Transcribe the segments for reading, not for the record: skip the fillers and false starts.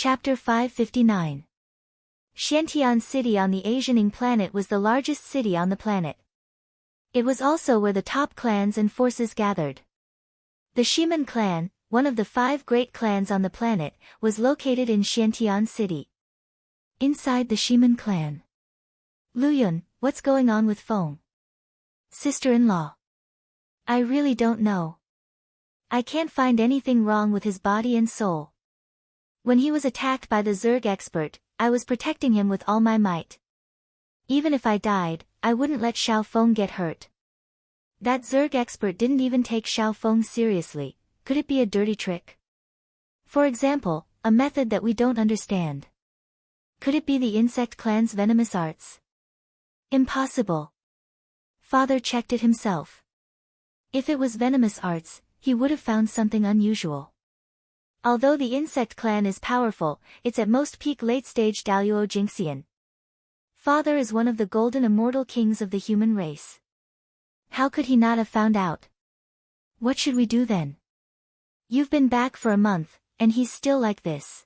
Chapter 559. Xiantian City on the Asianing planet was the largest city on the planet. It was also where the top clans and forces gathered. The Shiman clan, one of the 5 great clans on the planet, was located in Xiantian City. Inside the Shiman clan. Luyun, what's going on with Feng? Sister-in-law. I really don't know. I can't find anything wrong with his body and soul. When he was attacked by the Zerg expert, I was protecting him with all my might. Even if I died, I wouldn't let Xiaofeng get hurt. That Zerg expert didn't even take Xiaofeng seriously. Could it be a dirty trick? For example, a method that we don't understand. Could it be the insect clan's venomous arts? Impossible. Father checked it himself. If it was venomous arts, he would have found something unusual. Although the insect clan is powerful, it's at most peak late-stage Daluo Jinxian. Father is one of the golden immortal kings of the human race. How could he not have found out? What should we do then? You've been back for a month, and he's still like this.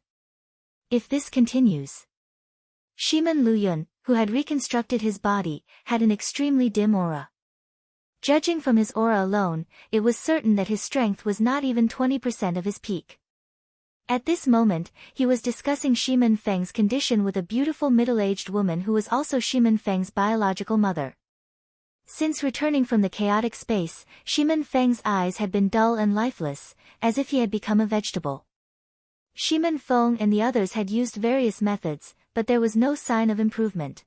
If this continues. Shiman Luyun, who had reconstructed his body, had an extremely dim aura. Judging from his aura alone, it was certain that his strength was not even 20% of his peak. At this moment, he was discussing Shiman Feng's condition with a beautiful middle-aged woman who was also Shiman Feng's biological mother. Since returning from the chaotic space, Shiman Feng's eyes had been dull and lifeless, as if he had become a vegetable. Shiman Feng and the others had used various methods, but there was no sign of improvement.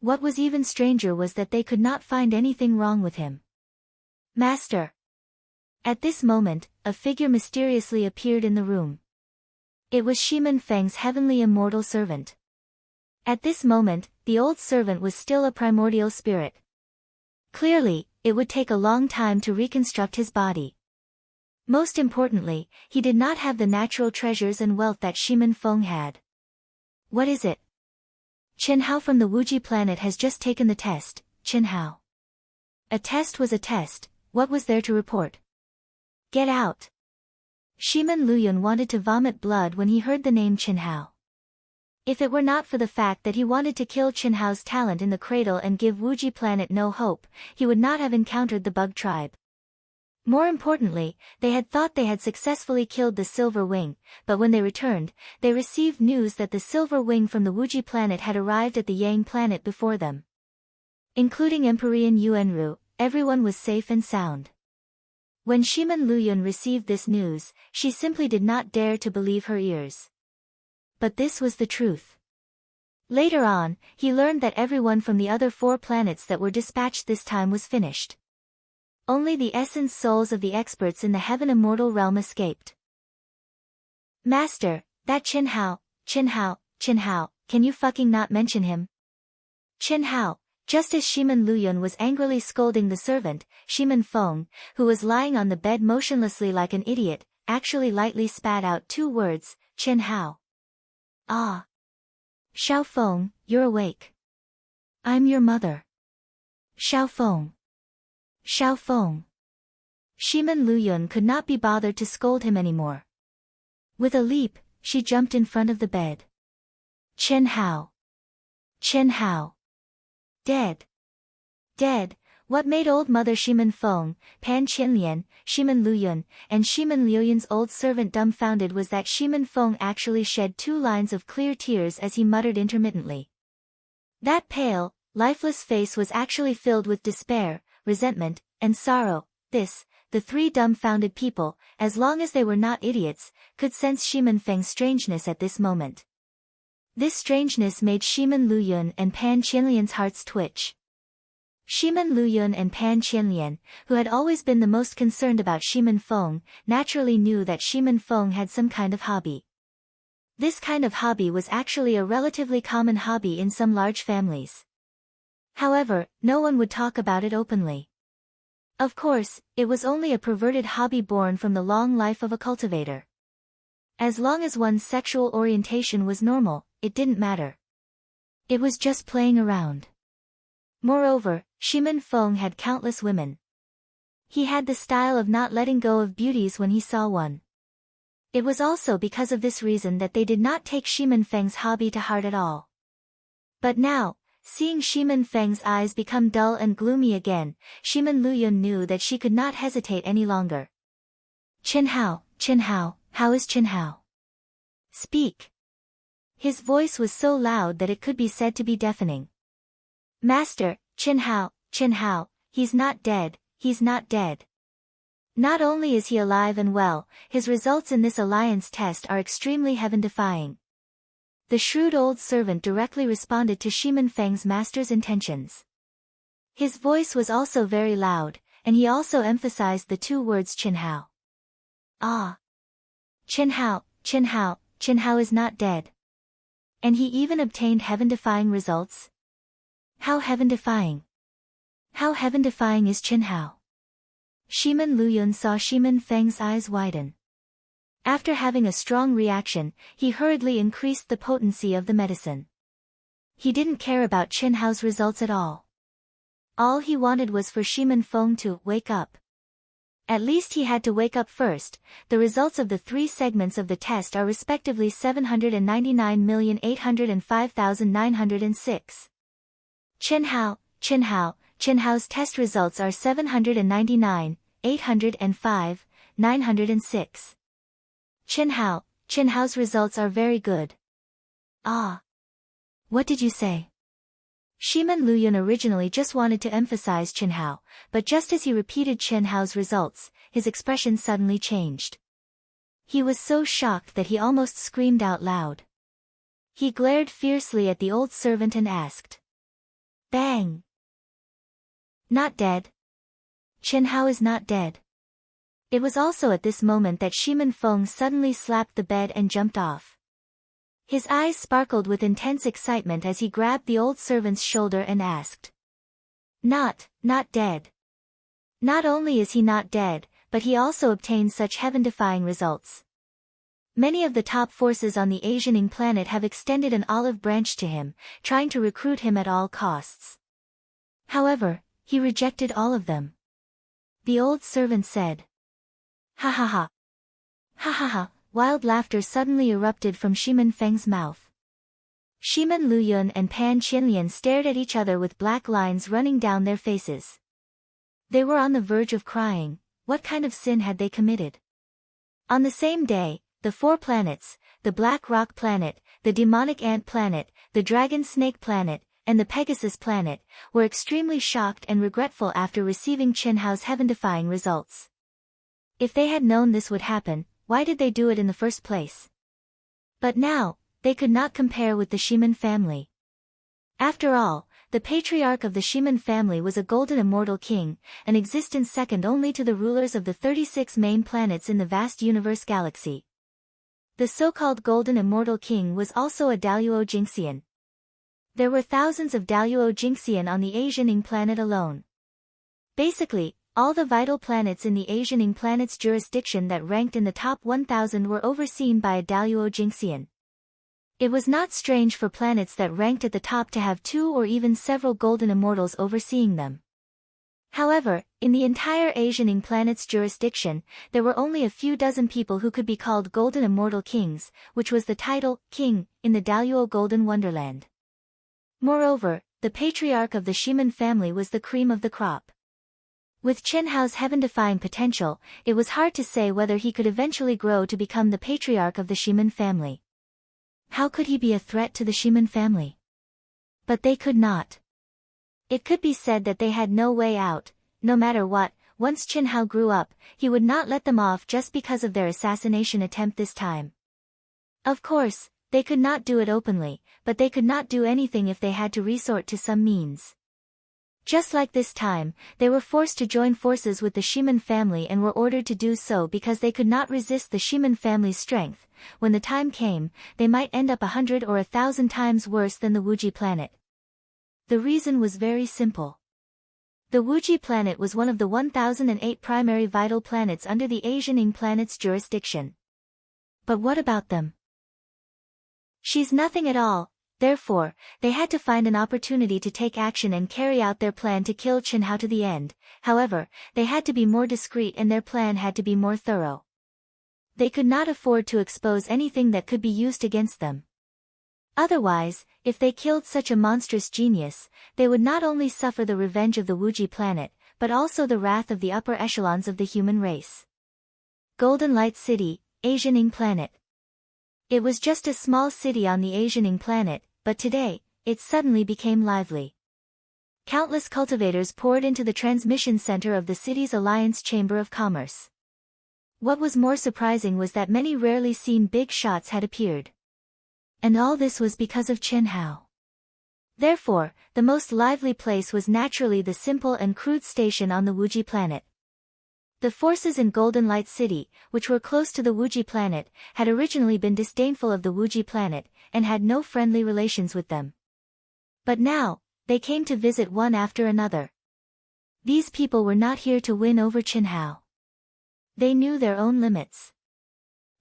What was even stranger was that they could not find anything wrong with him. Master! At this moment, a figure mysteriously appeared in the room. It was Shiman Feng's heavenly immortal servant. At this moment, the old servant was still a primordial spirit. Clearly, it would take a long time to reconstruct his body. Most importantly, he did not have the natural treasures and wealth that Shiman Feng had. What is it? Chen Hao from the Wuji planet has just taken the test, Chen Hao. A test was a test, what was there to report? Get out. Shiman Luyun wanted to vomit blood when he heard the name Chen Hao. If it were not for the fact that he wanted to kill Chen Hao's talent in the cradle and give Wuji planet no hope, he would not have encountered the bug tribe. More importantly, they had thought they had successfully killed the Silver Wing, but when they returned, they received news that the Silver Wing from the Wuji planet had arrived at the Yang planet before them. Including Empyrean Yuanru, everyone was safe and sound. When Shiman Luyun received this news, she simply did not dare to believe her ears. But this was the truth. Later on, he learned that everyone from the other 4 planets that were dispatched this time was finished. Only the essence souls of the experts in the Heaven Immortal realm escaped. Master, that Chen Hao, can you fucking not mention him? Chen Hao. Just as Shiman Luyun was angrily scolding the servant, Shiman Feng, who was lying on the bed motionlessly like an idiot, actually lightly spat out 2 words, Chen Hao. Ah. Xiaofeng, you're awake. I'm your mother. Xiaofeng. Xiaofeng. Shiman Luyun could not be bothered to scold him anymore. With a leap, she jumped in front of the bed. Chen Hao. Chen Hao. Dead. Dead. What made old mother Shiman Feng, Pan Qianlian, Shiman Luyun, and Shiman Liuyun's old servant dumbfounded was that Shiman Feng actually shed 2 lines of clear tears as he muttered intermittently. That pale, lifeless face was actually filled with despair, resentment, and sorrow. This, the 3 dumbfounded people, as long as they were not idiots, could sense Shiman Feng's strangeness at this moment. This strangeness made Shiman Luyun and Pan Qianlian's hearts twitch. Shiman Luyun and Pan Qianlian, who had always been the most concerned about Shiman Feng, naturally knew that Shiman Feng had some kind of hobby. This kind of hobby was actually a relatively common hobby in some large families. However, no one would talk about it openly. Of course, it was only a perverted hobby born from the long life of a cultivator. As long as one's sexual orientation was normal, it didn't matter. It was just playing around. Moreover, Shiman Feng had countless women. He had the style of not letting go of beauties when he saw one. It was also because of this reason that they did not take Shimin Feng's hobby to heart at all. But now, seeing Shimin Feng's eyes become dull and gloomy again, Shimin Luyun knew that she could not hesitate any longer. Chen Hao, how is Chen Hao? Speak. His voice was so loud that it could be said to be deafening. Master, Chen Hao, he's not dead, he's not dead. Not only is he alive and well, his results in this alliance test are extremely heaven-defying. The shrewd old servant directly responded to Shimin Feng's master's intentions. His voice was also very loud, and he also emphasized the two words Chen Hao. Ah! Chen Hao is not dead. And he even obtained heaven-defying results? How heaven-defying? How heaven-defying is Chen Hao? Shimin Luyun saw Shimin Feng's eyes widen. After having a strong reaction, he hurriedly increased the potency of the medicine. He didn't care about Chen Hao's results at all. All he wanted was for Shimin Feng to wake up. At least he had to wake up first. The results of the three segments of the test are respectively 799,805,906. Chen Hao's test results are 799,805,906. Chen Hao's results are very good. Ah! What did you say? Shimin Luyun originally just wanted to emphasize Chen Hao, but just as he repeated Chen Hao's results, his expression suddenly changed. He was so shocked that he almost screamed out loud. He glared fiercely at the old servant and asked. Bang! Not dead. Chen Hao is not dead. It was also at this moment that Shimin Feng suddenly slapped the bed and jumped off. His eyes sparkled with intense excitement as he grabbed the old servant's shoulder and asked. Not dead. Not only is he not dead, but he also obtained such heaven-defying results. Many of the top forces on the Asianing planet have extended an olive branch to him, trying to recruit him at all costs. However, he rejected all of them. The old servant said. Ha ha ha. Ha ha ha. Wild laughter suddenly erupted from Shimin Feng's mouth. Shimin Luyun and Pan Qinlian stared at each other with black lines running down their faces. They were on the verge of crying. What kind of sin had they committed? On the same day, the four planets, the Black Rock Planet, the Demonic Ant Planet, the Dragon Snake Planet, and the Pegasus Planet, were extremely shocked and regretful after receiving Chen Hao's heaven-defying results. If they had known this would happen, why did they do it in the first place? But now, they could not compare with the Shimin family. After all, the patriarch of the Shimin family was a golden immortal king, an existence second only to the rulers of the 36 main planets in the vast universe galaxy. The so-called golden immortal king was also a Daluo Jingxian. There were thousands of Daluo Jingxian on the Asianing planet alone. Basically, all the vital planets in the Asianing planet's jurisdiction that ranked in the top 1,000 were overseen by a Daluo Jingxian. It was not strange for planets that ranked at the top to have two or even several golden immortals overseeing them. However, in the entire Asianing planet's jurisdiction, there were only a few dozen people who could be called golden immortal kings, which was the title, king, in the Daluo Golden Wonderland. Moreover, the patriarch of the Shimin family was the cream of the crop. With Chen Hao's heaven-defying potential, it was hard to say whether he could eventually grow to become the patriarch of the Shimin family. How could he be a threat to the Shimin family? But they could not. It could be said that they had no way out. No matter what, once Chen Hao grew up, he would not let them off just because of their assassination attempt this time. Of course, they could not do it openly, but they could not do anything if they had to resort to some means. Just like this time, they were forced to join forces with the Shimin family and were ordered to do so because they could not resist the Shimin family's strength. When the time came, they might end up 100 or 1,000 times worse than the Wuji planet. The reason was very simple. The Wuji planet was one of the 1008 primary vital planets under the Asianing planet's jurisdiction. But what about them? She's nothing at all. Therefore, they had to find an opportunity to take action and carry out their plan to kill Chen Hao to the end. However, they had to be more discreet and their plan had to be more thorough. They could not afford to expose anything that could be used against them. Otherwise, if they killed such a monstrous genius, they would not only suffer the revenge of the Wuji planet, but also the wrath of the upper echelons of the human race. Golden Light City, Asianing Planet. It was just a small city on the Asianing planet, but today, it suddenly became lively. Countless cultivators poured into the transmission center of the city's Alliance Chamber of Commerce. What was more surprising was that many rarely seen big shots had appeared. And all this was because of Chen Hao. Therefore, the most lively place was naturally the simple and crude station on the Wuji planet. The forces in Golden Light City, which were close to the Wuji planet, had originally been disdainful of the Wuji planet, and had no friendly relations with them. But now, they came to visit one after another. These people were not here to win over Chen Hao. They knew their own limits.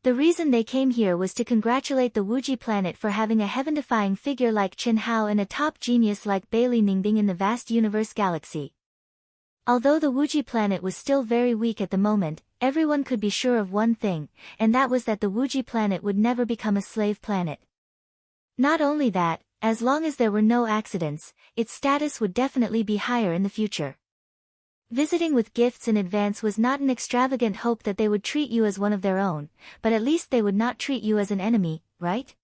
The reason they came here was to congratulate the Wuji planet for having a heaven-defying figure like Chen Hao and a top genius like Bailey Ningbing in the vast universe galaxy. Although the Wuji planet was still very weak at the moment, everyone could be sure of one thing, and that was that the Wuji planet would never become a slave planet. Not only that, as long as there were no accidents, its status would definitely be higher in the future. Visiting with gifts in advance was not an extravagant hope that they would treat you as one of their own, but at least they would not treat you as an enemy, right?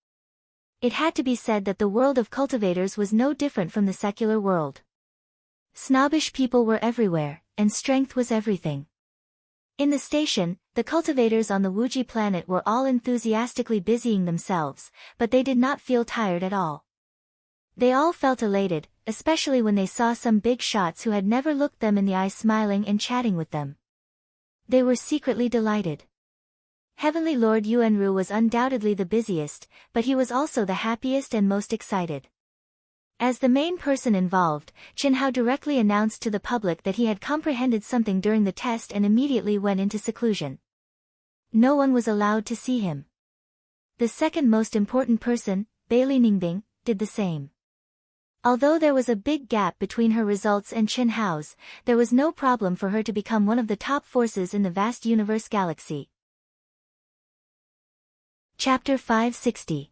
It had to be said that the world of cultivators was no different from the secular world. Snobbish people were everywhere, and strength was everything. In the station, the cultivators on the Wuji planet were all enthusiastically busying themselves, but they did not feel tired at all. They all felt elated, especially when they saw some big shots who had never looked them in the eye smiling and chatting with them. They were secretly delighted. Heavenly Lord Yuanru was undoubtedly the busiest, but he was also the happiest and most excited. As the main person involved, Chen Hao directly announced to the public that he had comprehended something during the test and immediately went into seclusion. No one was allowed to see him. The second most important person, Bailey Ningbing, did the same. Although there was a big gap between her results and Chen Hao's, there was no problem for her to become one of the top forces in the vast universe galaxy. Chapter 560.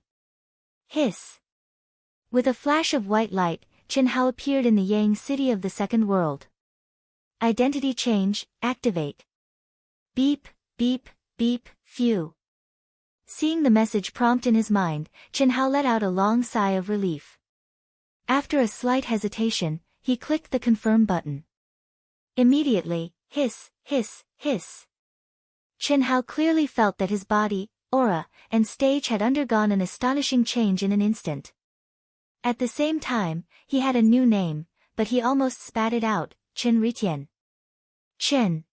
Hiss. With a flash of white light, Chen Hao appeared in the Yang city of the second world. Identity change, activate. Beep, beep, beep, phew. Seeing the message prompt in his mind, Chen Hao let out a long sigh of relief. After a slight hesitation, he clicked the confirm button. Immediately, hiss, hiss, hiss. Chen Hao clearly felt that his body, aura, and stage had undergone an astonishing change in an instant. At the same time, he had a new name, but he almost spat it out, Chen Ritian. Chen.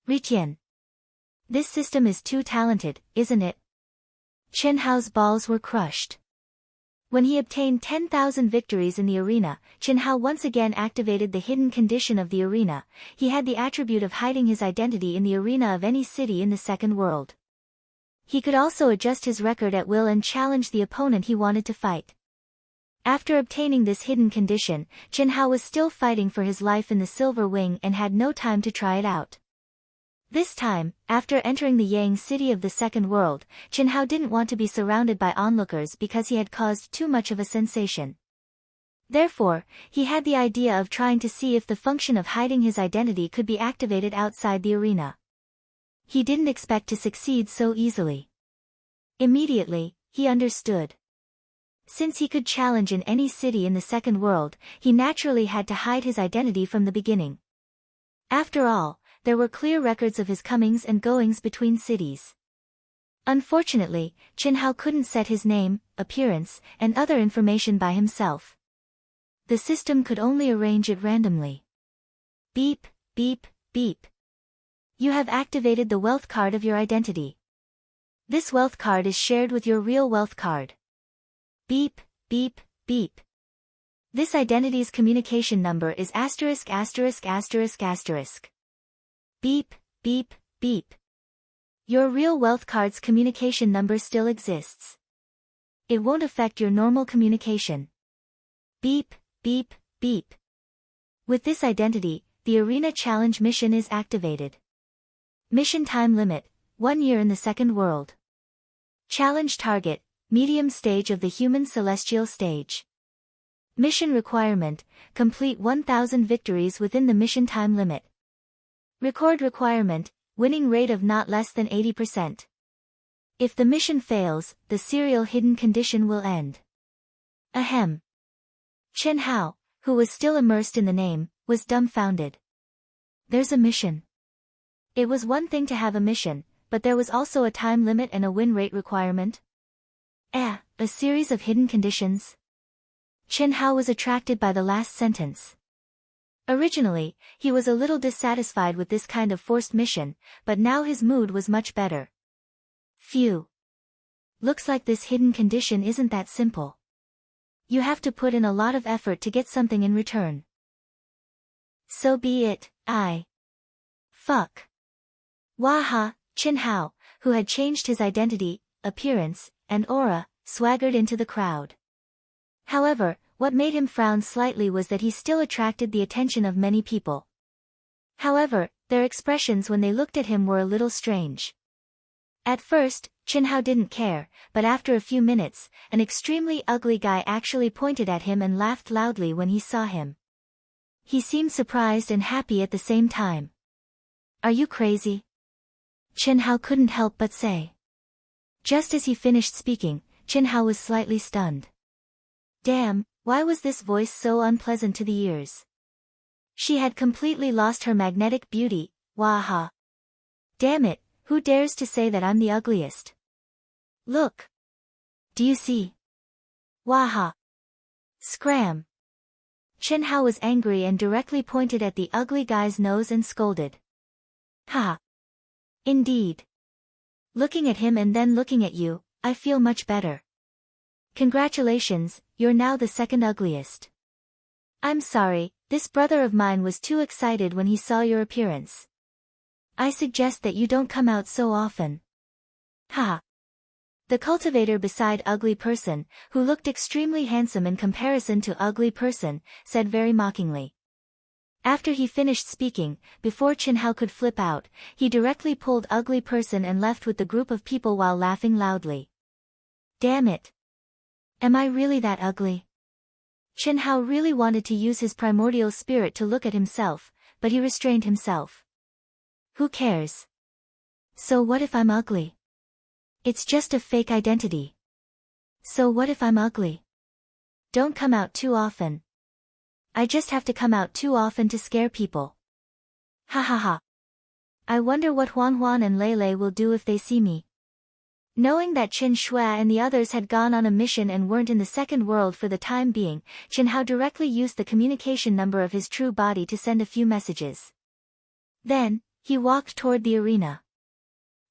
Ritian. This system is too talented, isn't it? Chen Hao's balls were crushed. When he obtained 10,000 victories in the arena, Chen Hao once again activated the hidden condition of the arena. He had the attribute of hiding his identity in the arena of any city in the second world. He could also adjust his record at will and challenge the opponent he wanted to fight. After obtaining this hidden condition, Chen Hao was still fighting for his life in the Silver Wing and had no time to try it out. This time, after entering the Yang city of the second world, Chen Hao didn't want to be surrounded by onlookers because he had caused too much of a sensation. Therefore, he had the idea of trying to see if the function of hiding his identity could be activated outside the arena. He didn't expect to succeed so easily. Immediately, he understood. Since he could challenge in any city in the second world, he naturally had to hide his identity from the beginning. After all, there were clear records of his comings and goings between cities. Unfortunately, Chen Hao couldn't set his name, appearance, and other information by himself. The system could only arrange it randomly. Beep, beep, beep. You have activated the wealth card of your identity. This wealth card is shared with your real wealth card. Beep, beep, beep. This identity's communication number is *******. Beep, beep, beep. Your real wealth card's communication number still exists. It won't affect your normal communication. Beep, beep, beep. With this identity, the arena challenge mission is activated. Mission time limit, 1 year in the second world. Challenge target, medium stage of the human celestial stage. Mission requirement, complete 1,000 victories within the mission time limit. Record requirement, winning rate of not less than 80%. If the mission fails, the serial hidden condition will end. Ahem. Chen Hao, who was still immersed in the name, was dumbfounded. There's a mission. It was one thing to have a mission, but there was also a time limit and a win rate requirement. A series of hidden conditions. Chen Hao was attracted by the last sentence. Originally, he was a little dissatisfied with this kind of forced mission, but now his mood was much better. Phew. Looks like this hidden condition isn't that simple. You have to put in a lot of effort to get something in return. So be it, Fuck. Waha, Chen Hao, who had changed his identity, appearance, and aura, swaggered into the crowd. However, what made him frown slightly was that he still attracted the attention of many people. However, their expressions when they looked at him were a little strange. At first, Chen Hao didn't care, but after a few minutes, an extremely ugly guy actually pointed at him and laughed loudly when he saw him. He seemed surprised and happy at the same time. Are you crazy? Chen Hao couldn't help but say. Just as he finished speaking, Chen Hao was slightly stunned. Damn, why was this voice so unpleasant to the ears? She had completely lost her magnetic beauty, waha. Damn it, who dares to say that I'm the ugliest? Look. Do you see? Waha. Scram. Chen Hao was angry and directly pointed at the ugly guy's nose and scolded. Ha. Indeed. Looking at him and then looking at you, I feel much better. Congratulations, you're now the second ugliest. I'm sorry, this brother of mine was too excited when he saw your appearance. I suggest that you don't come out so often. Ha. The cultivator beside ugly person, who looked extremely handsome in comparison to ugly person, said very mockingly. After he finished speaking, before Chen Hao could flip out, he directly pulled ugly person and left with the group of people while laughing loudly. Damn it. Am I really that ugly? Chen Hao really wanted to use his primordial spirit to look at himself, but he restrained himself. Who cares? So what if I'm ugly? It's just a fake identity. So what if I'm ugly? Don't come out too often. I just have to come out too often to scare people. Ha ha ha. I wonder what Huan Huan and Lei Lei will do if they see me. Knowing that Chen Shui and the others had gone on a mission and weren't in the second world for the time being, Chen Hao directly used the communication number of his true body to send a few messages. Then, he walked toward the arena.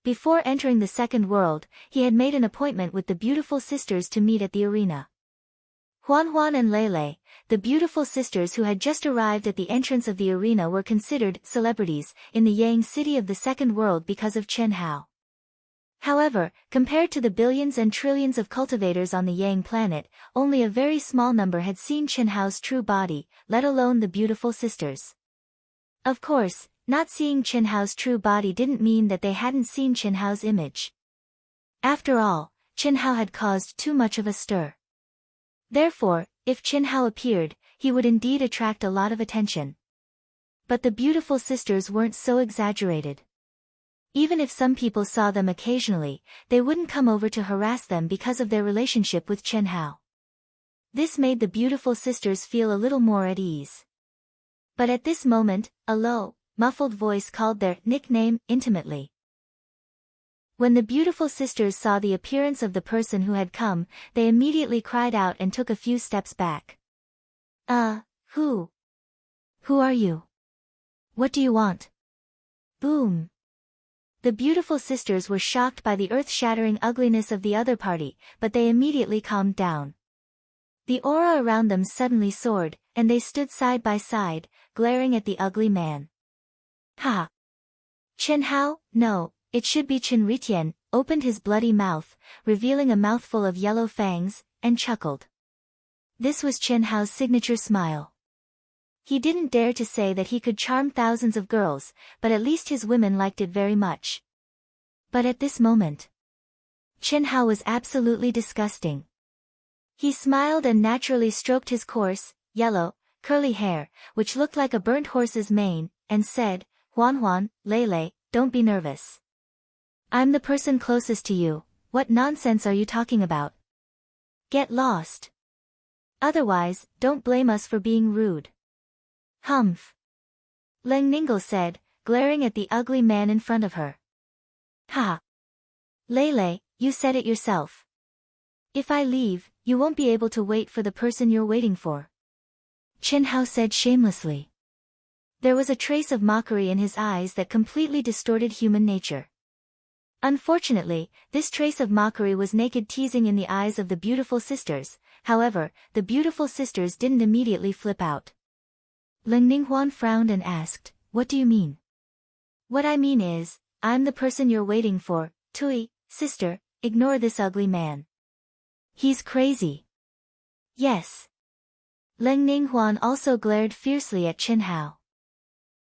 Before entering the second world, he had made an appointment with the beautiful sisters to meet at the arena. Huan Huan and Lei Lei, the beautiful sisters who had just arrived at the entrance of the arena, were considered celebrities in the Yang city of the second world because of Chen Hao. However, compared to the billions and trillions of cultivators on the Yang planet, only a very small number had seen Chen Hao's true body, let alone the beautiful sisters. Of course, not seeing Chen Hao's true body didn't mean that they hadn't seen Chen Hao's image. After all, Chen Hao had caused too much of a stir. Therefore, if Chen Hao appeared, he would indeed attract a lot of attention. But the beautiful sisters weren't so exaggerated. Even if some people saw them occasionally, they wouldn't come over to harass them because of their relationship with Chen Hao. This made the beautiful sisters feel a little more at ease. But at this moment, a low, muffled voice called their nickname intimately. When the beautiful sisters saw the appearance of the person who had come, they immediately cried out and took a few steps back. Who? Who are you? What do you want? Boom. The beautiful sisters were shocked by the earth-shattering ugliness of the other party, but they immediately calmed down. The aura around them suddenly soared, and they stood side by side, glaring at the ugly man. Ha! Chen Hao, no, it should be Chen Ritian, opened his bloody mouth, revealing a mouthful of yellow fangs, and chuckled. This was Chen Hao's signature smile. He didn't dare to say that he could charm thousands of girls, but at least his women liked it very much. But at this moment, Chen Hao was absolutely disgusting. He smiled and naturally stroked his coarse, yellow, curly hair, which looked like a burnt horse's mane, and said, "Huan Huan, Lei, don't be nervous. I'm the person closest to you, what nonsense are you talking about? Get lost. Otherwise, don't blame us for being rude." "Humph," Leng Ninggle said, glaring at the ugly man in front of her. "Ha! Lei, you said it yourself. If I leave, you won't be able to wait for the person you're waiting for," Chen Hao said shamelessly. There was a trace of mockery in his eyes that completely distorted human nature. Unfortunately, this trace of mockery was naked teasing in the eyes of the beautiful sisters. However, the beautiful sisters didn't immediately flip out. Leng Ninghuan frowned and asked, "What do you mean?" "What I mean is, I'm the person you're waiting for, Tui, sister, ignore this ugly man. He's crazy." "Yes." Leng Ninghuan also glared fiercely at Chen Hao.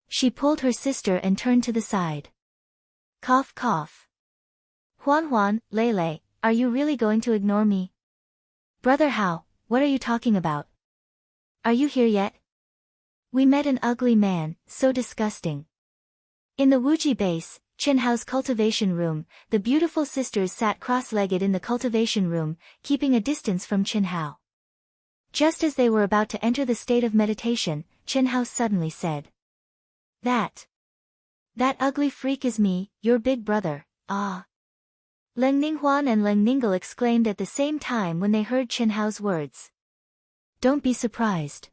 She pulled her sister and turned to the side. Cough cough. "Huan Huan, Lei, are you really going to ignore me?" "Brother Hao, what are you talking about? Are you here yet? We met an ugly man, so disgusting." In the Wuji base, Chen Hao's cultivation room, the beautiful sisters sat cross-legged in the cultivation room, keeping a distance from Chen Hao. Just as they were about to enter the state of meditation, Chen Hao suddenly said, That ugly freak is me, your big brother, ah." Leng Ninghuan and Leng Ninggle exclaimed at the same time when they heard Chen Hao's words. "Don't be surprised.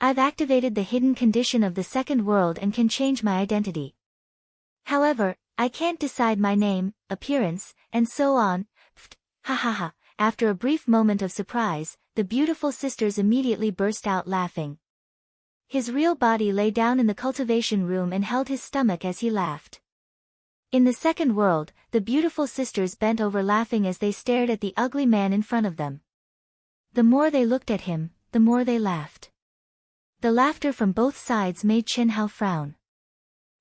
I've activated the hidden condition of the second world and can change my identity. However, I can't decide my name, appearance, and so on." Pfft, ha ha ha. After a brief moment of surprise, the beautiful sisters immediately burst out laughing. His real body lay down in the cultivation room and held his stomach as he laughed. In the second world, the beautiful sisters bent over laughing as they stared at the ugly man in front of them. The more they looked at him, the more they laughed. The laughter from both sides made Chen Hao frown.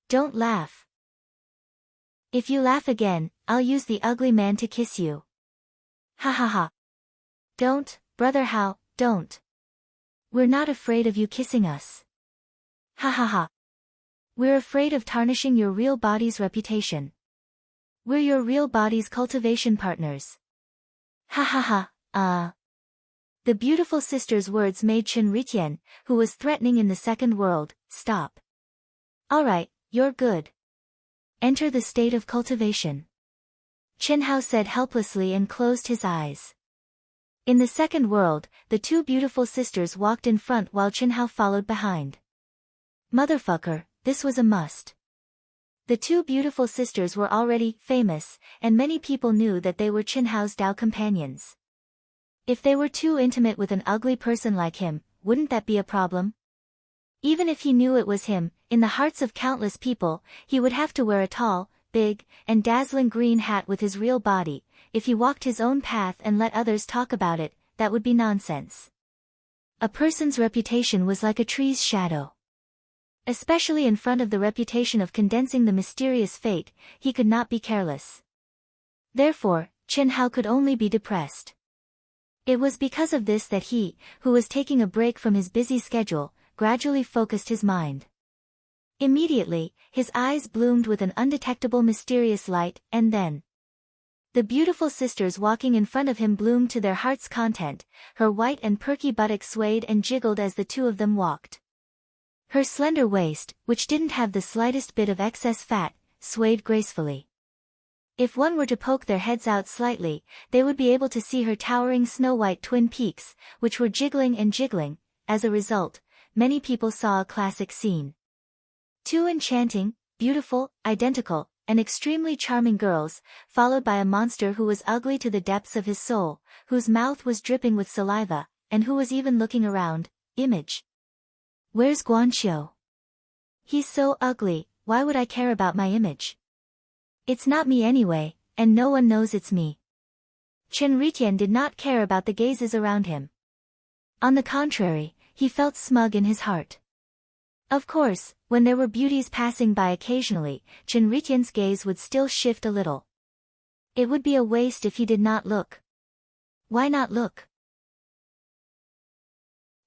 "Don't laugh. If you laugh again, I'll use the ugly man to kiss you. Ha ha ha. Don't, brother Hao, don't. We're not afraid of you kissing us. Ha ha ha. We're afraid of tarnishing your real body's reputation. We're your real body's cultivation partners. Ha ha ha, The beautiful sister's words made Chen Ritian, who was threatening in the second world, stop. "Alright, you're good. Enter the state of cultivation," Chen Hao said helplessly and closed his eyes. In the second world, the two beautiful sisters walked in front while Chen Hao followed behind. Motherfucker, this was a must. The two beautiful sisters were already famous, and many people knew that they were Chen Hao's Dao companions. If they were too intimate with an ugly person like him, wouldn't that be a problem? Even if he knew it was him, in the hearts of countless people, he would have to wear a tall, big, and dazzling green hat with his real body. If he walked his own path and let others talk about it, that would be nonsense. A person's reputation was like a tree's shadow. Especially in front of the reputation of condensing the mysterious fate, he could not be careless. Therefore, Chen Hao could only be depressed. It was because of this that he, who was taking a break from his busy schedule, gradually focused his mind. Immediately, his eyes bloomed with an undetectable mysterious light, and then the beautiful sisters walking in front of him bloomed to their heart's content. Her white and perky buttocks swayed and jiggled as the two of them walked. Her slender waist, which didn't have the slightest bit of excess fat, swayed gracefully. If one were to poke their heads out slightly, they would be able to see her towering snow-white twin peaks, which were jiggling and jiggling. As a result, many people saw a classic scene. Two enchanting, beautiful, identical, and extremely charming girls, followed by a monster who was ugly to the depths of his soul, whose mouth was dripping with saliva, and who was even looking around. Image. Where's Guanqiu? He's so ugly, why would I care about my image? It's not me anyway, and no one knows it's me. Chen Ritian did not care about the gazes around him. On the contrary, he felt smug in his heart. Of course, when there were beauties passing by occasionally, Chen Ritian's gaze would still shift a little. It would be a waste if he did not look. Why not look?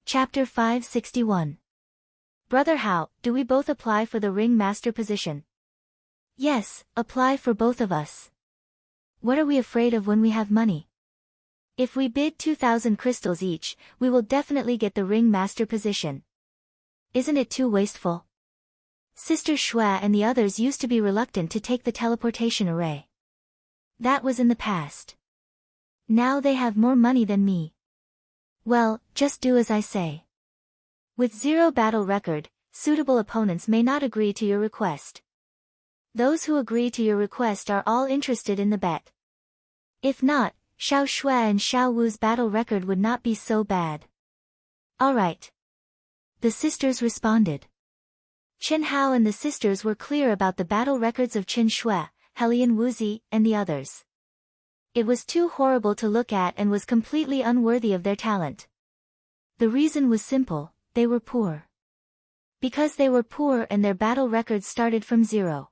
Chapter 561. Brother Hao, do we both apply for the ring master position? Yes, apply for both of us. What are we afraid of when we have money? If we bid 2,000 crystals each, we will definitely get the ring master position. Isn't it too wasteful? Sister Xue and the others used to be reluctant to take the teleportation array. That was in the past. Now they have more money than me. Well, just do as I say. With 0 battle record, suitable opponents may not agree to your request. Those who agree to your request are all interested in the bet. If not, Xiao Xue and Xiao Wu's battle record would not be so bad. Alright. The sisters responded. Chen Hao and the sisters were clear about the battle records of Chen Xue, Helian Wuzi, and the others. It was too horrible to look at and was completely unworthy of their talent. The reason was simple, they were poor. Because they were poor and their battle records started from 0.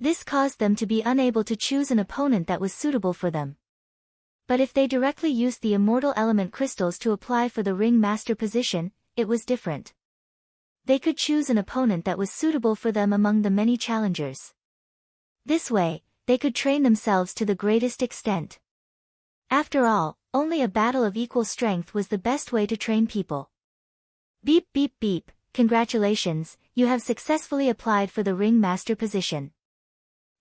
This caused them to be unable to choose an opponent that was suitable for them. But if they directly used the immortal element crystals to apply for the ring master position, it was different. They could choose an opponent that was suitable for them among the many challengers. This way, they could train themselves to the greatest extent. After all, only a battle of equal strength was the best way to train people. Beep beep beep, congratulations, you have successfully applied for the ring master position.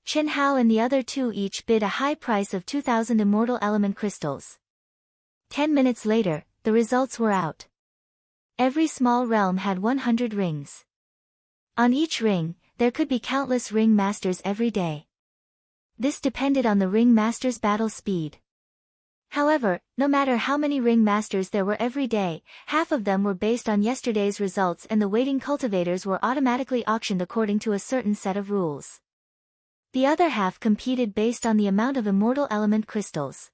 Chen Hao and the other two each bid a high price of 2,000 immortal element crystals. 10 minutes later, the results were out. Every small realm had 100 rings. On each ring, there could be countless ring masters every day. This depended on the ring master's battle speed. However, no matter how many ring masters there were every day, half of them were based on yesterday's results and the waiting cultivators were automatically auctioned according to a certain set of rules. The other half competed based on the amount of immortal element crystals.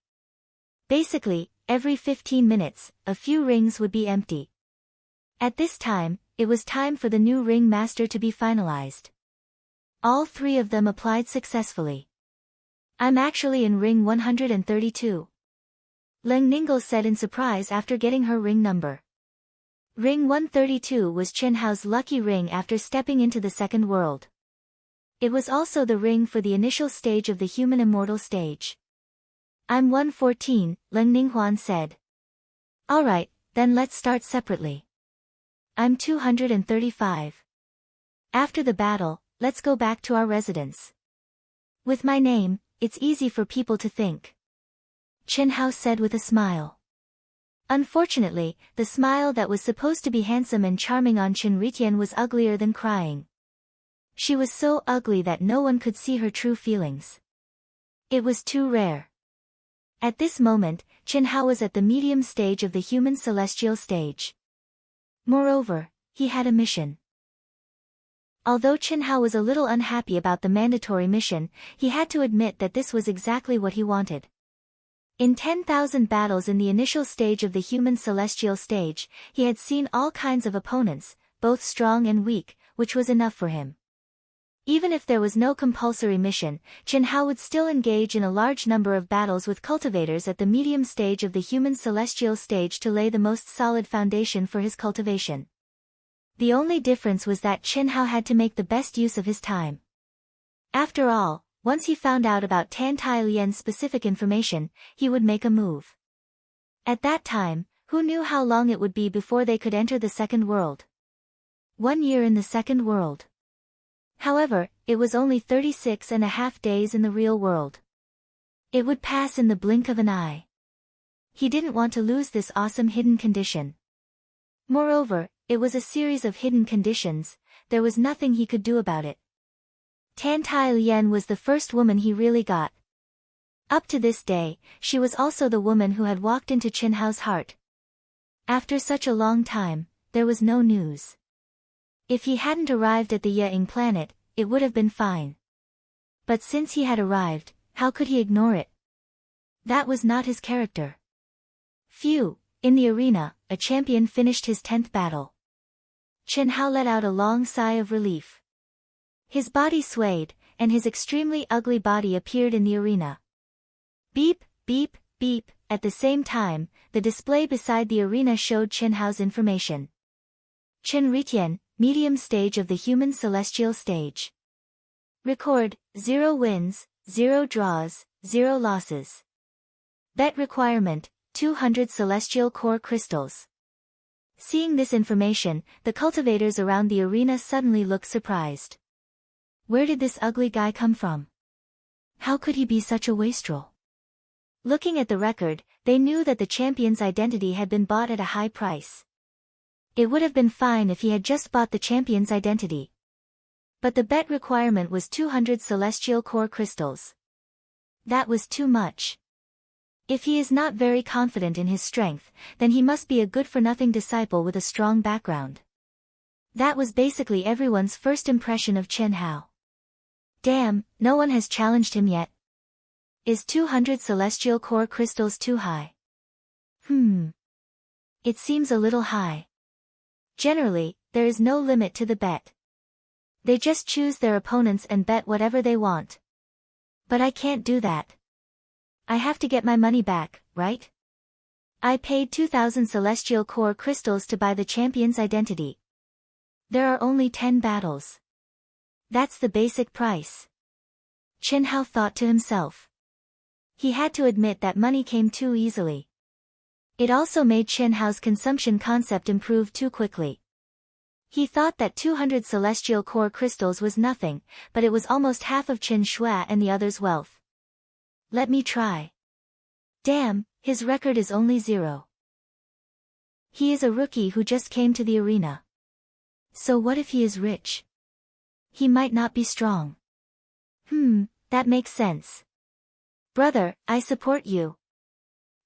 Basically, every 15 minutes, a few rings would be empty. At this time, it was time for the new ring master to be finalized. All 3 of them applied successfully. I'm actually in ring 132. Leng Ninggle said in surprise after getting her ring number. Ring 132 was Chen Hao's lucky ring after stepping into the second world. It was also the ring for the initial stage of the human immortal stage. I'm 114, Leng Ninghuan said. Alright, then let's start separately. I'm 235. After the battle, let's go back to our residence. With my name, it's easy for people to think. Chen Hao said with a smile. Unfortunately, the smile that was supposed to be handsome and charming on Chen Ritian was uglier than crying. She was so ugly that no one could see her true feelings. It was too rare. At this moment, Chen Hao was at the medium stage of the human celestial stage. Moreover, he had a mission. Although Chen Hao was a little unhappy about the mandatory mission, he had to admit that this was exactly what he wanted. In 10,000 battles in the initial stage of the human celestial stage, he had seen all kinds of opponents, both strong and weak, which was enough for him. Even if there was no compulsory mission, Chen Hao would still engage in a large number of battles with cultivators at the medium stage of the human celestial stage to lay the most solid foundation for his cultivation. The only difference was that Chen Hao had to make the best use of his time. After all, once he found out about Tan Tai Lian's specific information, he would make a move. At that time, who knew how long it would be before they could enter the second world? 1 year in the second world. However, it was only 36.5 days in the real world. It would pass in the blink of an eye. He didn't want to lose this awesome hidden condition. Moreover, it was a series of hidden conditions, there was nothing he could do about it. Tan Tai Lian was the first woman he really got. Up to this day, she was also the woman who had walked into Chen Hao's heart. After such a long time, there was no news. If he hadn't arrived at the Ying planet, it would have been fine. But since he had arrived, how could he ignore it? That was not his character. Phew, in the arena, a champion finished his 10th battle. Chen Hao let out a long sigh of relief. His body swayed, and his extremely ugly body appeared in the arena. Beep, beep, beep. At the same time, the display beside the arena showed Chen Hao's information. Chen Ritian, medium stage of the human celestial stage. Record, 0 wins, 0 draws, 0 losses. Bet requirement, 200 celestial core crystals. Seeing this information, the cultivators around the arena suddenly looked surprised. Where did this ugly guy come from? How could he be such a wastrel? Looking at the record, they knew that the champion's identity had been bought at a high price. It would have been fine if he had just bought the champion's identity. But the bet requirement was 200 celestial core crystals. That was too much. If he is not very confident in his strength, then he must be a good-for-nothing disciple with a strong background. That was basically everyone's first impression of Chen Hao. Damn, no one has challenged him yet. Is 200 celestial core crystals too high? It seems a little high. Generally, there is no limit to the bet. They just choose their opponents and bet whatever they want. But I can't do that. I have to get my money back, right? I paid 2,000 celestial core crystals to buy the champion's identity. There are only 10 battles. That's the basic price. Chen Hao thought to himself. He had to admit that money came too easily. It also made Chen Hao's consumption concept improve too quickly. He thought that 200 celestial core crystals was nothing, but it was almost half of Chen Shua and the others' wealth. Let me try. Damn, his record is only 0. He is a rookie who just came to the arena. So what if he is rich? He might not be strong. That makes sense. Brother, I support you.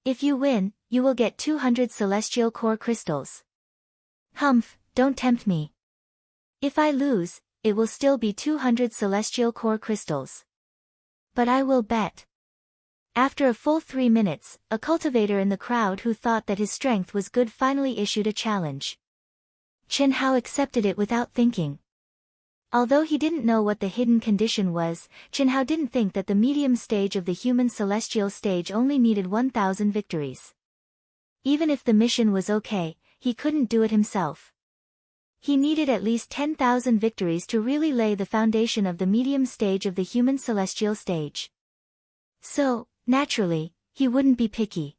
If you win, you will get 200 celestial core crystals. Humph, don't tempt me. If I lose, it will still be 200 celestial core crystals. But I will bet. After a full 3 minutes, a cultivator in the crowd who thought that his strength was good finally issued a challenge. Chen Hao accepted it without thinking. Although he didn't know what the hidden condition was, Chen Hao didn't think that the medium stage of the human celestial stage only needed 1,000 victories. Even if the mission was okay, he couldn't do it himself. He needed at least 10,000 victories to really lay the foundation of the medium stage of the human celestial stage. So, naturally, he wouldn't be picky.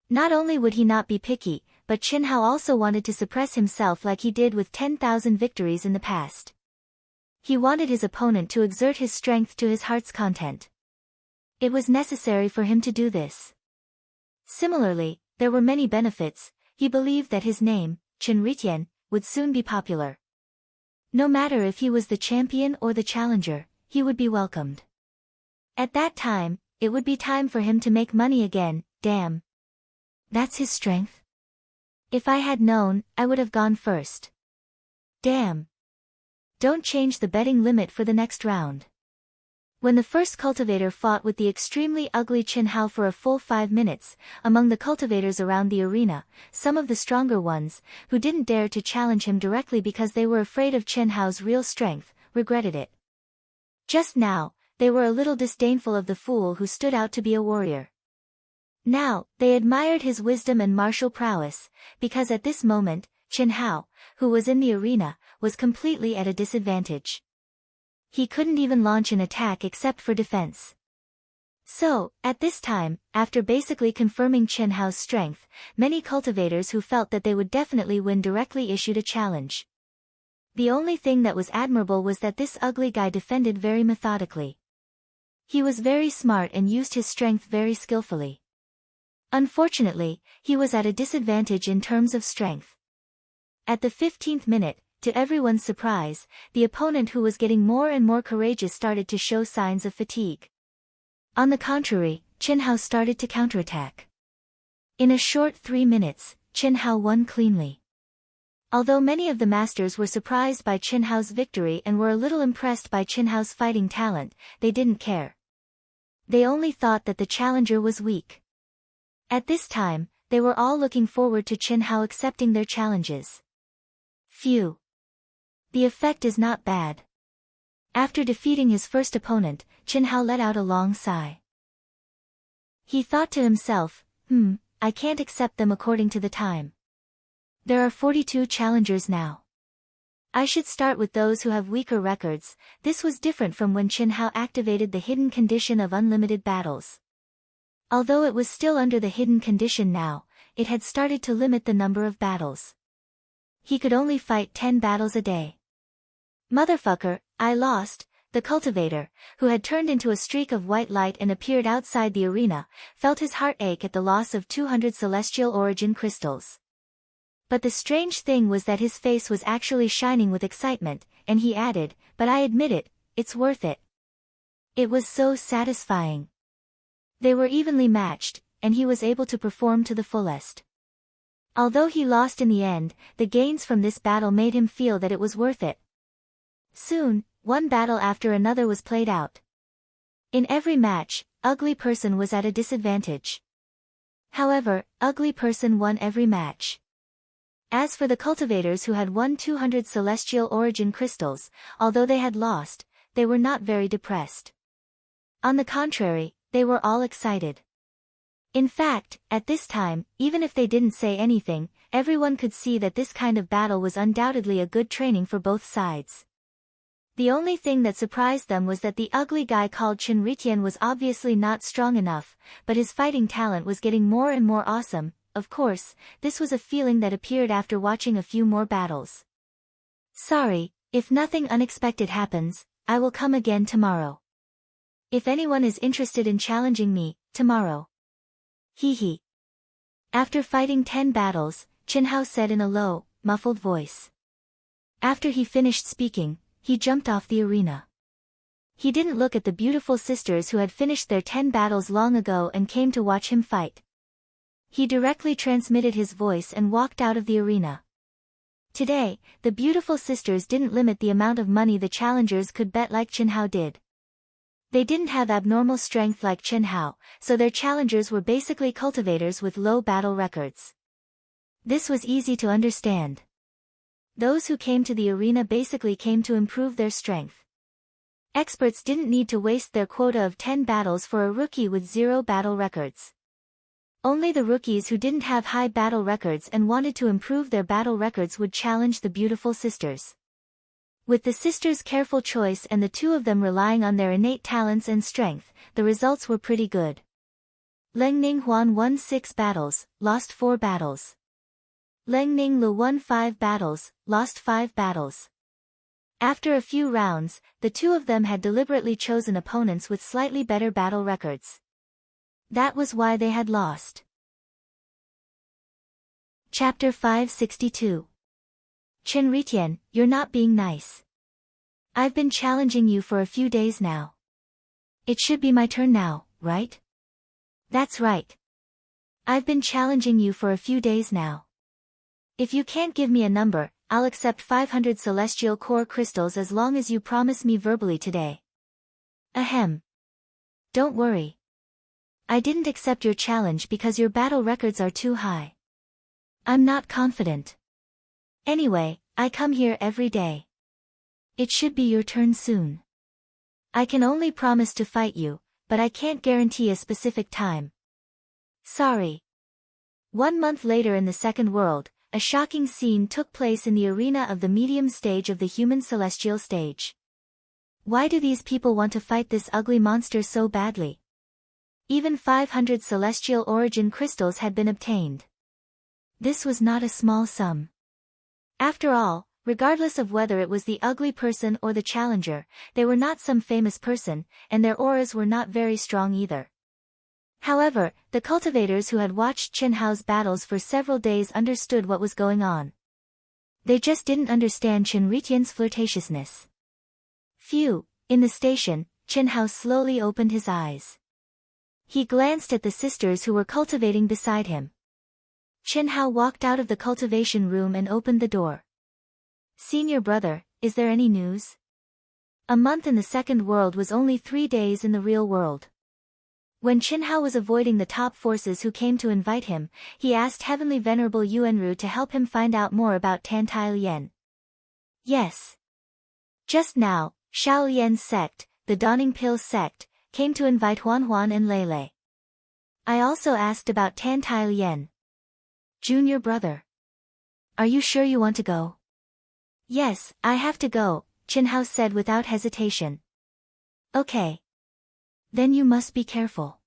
Not only would he not be picky, but Chen Hao also wanted to suppress himself like he did with 10,000 victories in the past. He wanted his opponent to exert his strength to his heart's content. It was necessary for him to do this. Similarly, there were many benefits. He believed that his name, Chen Ritian, would soon be popular. No matter if he was the champion or the challenger, he would be welcomed. At that time, it would be time for him to make money again. Damn. That's his strength? If I had known, I would have gone first. Damn. Don't change the betting limit for the next round. When the first cultivator fought with the extremely ugly Chen Hao for a full 5 minutes, among the cultivators around the arena, some of the stronger ones, who didn't dare to challenge him directly because they were afraid of Chen Hao's real strength, regretted it. Just now, they were a little disdainful of the fool who stood out to be a warrior. Now, they admired his wisdom and martial prowess, because at this moment, Chen Hao, who was in the arena, was completely at a disadvantage. He couldn't even launch an attack except for defense. So, at this time, after basically confirming Chen Hao's strength, many cultivators who felt that they would definitely win directly issued a challenge. The only thing that was admirable was that this ugly guy defended very methodically. He was very smart and used his strength very skillfully. Unfortunately, he was at a disadvantage in terms of strength. At the 15th minute, to everyone's surprise, the opponent who was getting more and more courageous started to show signs of fatigue. On the contrary, Chen Hao started to counterattack. In a short 3 minutes, Chen Hao won cleanly. Although many of the masters were surprised by Chen Hao's victory and were a little impressed by Chen Hao's fighting talent, they didn't care. They only thought that the challenger was weak. At this time, they were all looking forward to Chen Hao accepting their challenges. Phew. The effect is not bad. After defeating his first opponent, Chen Hao let out a long sigh. He thought to himself, I can't accept them according to the time. There are 42 challengers now. I should start with those who have weaker records. This was different from when Chen Hao activated the hidden condition of unlimited battles. Although it was still under the hidden condition now, it had started to limit the number of battles. He could only fight 10 battles a day. Motherfucker, I lost. The cultivator, who had turned into a streak of white light and appeared outside the arena, felt his heart ache at the loss of 200 celestial origin crystals. But the strange thing was that his face was actually shining with excitement, and he added, but I admit it, it's worth it. It was so satisfying. They were evenly matched, and he was able to perform to the fullest. Although he lost in the end, the gains from this battle made him feel that it was worth it. Soon, one battle after another was played out. In every match, Ugly Person was at a disadvantage. However, Ugly Person won every match. As for the cultivators who had won 200 celestial origin crystals, although they had lost, they were not very depressed. On the contrary, they were all excited. In fact, at this time, even if they didn't say anything, everyone could see that this kind of battle was undoubtedly a good training for both sides. The only thing that surprised them was that the ugly guy called Chen Ritian was obviously not strong enough, but his fighting talent was getting more and more awesome. Of course, this was a feeling that appeared after watching a few more battles. Sorry, if nothing unexpected happens, I will come again tomorrow. If anyone is interested in challenging me, tomorrow. Hee. After fighting 10 battles, Chen Hao said in a low, muffled voice. After he finished speaking, he jumped off the arena. He didn't look at the beautiful sisters who had finished their 10 battles long ago and came to watch him fight. He directly transmitted his voice and walked out of the arena. Today, the beautiful sisters didn't limit the amount of money the challengers could bet like Chen Hao did. They didn't have abnormal strength like Chen Hao, so their challengers were basically cultivators with low battle records. This was easy to understand. Those who came to the arena basically came to improve their strength. Experts didn't need to waste their quota of 10 battles for a rookie with 0 battle records. Only the rookies who didn't have high battle records and wanted to improve their battle records would challenge the beautiful sisters. With the sisters' careful choice and the two of them relying on their innate talents and strength, the results were pretty good. Leng Ninghuan won 6 battles, lost 4 battles. Leng Ninglu won 5 battles, lost 5 battles. After a few rounds, the two of them had deliberately chosen opponents with slightly better battle records. That was why they had lost. Chapter 562. Chen Ritian, you're not being nice. I've been challenging you for a few days now. It should be my turn now, right? That's right. I've been challenging you for a few days now. If you can't give me a number, I'll accept 500 celestial core crystals as long as you promise me verbally today. Ahem. Don't worry. I didn't accept your challenge because your battle records are too high. I'm not confident. Anyway, I come here every day. It should be your turn soon. I can only promise to fight you, but I can't guarantee a specific time. Sorry. 1 month later in the second world, a shocking scene took place in the arena of the medium stage of the human celestial stage. Why do these people want to fight this ugly monster so badly? Even 500 celestial origin crystals had been obtained. This was not a small sum. After all, regardless of whether it was the ugly person or the challenger, they were not some famous person, and their auras were not very strong either. However, the cultivators who had watched Chen Hao's battles for several days understood what was going on. They just didn't understand Chen Ritian's flirtatiousness. Phew, in the station, Chen Hao slowly opened his eyes. He glanced at the sisters who were cultivating beside him. Chen Hao walked out of the cultivation room and opened the door. Senior brother, is there any news? A month in the second world was only 3 days in the real world. When Chen Hao was avoiding the top forces who came to invite him, he asked Heavenly Venerable Yuanru to help him find out more about Tantile Yen. Yes. Just now, Shaolian's sect, the Dawning Pill sect, came to invite Huan and Lei. I also asked about Tan Tai Lien. Junior brother. Are you sure you want to go? Yes, I have to go, Qin Hao said without hesitation. Okay. Then you must be careful.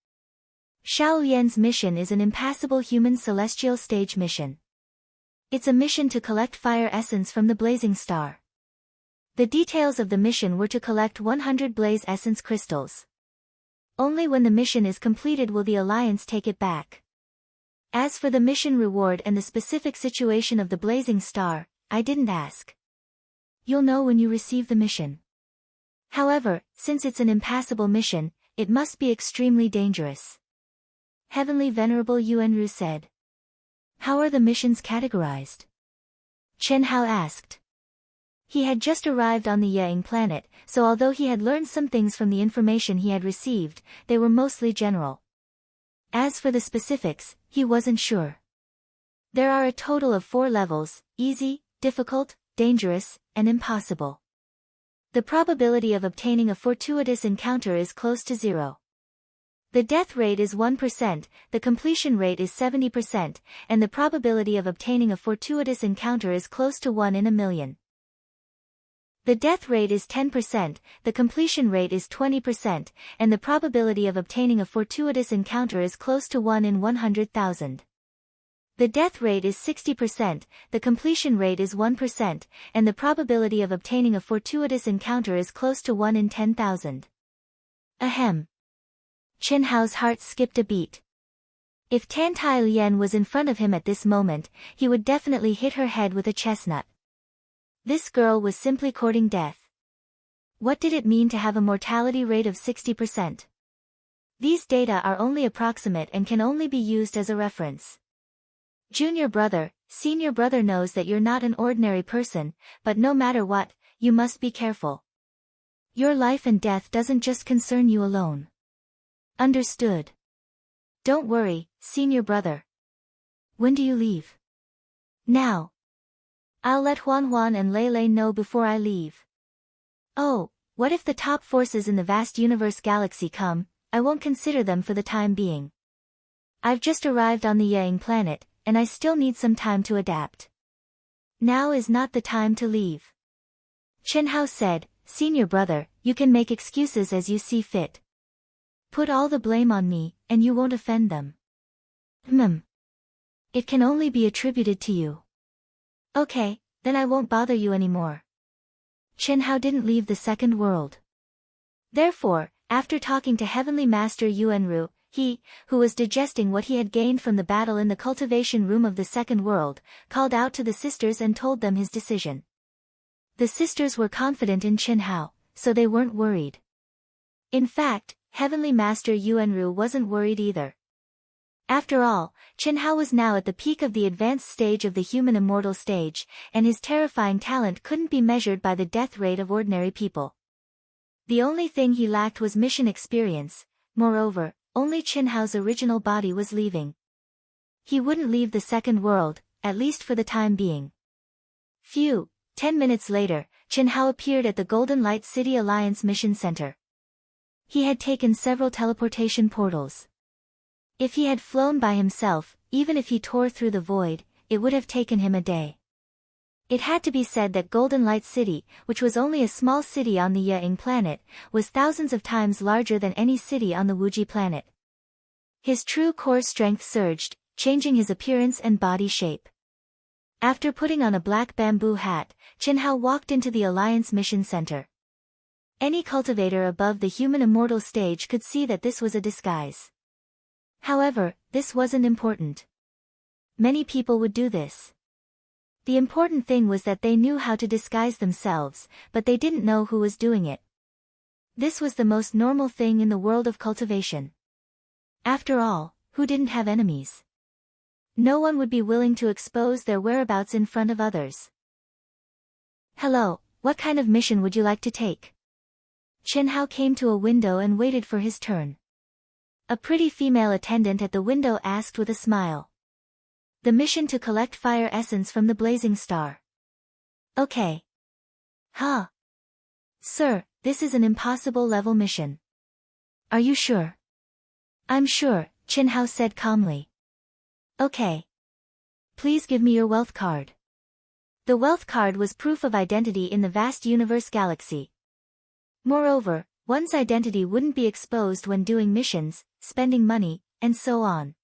Shaolian's mission is an impassable human celestial stage mission. It's a mission to collect fire essence from the blazing star. The details of the mission were to collect 100 blaze essence crystals. Only when the mission is completed will the Alliance take it back. As for the mission reward and the specific situation of the blazing star, I didn't ask. You'll know when you receive the mission. However, since it's an impassable mission, it must be extremely dangerous. Heavenly Venerable Yuanru said. How are the missions categorized? Chen Hao asked. He had just arrived on the Ying planet, so although he had learned some things from the information he had received, they were mostly general. As for the specifics, he wasn't sure. There are a total of 4 levels: easy, difficult, dangerous, and impossible. The probability of obtaining a fortuitous encounter is close to 0. The death rate is 1%, the completion rate is 70%, and the probability of obtaining a fortuitous encounter is close to 1 in a million. The death rate is 10%, the completion rate is 20%, and the probability of obtaining a fortuitous encounter is close to 1 in 100,000. The death rate is 60%, the completion rate is 1%, and the probability of obtaining a fortuitous encounter is close to 1 in 10,000. Ahem. Chen Hao's heart skipped a beat. If Tan Tai Lien was in front of him at this moment, he would definitely hit her head with a chestnut. This girl was simply courting death. What did it mean to have a mortality rate of 60%? These data are only approximate and can only be used as a reference. Junior brother, senior brother knows that you're not an ordinary person, but no matter what, you must be careful. Your life and death doesn't just concern you alone. Understood. Don't worry, senior brother. When do you leave? Now. I'll let Huan and Lei know before I leave. Oh, what if the top forces in the vast universe galaxy come? I won't consider them for the time being. I've just arrived on the Ying planet, and I still need some time to adapt. Now is not the time to leave. Chen Hao said, Senior brother, you can make excuses as you see fit. Put all the blame on me, and you won't offend them. It can only be attributed to you. Okay, then I won't bother you anymore. Chen Hao didn't leave the second world. Therefore, after talking to Heavenly Master Yuanru, he, who was digesting what he had gained from the battle in the cultivation room of the second world, called out to the sisters and told them his decision. The sisters were confident in Chen Hao, so they weren't worried. In fact, Heavenly Master Yuanru wasn't worried either. After all, Chen Hao was now at the peak of the advanced stage of the human immortal stage, and his terrifying talent couldn't be measured by the death rate of ordinary people. The only thing he lacked was mission experience. Moreover, only Chen Hao's original body was leaving. He wouldn't leave the second world, at least for the time being. 10 minutes later, Chen Hao appeared at the Golden Light City Alliance Mission Center. He had taken several teleportation portals. If he had flown by himself, even if he tore through the void, it would have taken him a day. It had to be said that Golden Light City, which was only a small city on the Ying planet, was thousands of times larger than any city on the Wuji planet. His true core strength surged, changing his appearance and body shape. After putting on a black bamboo hat, Chen Hao walked into the Alliance Mission Center. Any cultivator above the human immortal stage could see that this was a disguise. However, this wasn't important. Many people would do this. The important thing was that they knew how to disguise themselves, but they didn't know who was doing it. This was the most normal thing in the world of cultivation. After all, who didn't have enemies? No one would be willing to expose their whereabouts in front of others. Hello, what kind of mission would you like to take? Chen Hao came to a window and waited for his turn. A pretty female attendant at the window asked with a smile. The mission to collect fire essence from the blazing star. Okay. Ha! Sir, this is an impossible level mission. Are you sure? I'm sure, Chin Hao said calmly. Okay. Please give me your wealth card. The wealth card was proof of identity in the vast universe galaxy. Moreover, one's identity wouldn't be exposed when doing missions, spending money, and so on.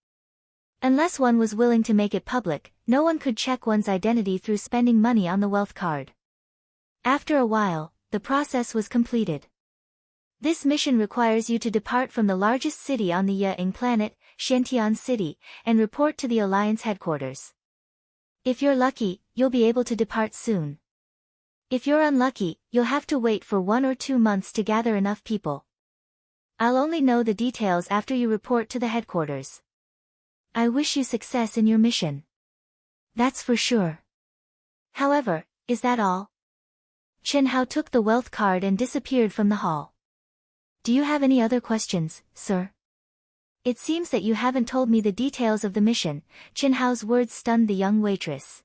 Unless one was willing to make it public, no one could check one's identity through spending money on the wealth card. After a while, the process was completed. This mission requires you to depart from the largest city on the Ying planet, Xiantian City, and report to the Alliance headquarters. If you're lucky, you'll be able to depart soon. If you're unlucky, you'll have to wait for 1 or 2 months to gather enough people. I'll only know the details after you report to the headquarters. I wish you success in your mission. That's for sure. However, is that all? Chen Hao took the wealth card and disappeared from the hall. Do you have any other questions, sir? It seems that you haven't told me the details of the mission. Chen Hao's words stunned the young waitress.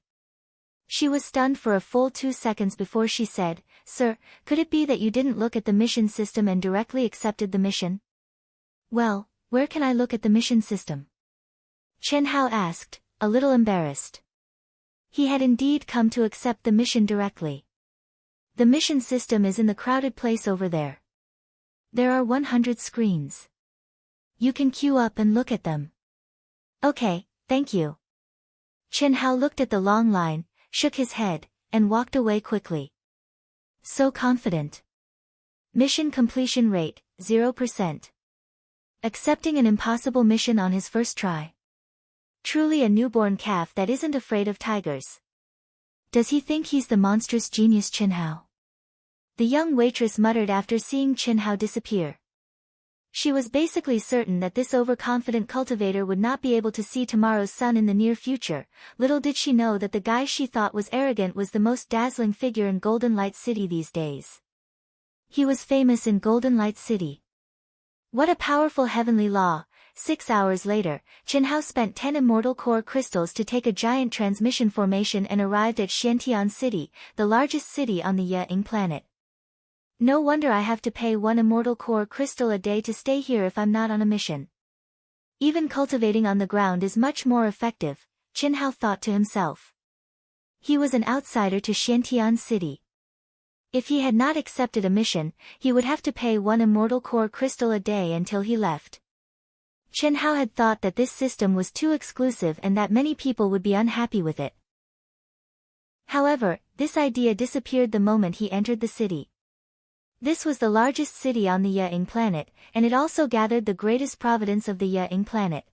She was stunned for a full 2 seconds before she said, Sir, could it be that you didn't look at the mission system and directly accepted the mission? Well, where can I look at the mission system? Chen Hao asked, a little embarrassed. He had indeed come to accept the mission directly. The mission system is in the crowded place over there. There are 100 screens. You can queue up and look at them. Okay, thank you. Chen Hao looked at the long line, shook his head, and walked away quickly. So confident. Mission completion rate, 0%. Accepting an impossible mission on his first try. Truly a newborn calf that isn't afraid of tigers. Does he think he's the monstrous genius Chen Hao? The young waitress muttered after seeing Chen Hao disappear. She was basically certain that this overconfident cultivator would not be able to see tomorrow's sun in the near future. Little did she know that the guy she thought was arrogant was the most dazzling figure in Golden Light City these days. He was famous in Golden Light City. What a powerful heavenly law. 6 hours later, Chen Hao spent 10 immortal core crystals to take a giant transmission formation and arrived at Xiantian City, the largest city on the Ying planet. No wonder I have to pay 1 immortal core crystal a day to stay here if I'm not on a mission. Even cultivating on the ground is much more effective, Chen Hao thought to himself. He was an outsider to Xiantian City. If he had not accepted a mission, he would have to pay 1 immortal core crystal a day until he left. Chen Hao had thought that this system was too exclusive and that many people would be unhappy with it. However, this idea disappeared the moment he entered the city. This was the largest city on the Ying planet, and it also gathered the greatest providence of the Ying planet.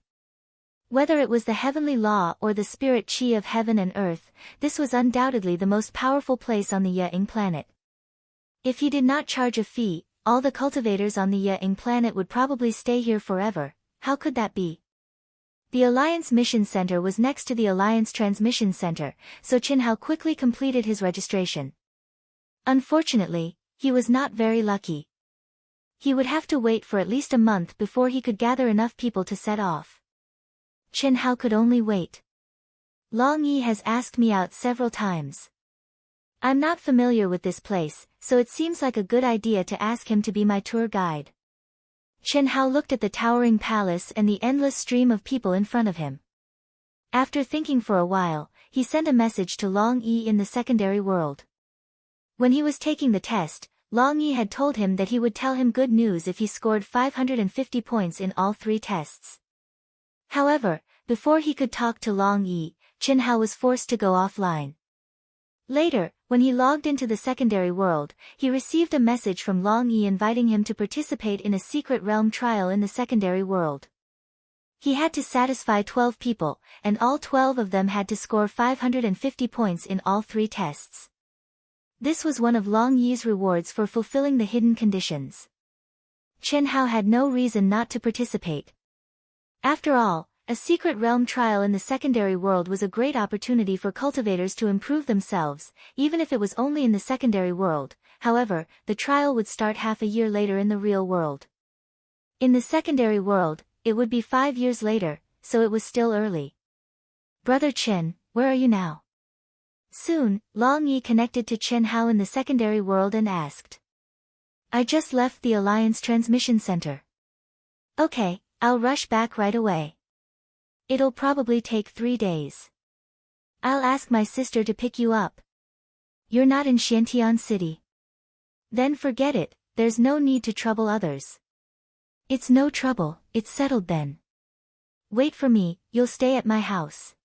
Whether it was the heavenly law or the spirit chi of heaven and earth, this was undoubtedly the most powerful place on the Ying planet. If he did not charge a fee, all the cultivators on the Ying planet would probably stay here forever. How could that be? The Alliance Mission Center was next to the Alliance Transmission Center, so Chen Hao quickly completed his registration. Unfortunately, he was not very lucky. He would have to wait for at least a month before he could gather enough people to set off. Chen Hao could only wait. Long Yi has asked me out several times. I'm not familiar with this place, so it seems like a good idea to ask him to be my tour guide. Chen Hao looked at the towering palace and the endless stream of people in front of him. After thinking for a while, he sent a message to Long Yi in the secondary world. When he was taking the test, Long Yi had told him that he would tell him good news if he scored 550 points in all 3 tests. However, before he could talk to Long Yi, Chen Hao was forced to go offline. Later, when he logged into the secondary world, he received a message from Long Yi inviting him to participate in a secret realm trial in the secondary world. He had to satisfy 12 people, and all 12 of them had to score 550 points in all 3 tests. This was one of Long Yi's rewards for fulfilling the hidden conditions. Chen Hao had no reason not to participate. After all, a secret realm trial in the secondary world was a great opportunity for cultivators to improve themselves, even if it was only in the secondary world. However, the trial would start half a year later in the real world. In the secondary world, it would be 5 years later, so it was still early. Brother Chen, where are you now? Soon, Long Yi connected to Chen Hao in the secondary world and asked. I just left the Alliance Transmission Center. Okay, I'll rush back right away. It'll probably take 3 days. I'll ask my sister to pick you up. You're not in Xiantian City. Then forget it, there's no need to trouble others. It's no trouble, it's settled then. Wait for me, you'll stay at my house.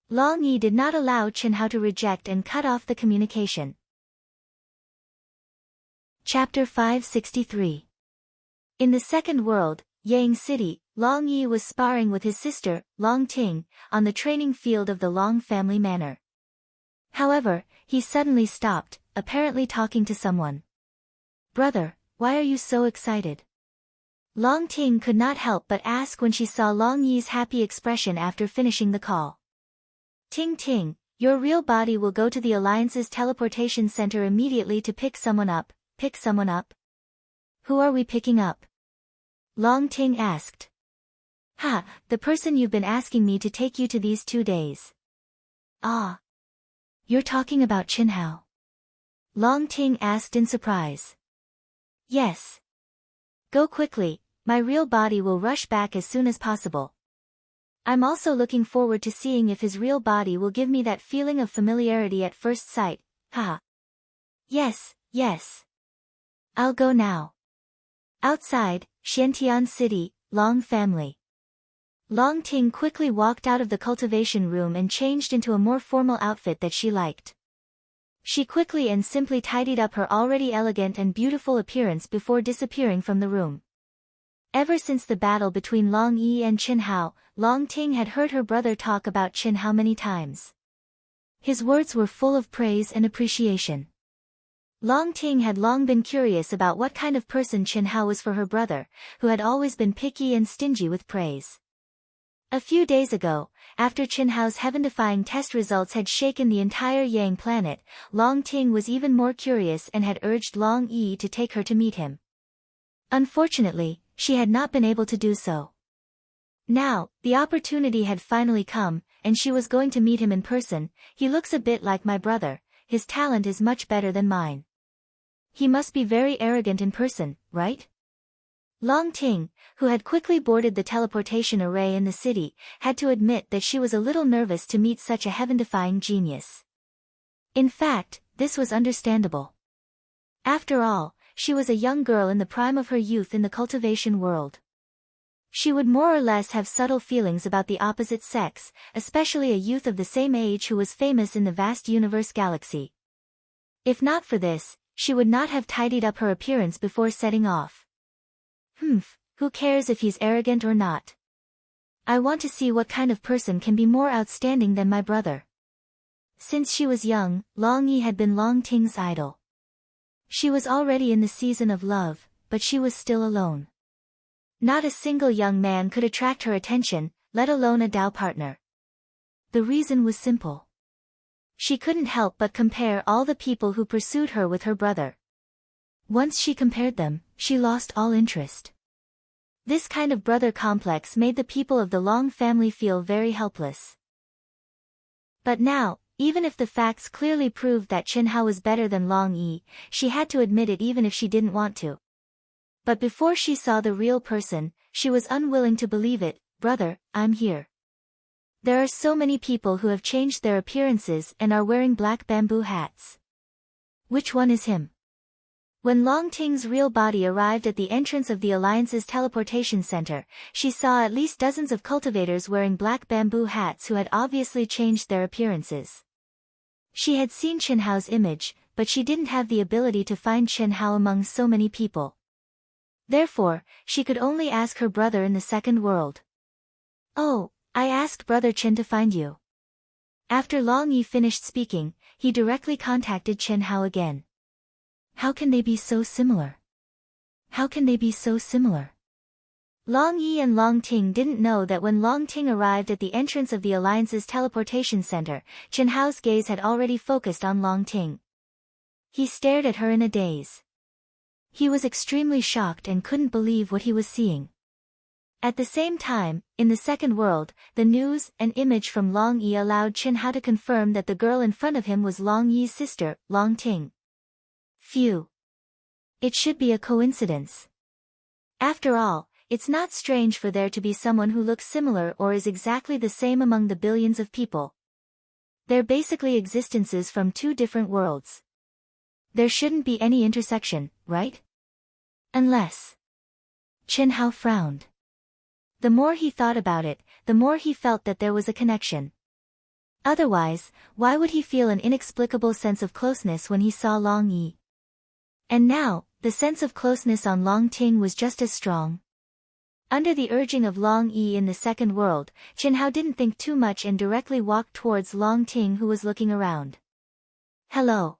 Long Yi did not allow Chen Hao to reject and cut off the communication. Chapter 563. In the second world, Yang City, Long Yi was sparring with his sister, Long Ting, on the training field of the Long family manor. However, he suddenly stopped, apparently talking to someone. Brother, why are you so excited? Long Ting could not help but ask when she saw Long Yi's happy expression after finishing the call. Ting Ting, your real body will go to the Alliance's teleportation center immediately to pick someone up. Pick someone up? Who are we picking up? Long Ting asked. Ha, the person you've been asking me to take you to these 2 days. Ah. You're talking about Chen Hao? Long Ting asked in surprise. Yes. Go quickly, my real body will rush back as soon as possible. I'm also looking forward to seeing if his real body will give me that feeling of familiarity at first sight, haha. Yes, yes. I'll go now. Outside, Xiantian City, Long family. Long Ting quickly walked out of the cultivation room and changed into a more formal outfit that she liked. She quickly and simply tidied up her already elegant and beautiful appearance before disappearing from the room. Ever since the battle between Long Yi and Chen Hao, Long Ting had heard her brother talk about Chen Hao many times. His words were full of praise and appreciation. Long Ting had long been curious about what kind of person Chen Hao was for her brother, who had always been picky and stingy with praise. A few days ago, after Chen Hao's heaven-defying test results had shaken the entire Yang planet, Long Ting was even more curious and had urged Long Yi to take her to meet him. Unfortunately, she had not been able to do so. Now, the opportunity had finally come, and she was going to meet him in person. He looks a bit like my brother, his talent is much better than mine. He must be very arrogant in person, right? Long Ting, who had quickly boarded the teleportation array in the city, had to admit that she was a little nervous to meet such a heaven-defying genius. In fact, this was understandable. After all, she was a young girl in the prime of her youth in the cultivation world. She would more or less have subtle feelings about the opposite sex, especially a youth of the same age who was famous in the vast universe galaxy. If not for this, she would not have tidied up her appearance before setting off. Who cares if he's arrogant or not? I want to see what kind of person can be more outstanding than my brother. Since she was young, Long Yi had been Long Ting's idol. She was already in the season of love, but she was still alone. Not a single young man could attract her attention, let alone a Dao partner. The reason was simple. She couldn't help but compare all the people who pursued her with her brother. Once she compared them, she lost all interest. This kind of brother complex made the people of the Long family feel very helpless. But now, even if the facts clearly proved that Chen Hao was better than Long Yi, she had to admit it even if she didn't want to. But before she saw the real person, she was unwilling to believe it. Brother, I'm here. There are so many people who have changed their appearances and are wearing black bamboo hats. Which one is him? When Long Ting's real body arrived at the entrance of the Alliance's teleportation center, she saw at least dozens of cultivators wearing black bamboo hats who had obviously changed their appearances. She had seen Chen Hao's image, but she didn't have the ability to find Chen Hao among so many people. Therefore, she could only ask her brother in the second world. Oh, I asked Brother Chen to find you. After Long Yi finished speaking, he directly contacted Chen Hao again. How can they be so similar? How can they be so similar? Long Yi and Long Ting didn't know that when Long Ting arrived at the entrance of the Alliance's teleportation center, Chen Hao's gaze had already focused on Long Ting. He stared at her in a daze. He was extremely shocked and couldn't believe what he was seeing. At the same time, in the second world, the news and image from Long Yi allowed Chen Hao to confirm that the girl in front of him was Long Yi's sister, Long Ting. Phew. It should be a coincidence. After all, it's not strange for there to be someone who looks similar or is exactly the same among the billions of people. They're basically existences from two different worlds. There shouldn't be any intersection, right? Unless... Chen Hao frowned. The more he thought about it, the more he felt that there was a connection. Otherwise, why would he feel an inexplicable sense of closeness when he saw Long Yi? And now, the sense of closeness on Long Ting was just as strong. Under the urging of Long Yi in the second world, Chen Hao didn't think too much and directly walked towards Long Ting, who was looking around. Hello.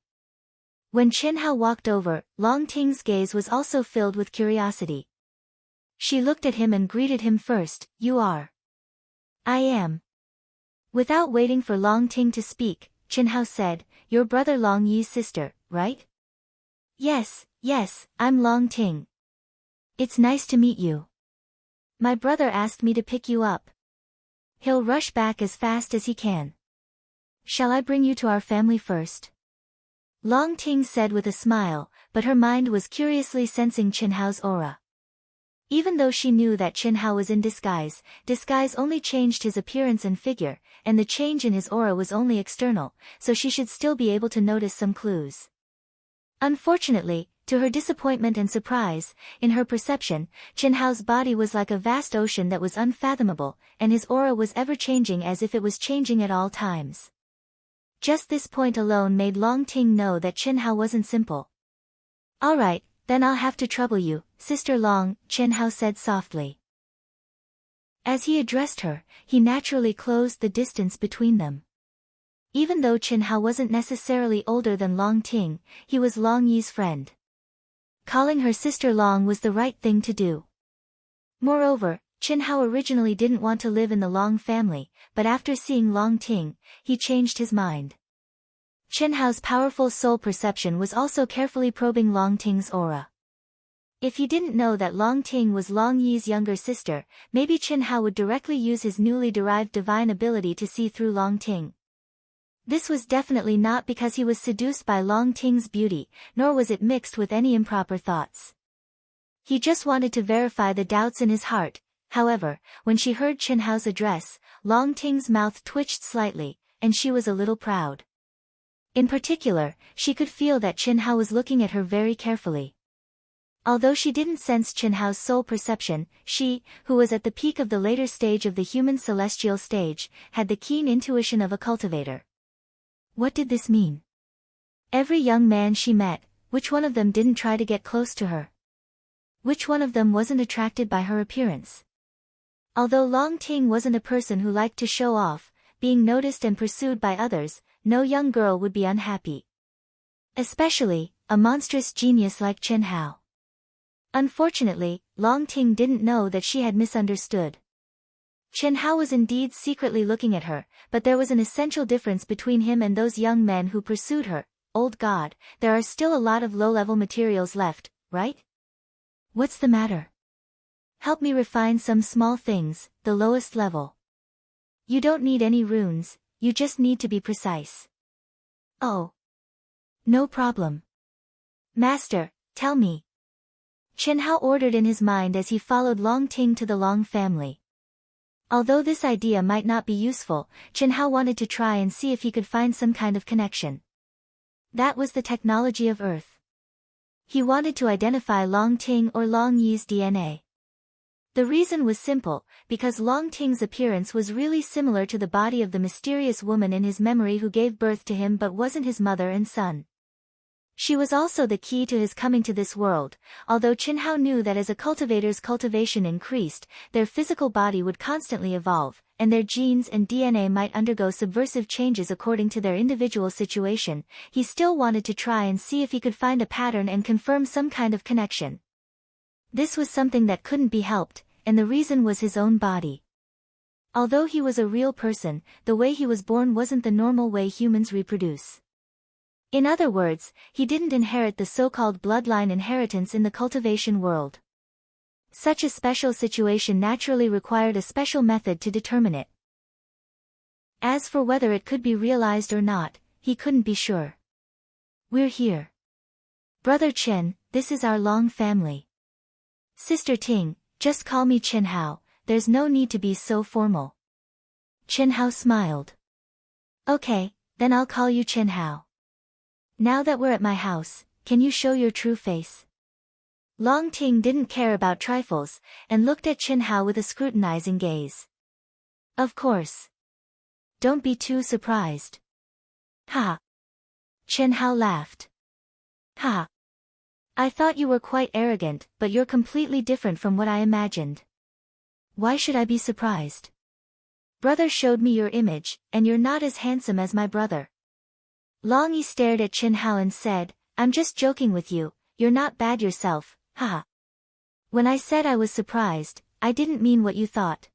When Chen Hao walked over, Long Ting's gaze was also filled with curiosity. She looked at him and greeted him first. You are? I am. Without waiting for Long Ting to speak, Chen Hao said, your brother Long Yi's sister, right? Yes, I'm Long Ting. It's nice to meet you. My brother asked me to pick you up. He'll rush back as fast as he can. Shall I bring you to our family first? Long Ting said with a smile, but her mind was curiously sensing Chen Hao's aura. Even though she knew that Chen Hao was in disguise, disguise only changed his appearance and figure, and the change in his aura was only external, so she should still be able to notice some clues. Unfortunately, to her disappointment and surprise, in her perception, Chen Hao's body was like a vast ocean that was unfathomable, and his aura was ever-changing as if it was changing at all times. Just this point alone made Long Ting know that Chen Hao wasn't simple. All right, then I'll have to trouble you, Sister Long, Chen Hao said softly. As he addressed her, he naturally closed the distance between them. Even though Chen Hao wasn't necessarily older than Long Ting, he was Long Yi's friend. Calling her Sister Long was the right thing to do. Moreover, Chen Hao originally didn't want to live in the Long family, but after seeing Long Ting, he changed his mind. Chen Hao's powerful soul perception was also carefully probing Long Ting's aura. If he didn't know that Long Ting was Long Yi's younger sister, maybe Chen Hao would directly use his newly derived divine ability to see through Long Ting. This was definitely not because he was seduced by Long Ting's beauty, nor was it mixed with any improper thoughts. He just wanted to verify the doubts in his heart. However, when she heard Chen Hao's address, Long Ting's mouth twitched slightly, and she was a little proud. In particular, she could feel that Chen Hao was looking at her very carefully. Although she didn't sense Chen Hao's soul perception, she, who was at the peak of the later stage of the human celestial stage, had the keen intuition of a cultivator. What did this mean? Every young man she met, which one of them didn't try to get close to her? Which one of them wasn't attracted by her appearance? Although Long Ting wasn't a person who liked to show off, being noticed and pursued by others, no young girl would be unhappy. Especially, a monstrous genius like Chen Hao. Unfortunately, Long Ting didn't know that she had misunderstood. Chen Hao was indeed secretly looking at her, but there was an essential difference between him and those young men who pursued her. Old God, there are still a lot of low-level materials left, right? What's the matter? Help me refine some small things, the lowest level. You don't need any runes, you just need to be precise. Oh. No problem. Master, tell me. Chen Hao ordered in his mind as he followed Long Ting to the Long family. Although this idea might not be useful, Chen Hao wanted to try and see if he could find some kind of connection. That was the technology of Earth. He wanted to identify Long Ting or Long Yi's DNA. The reason was simple, because Long Ting's appearance was really similar to the body of the mysterious woman in his memory who gave birth to him but wasn't his mother and son. She was also the key to his coming to this world, although Chen Hao knew that as a cultivator's cultivation increased, their physical body would constantly evolve, and their genes and DNA might undergo subversive changes according to their individual situation. He still wanted to try and see if he could find a pattern and confirm some kind of connection. This was something that couldn't be helped, and the reason was his own body. Although he was a real person, the way he was born wasn't the normal way humans reproduce. In other words, he didn't inherit the so-called bloodline inheritance in the cultivation world. Such a special situation naturally required a special method to determine it. As for whether it could be realized or not, he couldn't be sure. We're here. Brother Chen, this is our Long family. Sister Ting, just call me Chen Hao, there's no need to be so formal. Chen Hao smiled. Okay, then I'll call you Chen Hao. Now that we're at my house, can you show your true face? Long Ting didn't care about trifles, and looked at Chen Hao with a scrutinizing gaze. Of course. Don't be too surprised. Ha. Chen Hao laughed. Ha. I thought you were quite arrogant, but you're completely different from what I imagined. Why should I be surprised? Brother showed me your image, and you're not as handsome as my brother. Long Yi stared at Chen Hao and said, I'm just joking with you, you're not bad yourself, haha. When I said I was surprised, I didn't mean what you thought.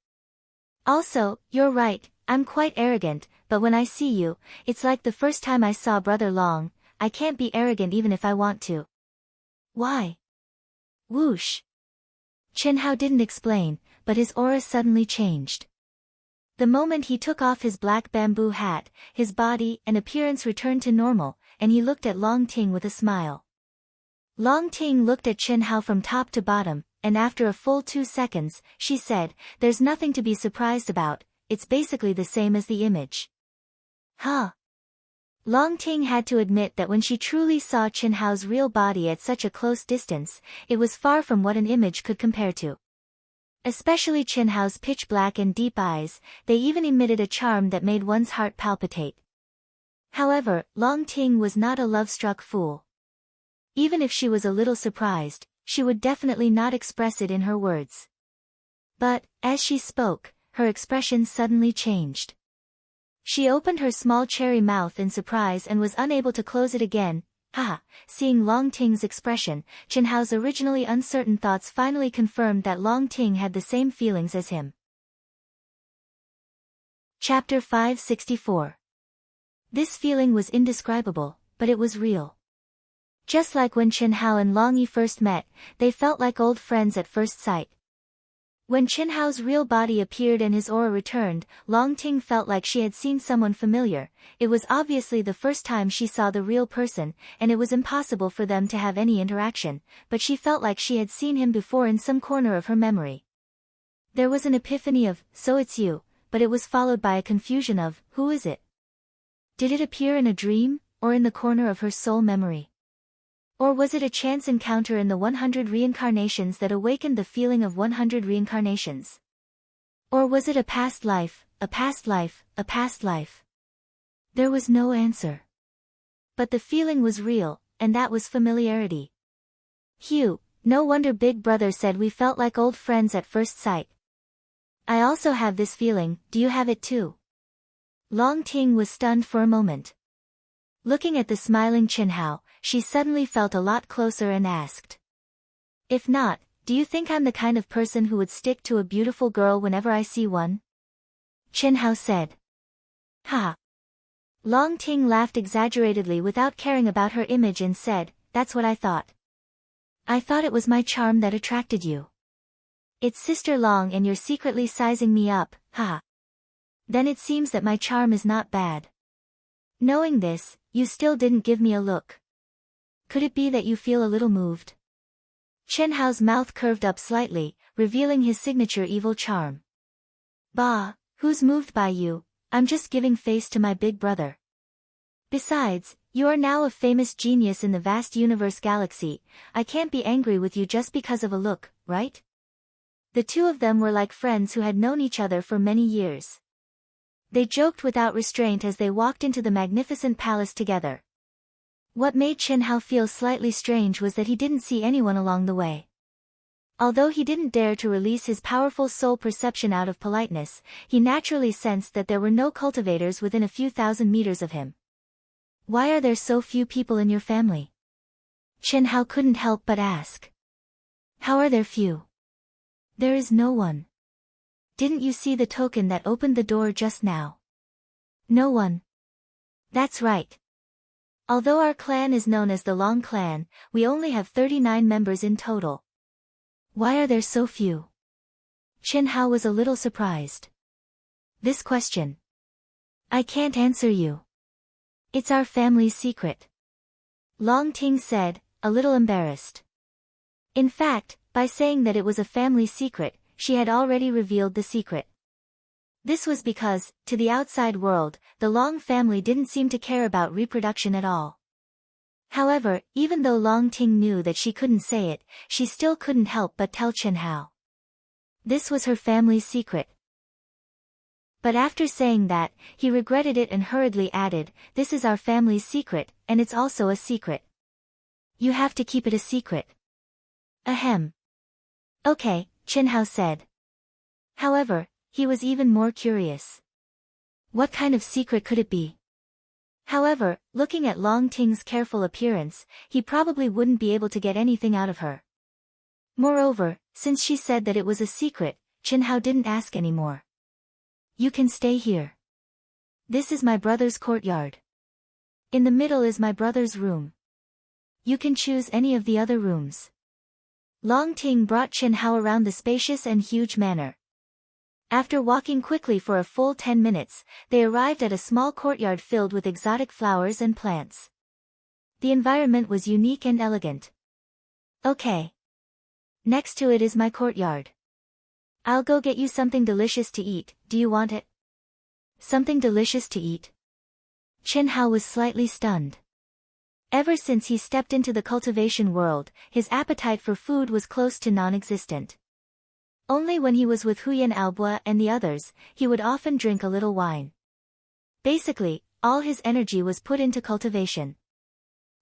Also, you're right, I'm quite arrogant, but when I see you, it's like the first time I saw Brother Long. I can't be arrogant even if I want to. Why? Whoosh. Chen Hao didn't explain, but his aura suddenly changed. The moment he took off his black bamboo hat, his body and appearance returned to normal, and he looked at Long Ting with a smile. Long Ting looked at Chen Hao from top to bottom, and after a full 2 seconds, she said, there's nothing to be surprised about, it's basically the same as the image. Huh? Long Ting had to admit that when she truly saw Chen Hao's real body at such a close distance, it was far from what an image could compare to. Especially Chen Hao's pitch black and deep eyes, they even emitted a charm that made one's heart palpitate. However, Long Ting was not a love-struck fool. Even if she was a little surprised, she would definitely not express it in her words. But, as she spoke, her expression suddenly changed. She opened her small cherry mouth in surprise and was unable to close it again. Haha, seeing Long Ting's expression, Chen Hao's originally uncertain thoughts finally confirmed that Long Ting had the same feelings as him. Chapter 564. This feeling was indescribable, but it was real. Just like when Chen Hao and Long Yi first met, they felt like old friends at first sight. When Chen Hao's real body appeared and his aura returned, Long Ting felt like she had seen someone familiar. It was obviously the first time she saw the real person, and it was impossible for them to have any interaction, but she felt like she had seen him before in some corner of her memory. There was an epiphany of, so it's you, but it was followed by a confusion of, who is it? Did it appear in a dream, or in the corner of her soul memory? Or was it a chance encounter in the 100 reincarnations that awakened the feeling of 100 reincarnations? Or was it a past life, a past life, a past life? There was no answer. But the feeling was real, and that was familiarity. Phew, no wonder Big Brother said we felt like old friends at first sight. I also have this feeling, do you have it too? Long Ting was stunned for a moment. Looking at the smiling Chen Hao, she suddenly felt a lot closer and asked. If not, do you think I'm the kind of person who would stick to a beautiful girl whenever I see one? Chen Hao said. Ha. Long Ting laughed exaggeratedly without caring about her image and said, that's what I thought. I thought it was my charm that attracted you. It's Sister Long and you're secretly sizing me up, ha. Then it seems that my charm is not bad. Knowing this, you still didn't give me a look. Could it be that you feel a little moved? Chen Hao's mouth curved up slightly, revealing his signature evil charm. Bah, who's moved by you? I'm just giving face to my big brother. Besides, you are now a famous genius in the vast universe galaxy. I can't be angry with you just because of a look, right? The two of them were like friends who had known each other for many years. They joked without restraint as they walked into the magnificent palace together. What made Chen Hao feel slightly strange was that he didn't see anyone along the way. Although he didn't dare to release his powerful soul perception out of politeness, he naturally sensed that there were no cultivators within a few thousand meters of him. Why are there so few people in your family? Chen Hao couldn't help but ask. How are there few? There is no one. Didn't you see the token that opened the door just now? No one. That's right. Although our clan is known as the Long Clan, we only have 39 members in total. Why are there so few? Chen Hao was a little surprised. This question. I can't answer you. It's our family's secret. Long Ting said, a little embarrassed. In fact, by saying that it was a family secret, she had already revealed the secret. This was because, to the outside world, the Long family didn't seem to care about reproduction at all. However, even though Long Ting knew that she couldn't say it, she still couldn't help but tell Chen Hao. This was her family's secret. But after saying that, he regretted it and hurriedly added, this is our family's secret, and it's also a secret. You have to keep it a secret. Ahem. Okay, Chen Hao said. However, he was even more curious. What kind of secret could it be? However, looking at Long Ting's careful appearance, he probably wouldn't be able to get anything out of her. Moreover, since she said that it was a secret, Chen Hao didn't ask anymore. You can stay here. This is my brother's courtyard. In the middle is my brother's room. You can choose any of the other rooms. Long Ting brought Chen Hao around the spacious and huge manor. After walking quickly for a full 10 minutes, they arrived at a small courtyard filled with exotic flowers and plants. The environment was unique and elegant. Okay. Next to it is my courtyard. I'll go get you something delicious to eat, do you want it? Something delicious to eat? Chen Hao was slightly stunned. Ever since he stepped into the cultivation world, his appetite for food was close to non-existent. Only when he was with Huyan Aobo and the others, he would often drink a little wine. Basically, all his energy was put into cultivation.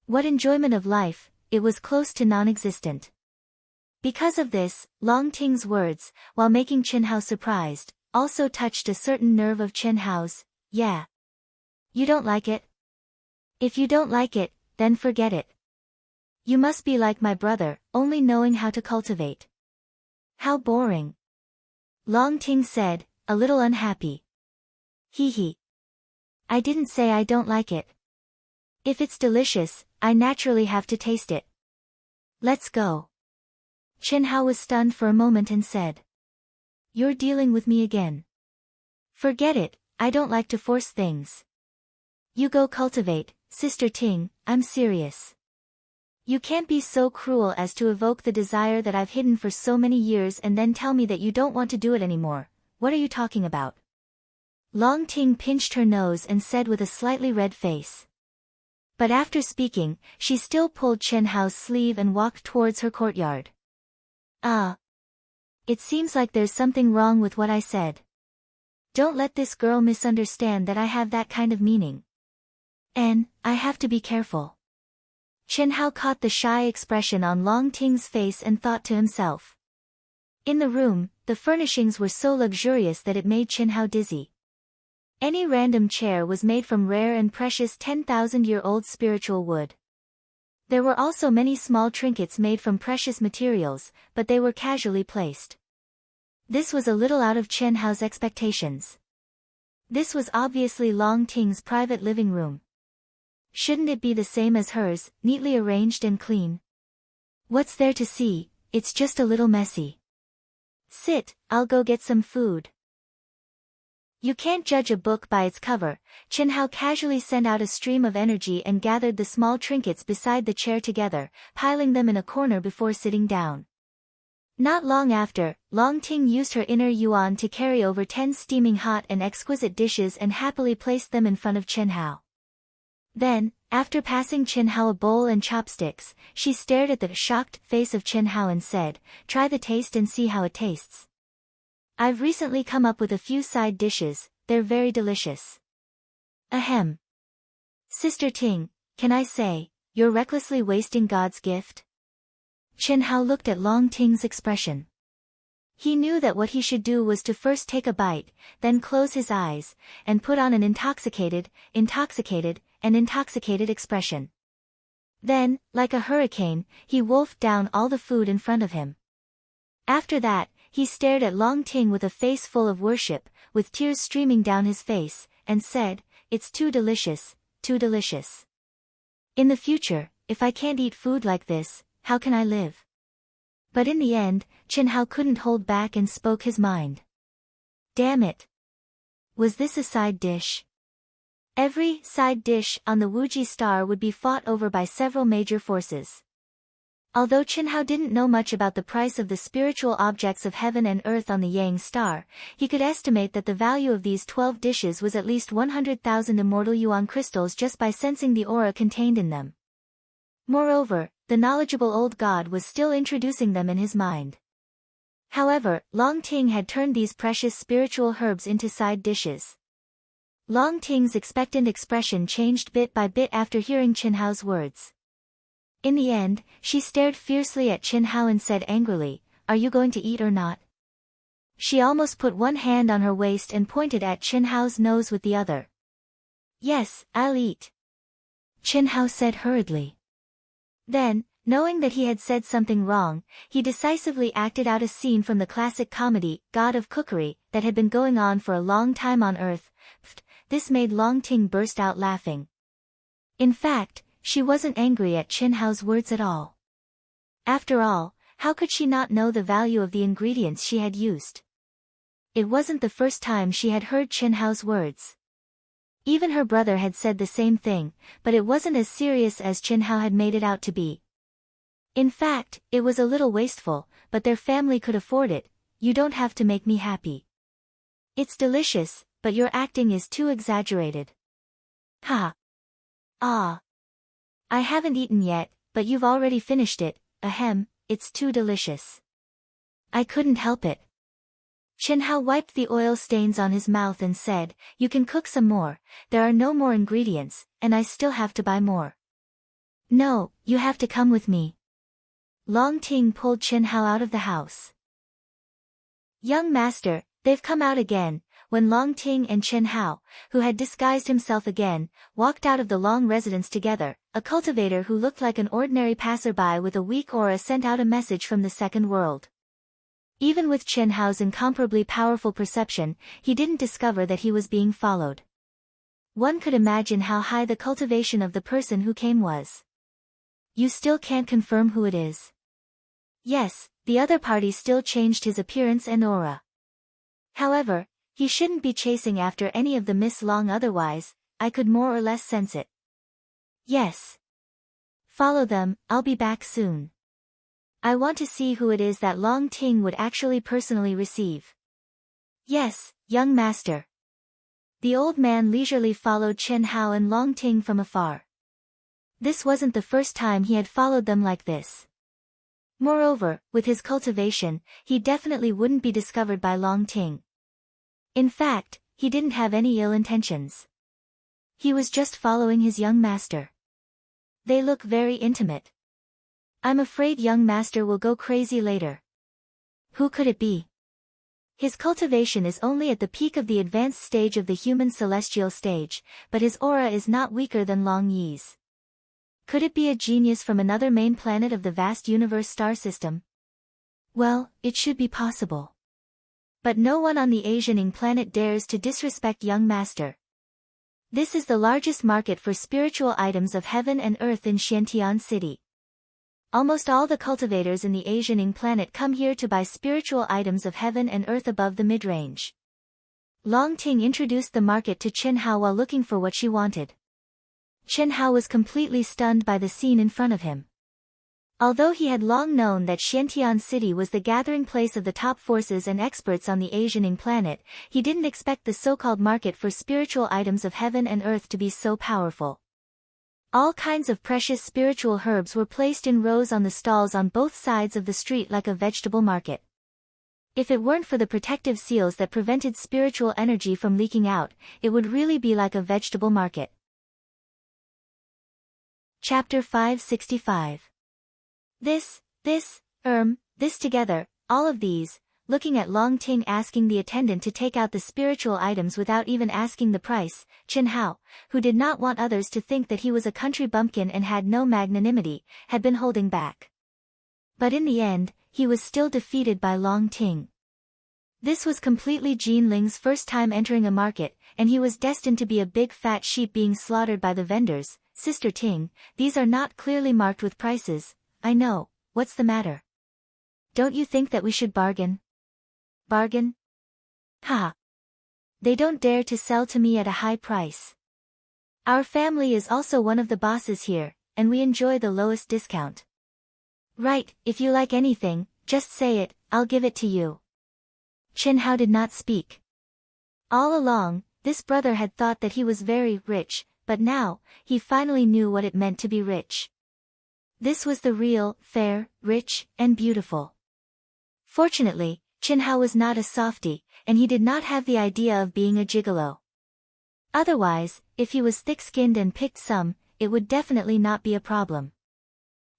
What enjoyment of life, it was close to non-existent. Because of this, Long Ting's words, while making Chen Hao surprised, also touched a certain nerve of Chen Hao's. Yeah. You don't like it? If you don't like it, then forget it. You must be like my brother, only knowing how to cultivate. How boring. Long Ting said, a little unhappy. Hee hee. I didn't say I don't like it. If it's delicious, I naturally have to taste it. Let's go. Chen Hao was stunned for a moment and said. You're dealing with me again. Forget it, I don't like to force things. You go cultivate, Sister Ting, I'm serious. You can't be so cruel as to evoke the desire that I've hidden for so many years and then tell me that you don't want to do it anymore. What are you talking about? Long Ting pinched her nose and said with a slightly red face. But after speaking, she still pulled Chen Hao's sleeve and walked towards her courtyard. Ah. It seems like there's something wrong with what I said. Don't let this girl misunderstand that I have that kind of meaning. And, I have to be careful. Chen Hao caught the shy expression on Long Ting's face and thought to himself. In the room, the furnishings were so luxurious that it made Chen Hao dizzy. Any random chair was made from rare and precious 10,000-year-old spiritual wood. There were also many small trinkets made from precious materials, but they were casually placed. This was a little out of Chen Hao's expectations. This was obviously Long Ting's private living room. Shouldn't it be the same as hers, neatly arranged and clean? What's there to see, it's just a little messy. Sit, I'll go get some food. You can't judge a book by its cover. Chen Hao casually sent out a stream of energy and gathered the small trinkets beside the chair together, piling them in a corner before sitting down. Not long after, Long Ting used her inner yuan to carry over 10 steaming hot and exquisite dishes and happily placed them in front of Chen Hao. Then, after passing Chen Hao a bowl and chopsticks, she stared at the shocked face of Chen Hao and said, try the taste and see how it tastes. I've recently come up with a few side dishes, they're very delicious. Ahem. Sister Ting, can I say, you're recklessly wasting God's gift? Chen Hao looked at Long Ting's expression. He knew that what he should do was to first take a bite, then close his eyes, and put on an intoxicated expression. Then, like a hurricane, he wolfed down all the food in front of him. After that, he stared at Long Ting with a face full of worship, with tears streaming down his face, and said, it's too delicious, too delicious. In the future, if I can't eat food like this, how can I live? But in the end, Chen Hao couldn't hold back and spoke his mind. Damn it! Was this a side dish? Every side dish on the Wuji star would be fought over by several major forces. Although Chen Hao didn't know much about the price of the spiritual objects of heaven and earth on the Yang star, he could estimate that the value of these 12 dishes was at least 100,000 immortal yuan crystals just by sensing the aura contained in them. Moreover, the knowledgeable old god was still introducing them in his mind. However, Long Ting had turned these precious spiritual herbs into side dishes. Long Ting's expectant expression changed bit by bit after hearing Chen Hao's words. In the end, she stared fiercely at Chen Hao and said angrily, "Are you going to eat or not?" She almost put one hand on her waist and pointed at Chen Hao's nose with the other. "Yes, I'll eat," Chen Hao said hurriedly. Then, knowing that he had said something wrong, he decisively acted out a scene from the classic comedy, God of Cookery, that had been going on for a long time on Earth. This made Long Ting burst out laughing. In fact, she wasn't angry at Chen Hao's words at all. After all, how could she not know the value of the ingredients she had used? It wasn't the first time she had heard Chen Hao's words. Even her brother had said the same thing, but it wasn't as serious as Chen Hao had made it out to be. In fact, it was a little wasteful, but their family could afford it. "You don't have to make me happy. It's delicious, but your acting is too exaggerated." "Ha! Ah! I haven't eaten yet, but you've already finished it. Ahem, it's too delicious." "I couldn't help it." Chen Hao wiped the oil stains on his mouth and said, "You can cook some more, there are no more ingredients, and I still have to buy more." "No, you have to come with me." Long Ting pulled Chen Hao out of the house. "Young master, they've come out again." When Long Ting and Chen Hao, who had disguised himself again, walked out of the Long residence together, a cultivator who looked like an ordinary passerby with a weak aura sent out a message from the second world. Even with Chen Hao's incomparably powerful perception, he didn't discover that he was being followed. One could imagine how high the cultivation of the person who came was. "You still can't confirm who it is?" Yes, the other party still changed his appearance and aura. However, he shouldn't be chasing after any of the Miss Long otherwise, I could more or less sense it. "Yes. Follow them, I'll be back soon. I want to see who it is that Long Ting would actually personally receive." "Yes, young master." The old man leisurely followed Chen Hao and Long Ting from afar. This wasn't the first time he had followed them like this. Moreover, with his cultivation, he definitely wouldn't be discovered by Long Ting. In fact, he didn't have any ill intentions. He was just following his young master. They look very intimate. I'm afraid young master will go crazy later. Who could it be? His cultivation is only at the peak of the advanced stage of the human celestial stage, but his aura is not weaker than Long Yi's. Could it be a genius from another main planet of the vast universe star system? Well, it should be possible. But no one on the Asianing planet dares to disrespect young master. This is the largest market for spiritual items of heaven and earth in Xiantian City. Almost all the cultivators in the Asianing planet come here to buy spiritual items of heaven and earth above the mid-range. Long Ting introduced the market to Chen Hao while looking for what she wanted. Chen Hao was completely stunned by the scene in front of him. Although he had long known that Xiantian City was the gathering place of the top forces and experts on the Asianing planet, he didn't expect the so-called market for spiritual items of heaven and earth to be so powerful. All kinds of precious spiritual herbs were placed in rows on the stalls on both sides of the street like a vegetable market. If it weren't for the protective seals that prevented spiritual energy from leaking out, it would really be like a vegetable market. Chapter 565. This together, all of these, looking at Long Ting asking the attendant to take out the spiritual items without even asking the price, Chen Hao, who did not want others to think that he was a country bumpkin and had no magnanimity, had been holding back. But in the end, he was still defeated by Long Ting. This was completely Jin Ling's first time entering a market, and he was destined to be a big fat sheep being slaughtered by the vendors. "Sister Ting, these are not clearly marked with prices." "I know, what's the matter?" Don't you think that we should bargain? Bargain? Ha! They don't dare to sell to me at a high price. Our family is also one of the bosses here, and we enjoy the lowest discount. Right, if you like anything, just say it, I'll give it to you. Chen Hao did not speak. All along, this brother had thought that he was very rich, but now, he finally knew what it meant to be rich. This was the real, fair, rich, and beautiful. Fortunately, Chen Hao was not a softie, and he did not have the idea of being a gigolo. Otherwise, if he was thick-skinned and picked some, it would definitely not be a problem.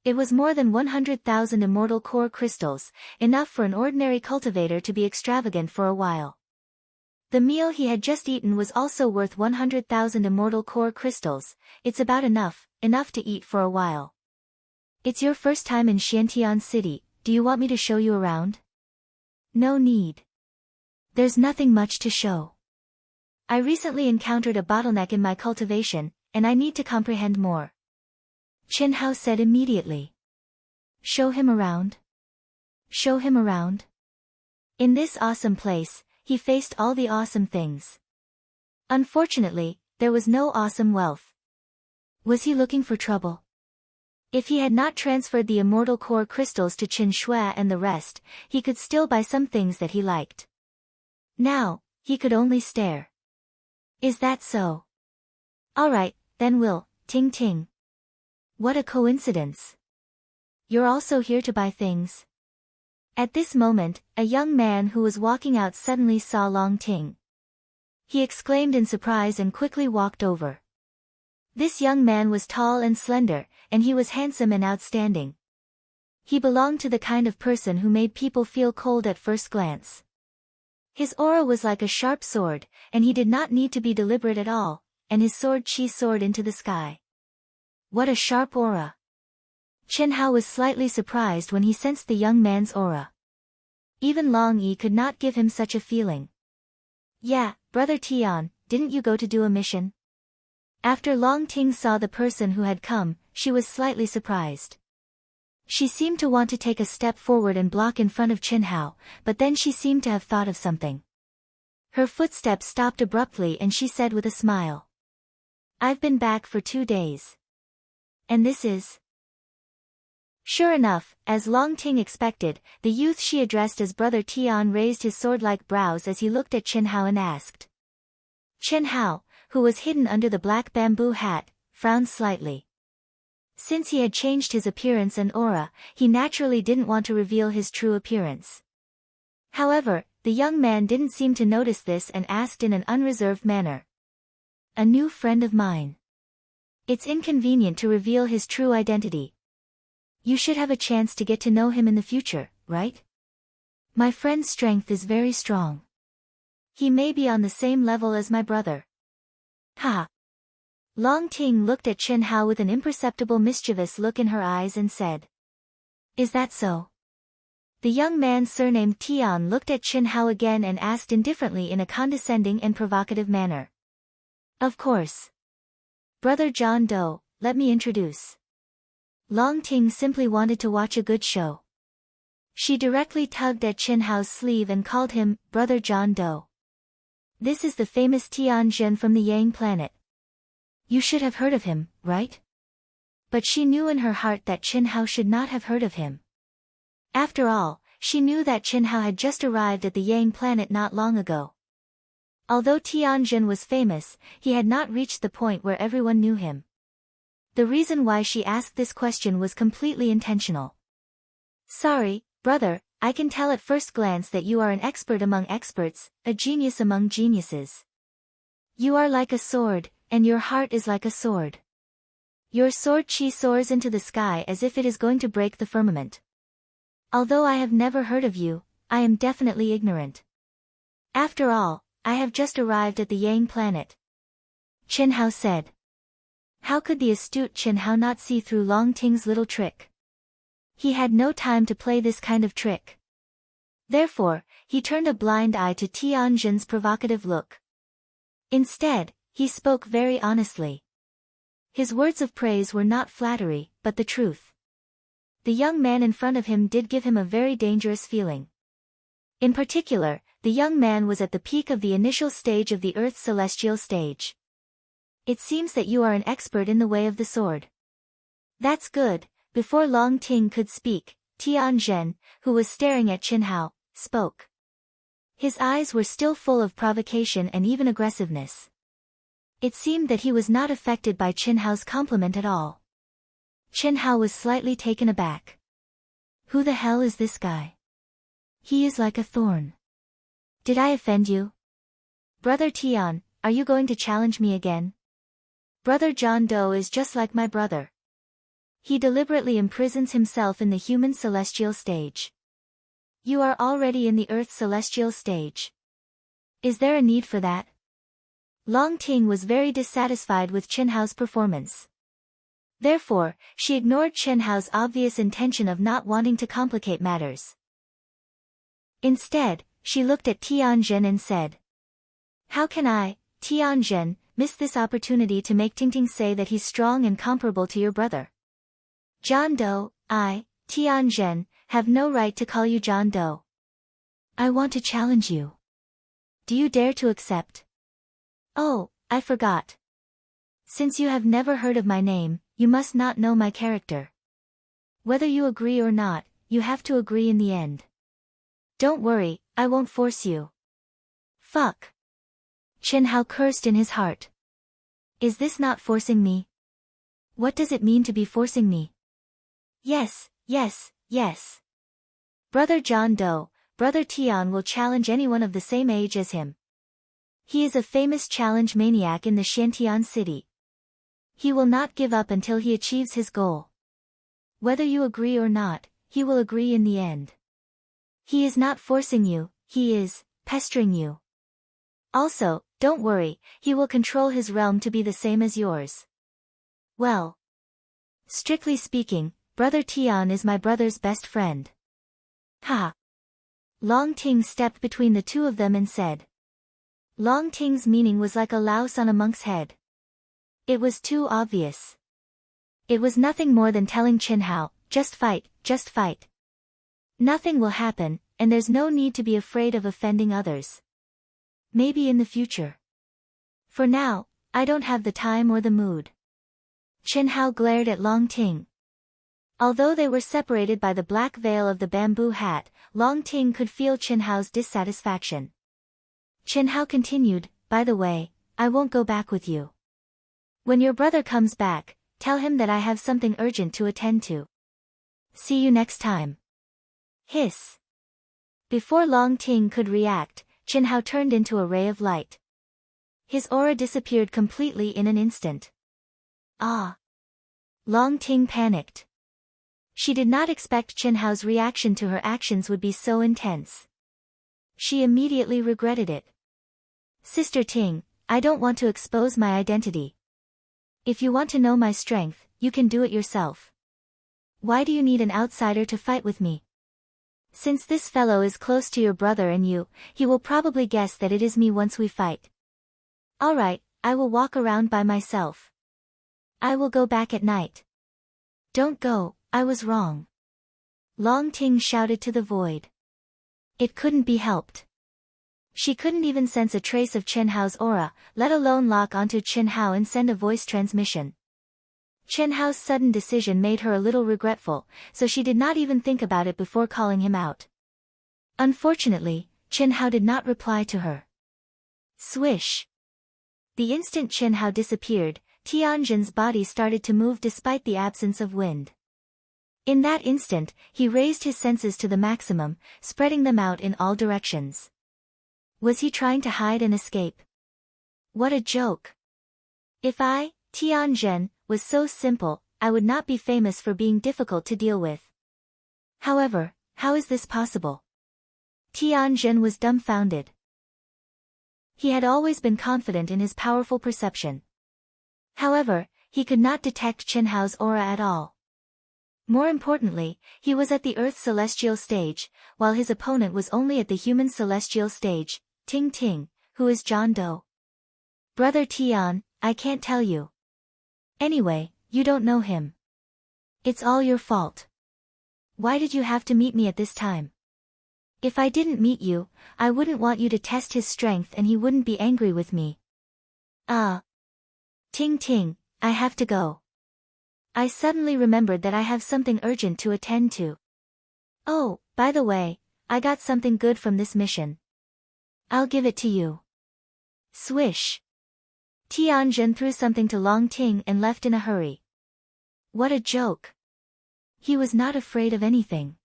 It was more than 100,000 immortal core crystals, enough for an ordinary cultivator to be extravagant for a while. The meal he had just eaten was also worth 100,000 immortal core crystals. It's about enough to eat for a while. It's your first time in Xiantian City, do you want me to show you around? No need. There's nothing much to show. I recently encountered a bottleneck in my cultivation, and I need to comprehend more. Chen Hao said immediately. Show him around. Show him around. In this awesome place, he faced all the awesome things. Unfortunately, there was no awesome wealth. Was he looking for trouble? If he had not transferred the immortal core crystals to Qin Shui and the rest, he could still buy some things that he liked. Now, he could only stare. Is that so? Alright, then we'll, ting ting. What a coincidence. You're also here to buy things. At this moment, a young man who was walking out suddenly saw Long Ting. He exclaimed in surprise and quickly walked over. This young man was tall and slender, and he was handsome and outstanding. He belonged to the kind of person who made people feel cold at first glance. His aura was like a sharp sword, and he did not need to be deliberate at all, and his sword Qi soared into the sky. What a sharp aura! Chen Hao was slightly surprised when he sensed the young man's aura. Even Long Yi could not give him such a feeling. Yeah, Brother Tian, didn't you go to do a mission? After Long Ting saw the person who had come, she was slightly surprised. She seemed to want to take a step forward and block in front of Chen Hao, but then she seemed to have thought of something. Her footsteps stopped abruptly and she said with a smile. I've been back for 2 days. And this is... Sure enough, as Long Ting expected, the youth she addressed as Brother Tian raised his sword-like brows as he looked at Chen Hao and asked. Chen Hao, who was hidden under the black bamboo hat, frowned slightly. Since he had changed his appearance and aura, he naturally didn't want to reveal his true appearance. However, the young man didn't seem to notice this and asked in an unreserved manner. A new friend of mine. It's inconvenient to reveal his true identity. You should have a chance to get to know him in the future, right? My friend's strength is very strong. He may be on the same level as my brother. Ha! Long Ting looked at Chen Hao with an imperceptible mischievous look in her eyes and said. Is that so? The young man surnamed Tian looked at Chen Hao again and asked indifferently in a condescending and provocative manner. Of course. Brother John Doe, let me introduce. Long Ting simply wanted to watch a good show. She directly tugged at Chen Hao's sleeve and called him, Brother John Doe. This is the famous Tian Zhen from the Yang planet. You should have heard of him, right? But she knew in her heart that Chen Hao should not have heard of him. After all, she knew that Chen Hao had just arrived at the Yang planet not long ago. Although Tian Zhen was famous, he had not reached the point where everyone knew him. The reason why she asked this question was completely intentional. Sorry, brother, I can tell at first glance that you are an expert among experts, a genius among geniuses. You are like a sword, and your heart is like a sword. Your sword Qi soars into the sky as if it is going to break the firmament. Although I have never heard of you, I am definitely ignorant. After all, I have just arrived at the Yang planet. Chen Hao said. How could the astute Chen Hao not see through Long Ting's little trick? He had no time to play this kind of trick. Therefore, he turned a blind eye to Tian Zhen's provocative look. Instead, he spoke very honestly. His words of praise were not flattery, but the truth. The young man in front of him did give him a very dangerous feeling. In particular, the young man was at the peak of the initial stage of the Earth's celestial stage. It seems that you are an expert in the way of the sword. That's good. Before Long Ting could speak, Tian Zhen, who was staring at Qin Hao, spoke. His eyes were still full of provocation and even aggressiveness. It seemed that he was not affected by Qin Hao's compliment at all. Qin Hao was slightly taken aback. Who the hell is this guy? He is like a thorn. Did I offend you? Brother Tian, are you going to challenge me again? Brother John Doe is just like my brother. He deliberately imprisons himself in the human celestial stage. You are already in the Earth's celestial stage. Is there a need for that? Long Ting was very dissatisfied with Qin Hao's performance. Therefore, she ignored Qin Hao's obvious intention of not wanting to complicate matters. Instead, she looked at Tian Zhen and said, How can I, Tian Zhen, miss this opportunity to make Tingting say that he's strong and comparable to your brother? John Doe, I, Tian Zhen, have no right to call you John Doe. I want to challenge you. Do you dare to accept? Oh, I forgot. Since you have never heard of my name, you must not know my character. Whether you agree or not, you have to agree in the end. Don't worry, I won't force you. Fuck. Qin Hao cursed in his heart. Is this not forcing me? What does it mean to be forcing me? Yes, yes, yes. Brother John Doe, Brother Tian will challenge anyone of the same age as him. He is a famous challenge maniac in the Xiantian city. He will not give up until he achieves his goal. Whether you agree or not, he will agree in the end. He is not forcing you, he is pestering you. Also, don't worry, he will control his realm to be the same as yours. Well, strictly speaking, Brother Tian is my brother's best friend. Ha! Long Ting stepped between the two of them and said. Long Ting's meaning was like a louse on a monk's head. It was too obvious. It was nothing more than telling Qin Hao, just fight, just fight. Nothing will happen, and there's no need to be afraid of offending others. Maybe in the future. For now, I don't have the time or the mood. Qin Hao glared at Long Ting. Although they were separated by the black veil of the bamboo hat, Long Ting could feel Qin Hao's dissatisfaction. Qin Hao continued, By the way, I won't go back with you. When your brother comes back, tell him that I have something urgent to attend to. See you next time. Hiss. Before Long Ting could react, Qin Hao turned into a ray of light. His aura disappeared completely in an instant. Ah! Long Ting panicked. She did not expect Qin Hao's reaction to her actions would be so intense. She immediately regretted it. Sister Ting, I don't want to expose my identity. If you want to know my strength, you can do it yourself. Why do you need an outsider to fight with me? Since this fellow is close to your brother and you, he will probably guess that it is me once we fight. Alright, I will walk around by myself. I will go back at night. Don't go, I was wrong. Long Ting shouted to the void. It couldn't be helped. She couldn't even sense a trace of Qin Hao's aura, let alone lock onto Qin Hao and send a voice transmission. Qin Hao's sudden decision made her a little regretful, so she did not even think about it before calling him out. Unfortunately, Qin Hao did not reply to her. Swish! The instant Qin Hao disappeared, Tianjin's body started to move despite the absence of wind. In that instant, he raised his senses to the maximum, spreading them out in all directions. Was he trying to hide and escape? What a joke! If I, Tianjin, was so simple, I would not be famous for being difficult to deal with. However, how is this possible? Tianjin was dumbfounded. He had always been confident in his powerful perception. However, he could not detect Qin Hao's aura at all. More importantly, he was at the Earth's celestial stage, while his opponent was only at the human celestial stage. Ting Ting, who is John Doe? Brother Tian, I can't tell you. Anyway, you don't know him. It's all your fault. Why did you have to meet me at this time? If I didn't meet you, I wouldn't want you to test his strength and he wouldn't be angry with me. Ting Ting, I have to go. I suddenly remembered that I have something urgent to attend to. Oh, by the way, I got something good from this mission. I'll give it to you. Swish. Tianjin threw something to Long Ting and left in a hurry. What a joke. He was not afraid of anything.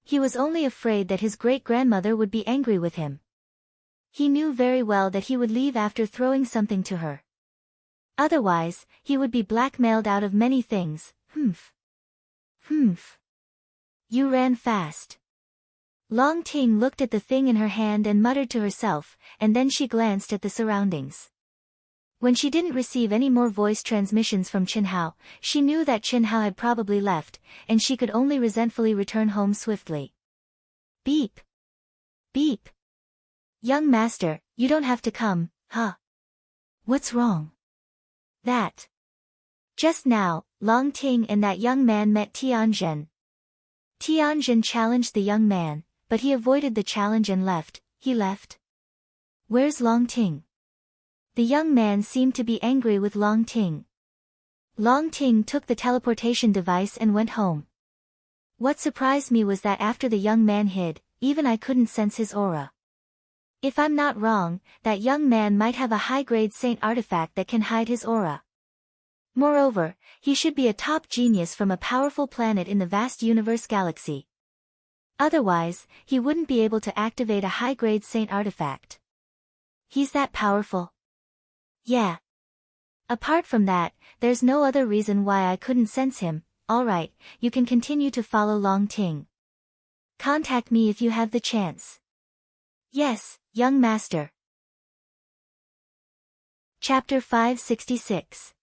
He was only afraid that his great-grandmother would be angry with him. He knew very well that he would leave after throwing something to her. Otherwise, he would be blackmailed out of many things. Humph. You ran fast. Long Ting looked at the thing in her hand and muttered to herself, and then she glanced at the surroundings. When she didn't receive any more voice transmissions from Qinhao, she knew that Qinhao had probably left, and she could only resentfully return home swiftly. Beep. Beep. Young master, you don't have to come, huh? What's wrong? That. Just now, Long Ting and that young man met Tianjin. Tianjin challenged the young man, but he avoided the challenge and left. He left. Where's Long Ting? The young man seemed to be angry with Long Ting. Long Ting took the teleportation device and went home. What surprised me was that after the young man hid, even I couldn't sense his aura. If I'm not wrong, that young man might have a high-grade saint artifact that can hide his aura. Moreover, he should be a top genius from a powerful planet in the vast universe galaxy. Otherwise, he wouldn't be able to activate a high-grade saint artifact. He's that powerful? Yeah. Apart from that, there's no other reason why I couldn't sense him. Alright, you can continue to follow Long Ting. Contact me if you have the chance. Yes, young master. Chapter 566.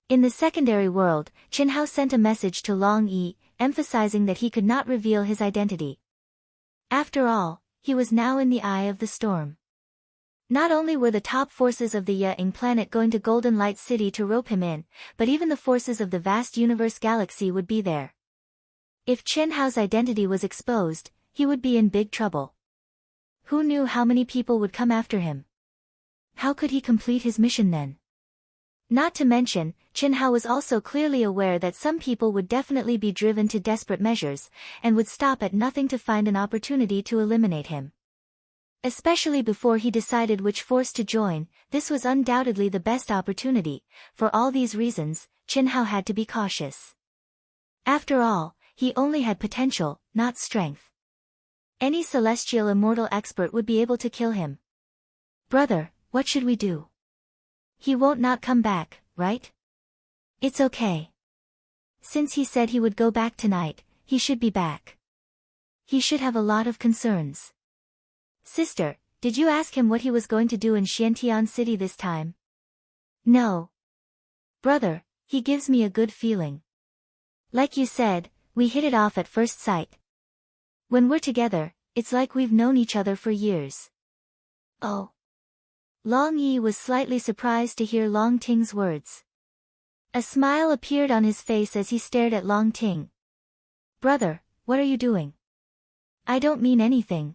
In the secondary world, Qinhao sent a message to Long Yi, emphasizing that he could not reveal his identity. After all, he was now in the eye of the storm. Not only were the top forces of the Ying planet going to Golden Light City to rope him in, but even the forces of the vast universe galaxy would be there. If Qinhao's identity was exposed, he would be in big trouble. Who knew how many people would come after him? How could he complete his mission then? Not to mention, Qinhao was also clearly aware that some people would definitely be driven to desperate measures, and would stop at nothing to find an opportunity to eliminate him. Especially before he decided which force to join, this was undoubtedly the best opportunity. For all these reasons, Qinhao had to be cautious. After all, he only had potential, not strength. Any celestial immortal expert would be able to kill him. Brother, what should we do? He won't not come back, right? It's okay. Since he said he would go back tonight, he should be back. He should have a lot of concerns. Sister, did you ask him what he was going to do in Xiantian City this time? No. Brother, he gives me a good feeling. Like you said, we hit it off at first sight. When we're together, it's like we've known each other for years. Oh. Long Yi was slightly surprised to hear Long Ting's words. A smile appeared on his face as he stared at Long Ting. Brother, what are you doing? I don't mean anything.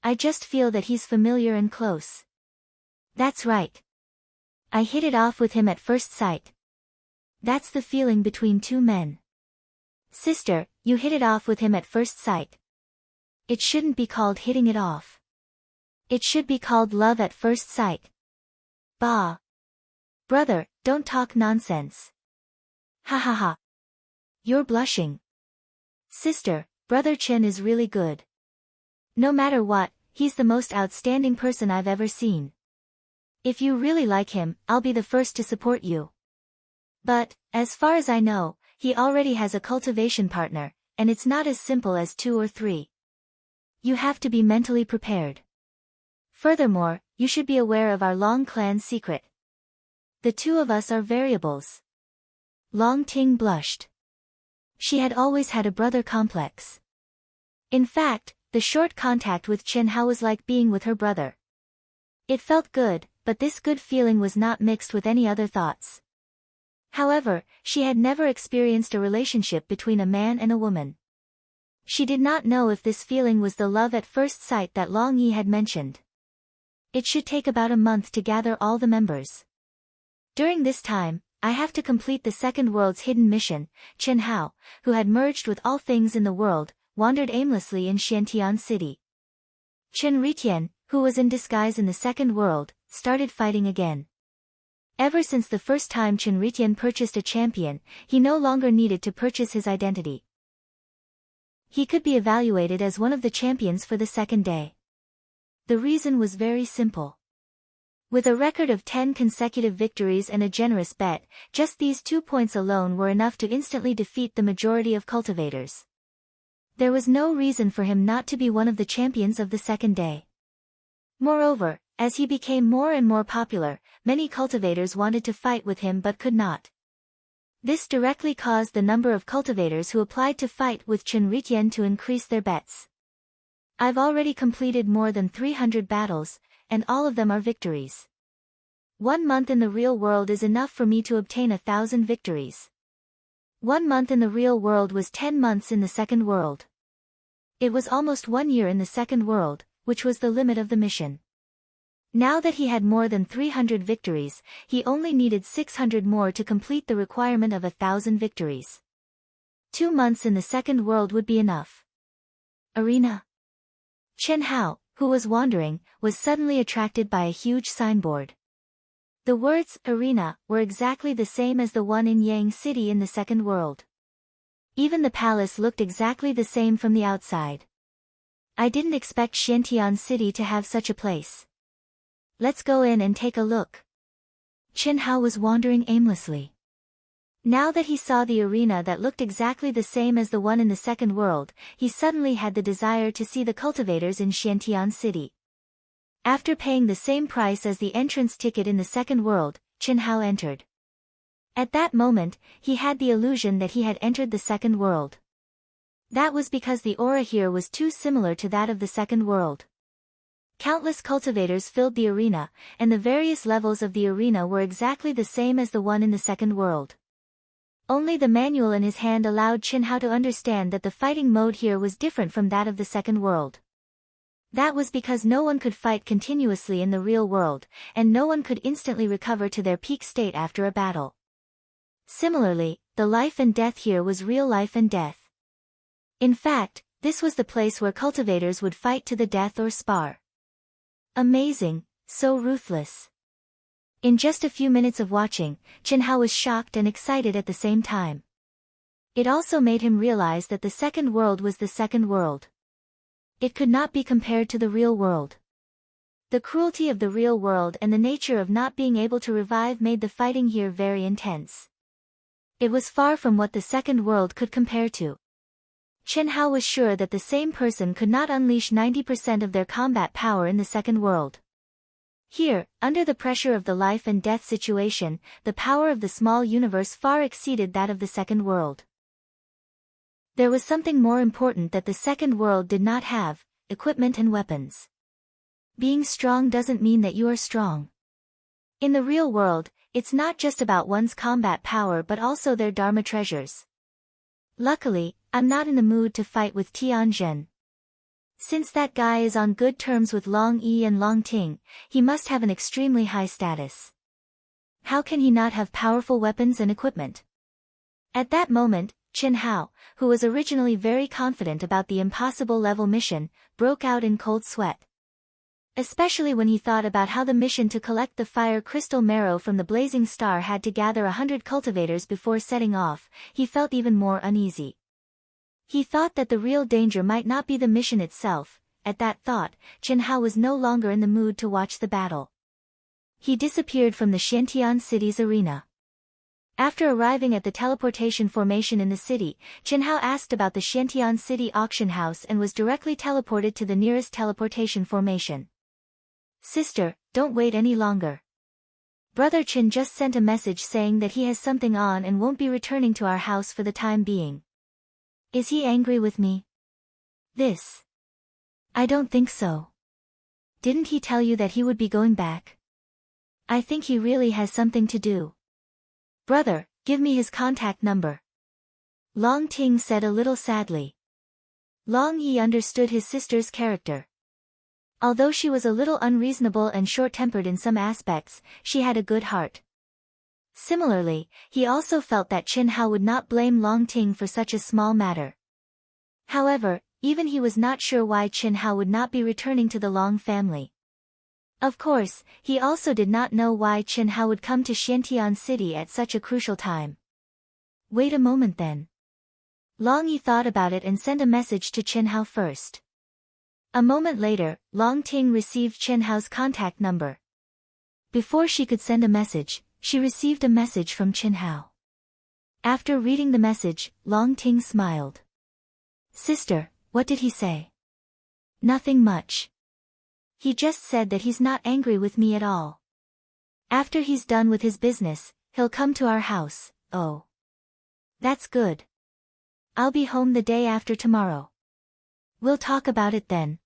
I just feel that he's familiar and close. That's right. I hit it off with him at first sight. That's the feeling between two men. Sister, you hit it off with him at first sight. It shouldn't be called hitting it off. It should be called love at first sight. Bah. Brother, don't talk nonsense. Ha ha ha. You're blushing. Sister, Brother Chen is really good. No matter what, he's the most outstanding person I've ever seen. If you really like him, I'll be the first to support you. But, as far as I know, he already has a cultivation partner, and it's not as simple as 2 or 3. You have to be mentally prepared. Furthermore, you should be aware of our Long clan's secret. The two of us are variables. Long Ting blushed. She had always had a brother complex. In fact, the short contact with Qinhao was like being with her brother. It felt good, but this good feeling was not mixed with any other thoughts. However, she had never experienced a relationship between a man and a woman. She did not know if this feeling was the love at first sight that Long Yi had mentioned. It should take about a month to gather all the members. During this time, I have to complete the second world's hidden mission. Chen Hao, who had merged with all things in the world, wandered aimlessly in Xiantian City. Chen Ritian, who was in disguise in the second world, started fighting again. Ever since the first time Chen Ritian purchased a champion, he no longer needed to purchase his identity. He could be evaluated as one of the champions for the second day. The reason was very simple. With a record of 10 consecutive victories and a generous bet, just these 2 points alone were enough to instantly defeat the majority of cultivators. There was no reason for him not to be one of the champions of the second day. Moreover, as he became more and more popular, many cultivators wanted to fight with him but could not. This directly caused the number of cultivators who applied to fight with Chen Ritian to increase their bets. I've already completed more than 300 battles, and all of them are victories. 1 month in the real world is enough for me to obtain 1,000 victories. 1 month in the real world was 10 months in the second world. It was almost 1 year in the second world, which was the limit of the mission. Now that he had more than 300 victories, he only needed 600 more to complete the requirement of 1,000 victories. 2 months in the second world would be enough. Arena. Chen Hao, who was wandering, was suddenly attracted by a huge signboard. The words, arena, were exactly the same as the one in Yang City in the second world. Even the palace looked exactly the same from the outside. I didn't expect Xiantian City to have such a place. Let's go in and take a look. Chen Hao was wandering aimlessly. Now that he saw the arena that looked exactly the same as the one in the second world, he suddenly had the desire to see the cultivators in Xiantian City. After paying the same price as the entrance ticket in the second world, Chen Hao entered. At that moment, he had the illusion that he had entered the second world. That was because the aura here was too similar to that of the second world. Countless cultivators filled the arena, and the various levels of the arena were exactly the same as the one in the second world. Only the manual in his hand allowed Chen Hao to understand that the fighting mode here was different from that of the second world. That was because no one could fight continuously in the real world, and no one could instantly recover to their peak state after a battle. Similarly, the life and death here was real life and death. In fact, this was the place where cultivators would fight to the death or spar. Amazing, so ruthless. In just a few minutes of watching, Chen Hao was shocked and excited at the same time. It also made him realize that the second world was the second world. It could not be compared to the real world. The cruelty of the real world and the nature of not being able to revive made the fighting here very intense. It was far from what the second world could compare to. Chen Hao was sure that the same person could not unleash 90% of their combat power in the second world. Here, under the pressure of the life and death situation, the power of the small universe far exceeded that of the second world. There was something more important that the second world did not have: equipment and weapons. Being strong doesn't mean that you are strong. In the real world, it's not just about one's combat power but also their dharma treasures. Luckily, I'm not in the mood to fight with Tianzhen. Since that guy is on good terms with Long Yi and Long Ting, he must have an extremely high status. How can he not have powerful weapons and equipment? At that moment, Chen Hao, who was originally very confident about the impossible level mission, broke out in cold sweat. Especially when he thought about how the mission to collect the fire crystal marrow from the blazing star had to gather 100 cultivators before setting off, he felt even more uneasy. He thought that the real danger might not be the mission itself. At that thought, Chen Hao was no longer in the mood to watch the battle. He disappeared from the Xiantian city's arena. After arriving at the teleportation formation in the city, Chen Hao asked about the Xiantian city auction house and was directly teleported to the nearest teleportation formation. Sister, don't wait any longer. Brother Chen just sent a message saying that he has something on and won't be returning to our house for the time being. Is he angry with me? I don't think so. Didn't he tell you that he would be going back? I think he really has something to do. Brother, give me his contact number. Long Ting said a little sadly. Long Yi understood his sister's character. Although she was a little unreasonable and short-tempered in some aspects, she had a good heart. Similarly, he also felt that Qin Hao would not blame Long Ting for such a small matter. However, even he was not sure why Qin Hao would not be returning to the Long family. Of course, he also did not know why Qin Hao would come to Xiantian City at such a crucial time. Wait a moment then. Long Yi thought about it and sent a message to Qin Hao first. A moment later, Long Ting received Qin Hao's contact number. Before she could send a message, she received a message from Qin Hao. After reading the message, Long Ting smiled. Sister, what did he say? Nothing much. He just said that he's not angry with me at all. After he's done with his business, he'll come to our house. Oh. That's good. I'll be home the day after tomorrow. We'll talk about it then.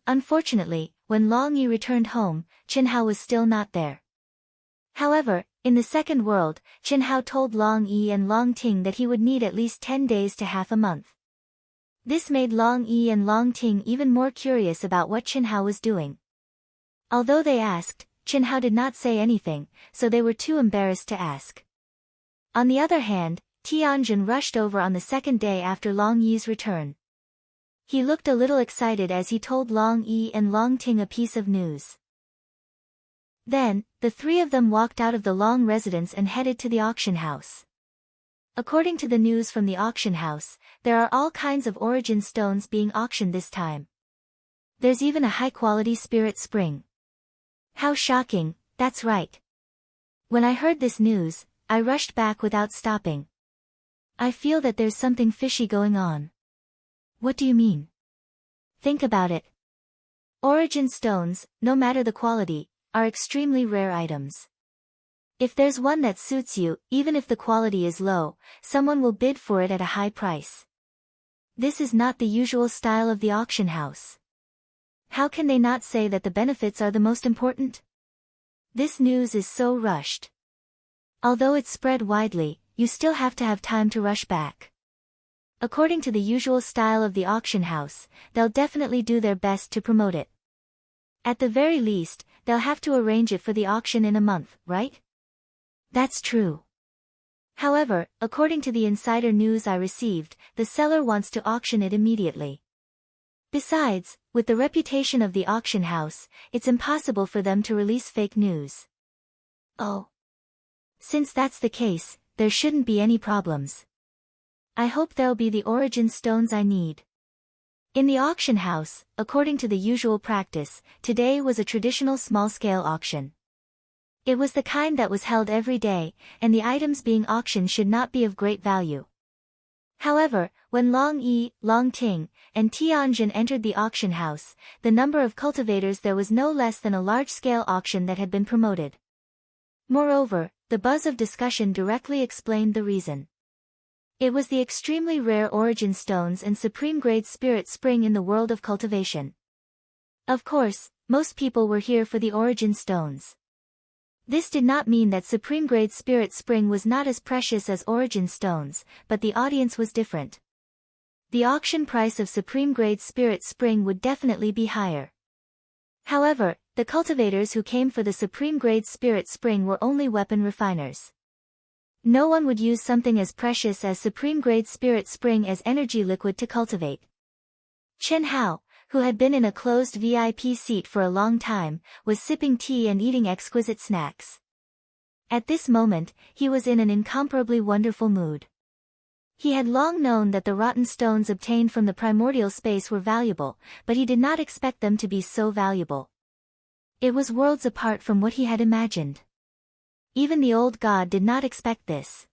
Unfortunately, when Long Yi returned home, Qin Hao was still not there. However, in the second world, Qin Hao told Long Yi and Long Ting that he would need at least 10 days to half a month. This made Long Yi and Long Ting even more curious about what Qin Hao was doing. Although they asked, Qin Hao did not say anything, so they were too embarrassed to ask. On the other hand, Tianjin rushed over on the second day after Long Yi's return. He looked a little excited as he told Long Yi and Long Ting a piece of news. Then, the three of them walked out of the Long residence and headed to the auction house. According to the news from the auction house, there are all kinds of origin stones being auctioned this time. There's even a high-quality spirit spring. How shocking, that's right. When I heard this news, I rushed back without stopping. I feel that there's something fishy going on. What do you mean? Think about it. Origin stones, no matter the quality, are extremely rare items. If there's one that suits you, even if the quality is low, someone will bid for it at a high price. This is not the usual style of the auction house. How can they not say that the benefits are the most important? This news is so rushed. Although it's spread widely, you still have to have time to rush back. According to the usual style of the auction house, they'll definitely do their best to promote it. At the very least, they'll have to arrange it for the auction in a month, right? That's true. However, according to the insider news I received, the seller wants to auction it immediately. Besides, with the reputation of the auction house, it's impossible for them to release fake news. Oh. Since that's the case, there shouldn't be any problems. I hope there'll be the origin stones I need. In the auction house, according to the usual practice, today was a traditional small-scale auction. It was the kind that was held every day, and the items being auctioned should not be of great value. However, when Long Yi, Long Ting, and Tianjin entered the auction house, the number of cultivators there was no less than a large-scale auction that had been promoted. Moreover, the buzz of discussion directly explained the reason. It was the extremely rare origin stones and supreme-grade spirit spring in the world of cultivation. Of course, most people were here for the origin stones. This did not mean that supreme-grade spirit spring was not as precious as origin stones, but the audience was different. The auction price of supreme-grade spirit spring would definitely be higher. However, the cultivators who came for the supreme-grade spirit spring were only weapon refiners. No one would use something as precious as supreme-grade spirit spring as energy liquid to cultivate. Qin Hao, who had been in a closed VIP seat for a long time, was sipping tea and eating exquisite snacks. At this moment, he was in an incomparably wonderful mood. He had long known that the rotten stones obtained from the primordial space were valuable, but he did not expect them to be so valuable. It was worlds apart from what he had imagined. Even the old god did not expect this.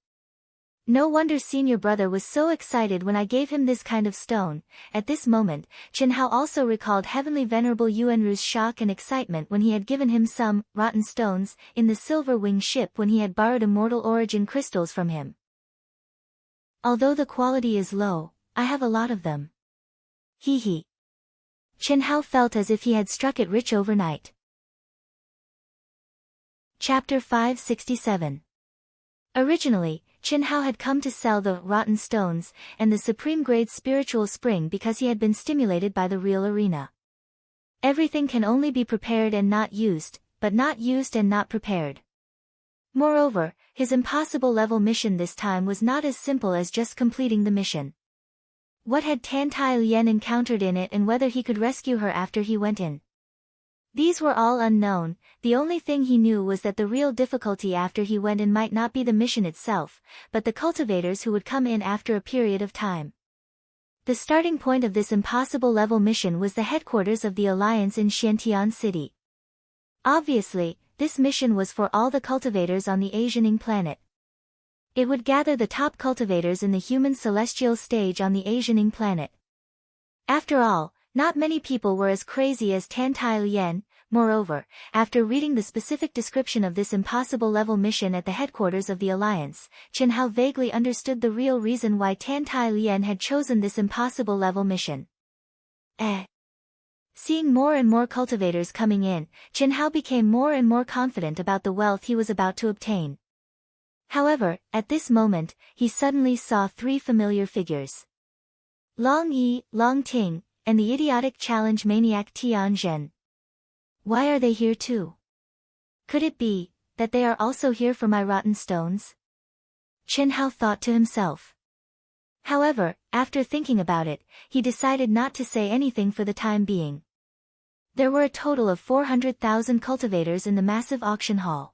No wonder senior brother was so excited when I gave him this kind of stone. At this moment, Qin Hao also recalled Heavenly Venerable Yuanru's shock and excitement when he had given him some rotten stones in the Silver Wing ship when he had borrowed immortal origin crystals from him. Although the quality is low, I have a lot of them. Hee hee. Qin Hao felt as if he had struck it rich overnight. Chapter 567. Originally, Qin Hao had come to sell the rotten stones and the supreme-grade spiritual spring because he had been stimulated by the real arena. Everything can only be prepared and not used, but not used and not prepared. Moreover, his impossible level mission this time was not as simple as just completing the mission. What had Tan Tai Lien encountered in it and whether he could rescue her after he went in? These were all unknown. The only thing he knew was that the real difficulty after he went in might not be the mission itself, but the cultivators who would come in after a period of time. The starting point of this impossible level mission was the headquarters of the Alliance in Xiantian City. Obviously, this mission was for all the cultivators on the Asianing planet. It would gather the top cultivators in the human celestial stage on the Asianing planet. After all, not many people were as crazy as Tan Tai Lien. Moreover, after reading the specific description of this impossible level mission at the headquarters of the Alliance, Qin Hao vaguely understood the real reason why Tan Tai Lien had chosen this impossible level mission. Seeing more and more cultivators coming in, Qin Hao became more and more confident about the wealth he was about to obtain. However, at this moment, he suddenly saw three familiar figures. Long Yi, Long Ting, and the idiotic challenge maniac Tian Zhen. Why are they here too? Could it be that they are also here for my rotten stones? Qin Hao thought to himself. However, after thinking about it, he decided not to say anything for the time being. There were a total of 400,000 cultivators in the massive auction hall.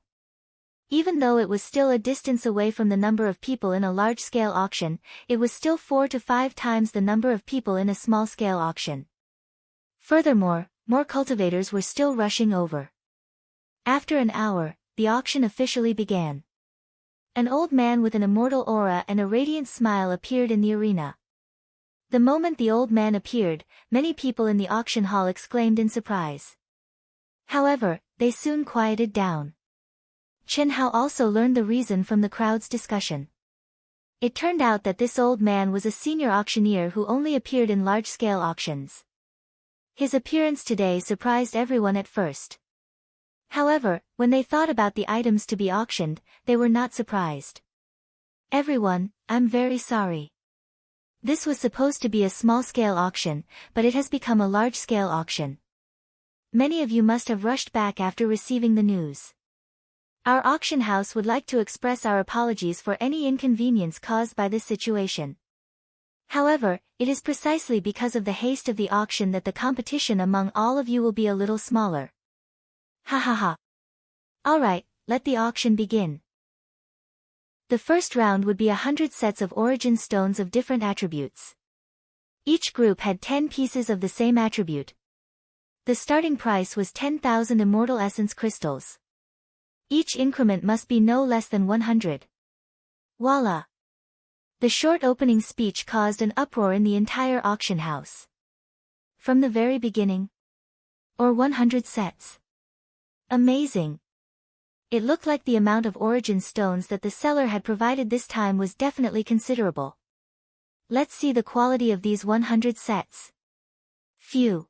Even though it was still a distance away from the number of people in a large-scale auction, it was still 4 to 5 times the number of people in a small-scale auction. Furthermore, more cultivators were still rushing over. After an hour, the auction officially began. An old man with an immortal aura and a radiant smile appeared in the arena. The moment the old man appeared, many people in the auction hall exclaimed in surprise. However, they soon quieted down. Qin Hao also learned the reason from the crowd's discussion. It turned out that this old man was a senior auctioneer who only appeared in large-scale auctions. His appearance today surprised everyone at first. However, when they thought about the items to be auctioned, they were not surprised. Everyone, I'm very sorry. This was supposed to be a small-scale auction, but it has become a large-scale auction. Many of you must have rushed back after receiving the news. Our auction house would like to express our apologies for any inconvenience caused by this situation. However, it is precisely because of the haste of the auction that the competition among all of you will be a little smaller. Ha ha ha. Alright, let the auction begin. The first round would be 100 sets of origin stones of different attributes. Each group had 10 pieces of the same attribute. The starting price was 10,000 immortal essence crystals. Each increment must be no less than 100. Voila! The short opening speech caused an uproar in the entire auction house. From the very beginning? Or 100 sets? Amazing! It looked like the amount of origin stones that the seller had provided this time was definitely considerable. Let's see the quality of these 100 sets. Phew!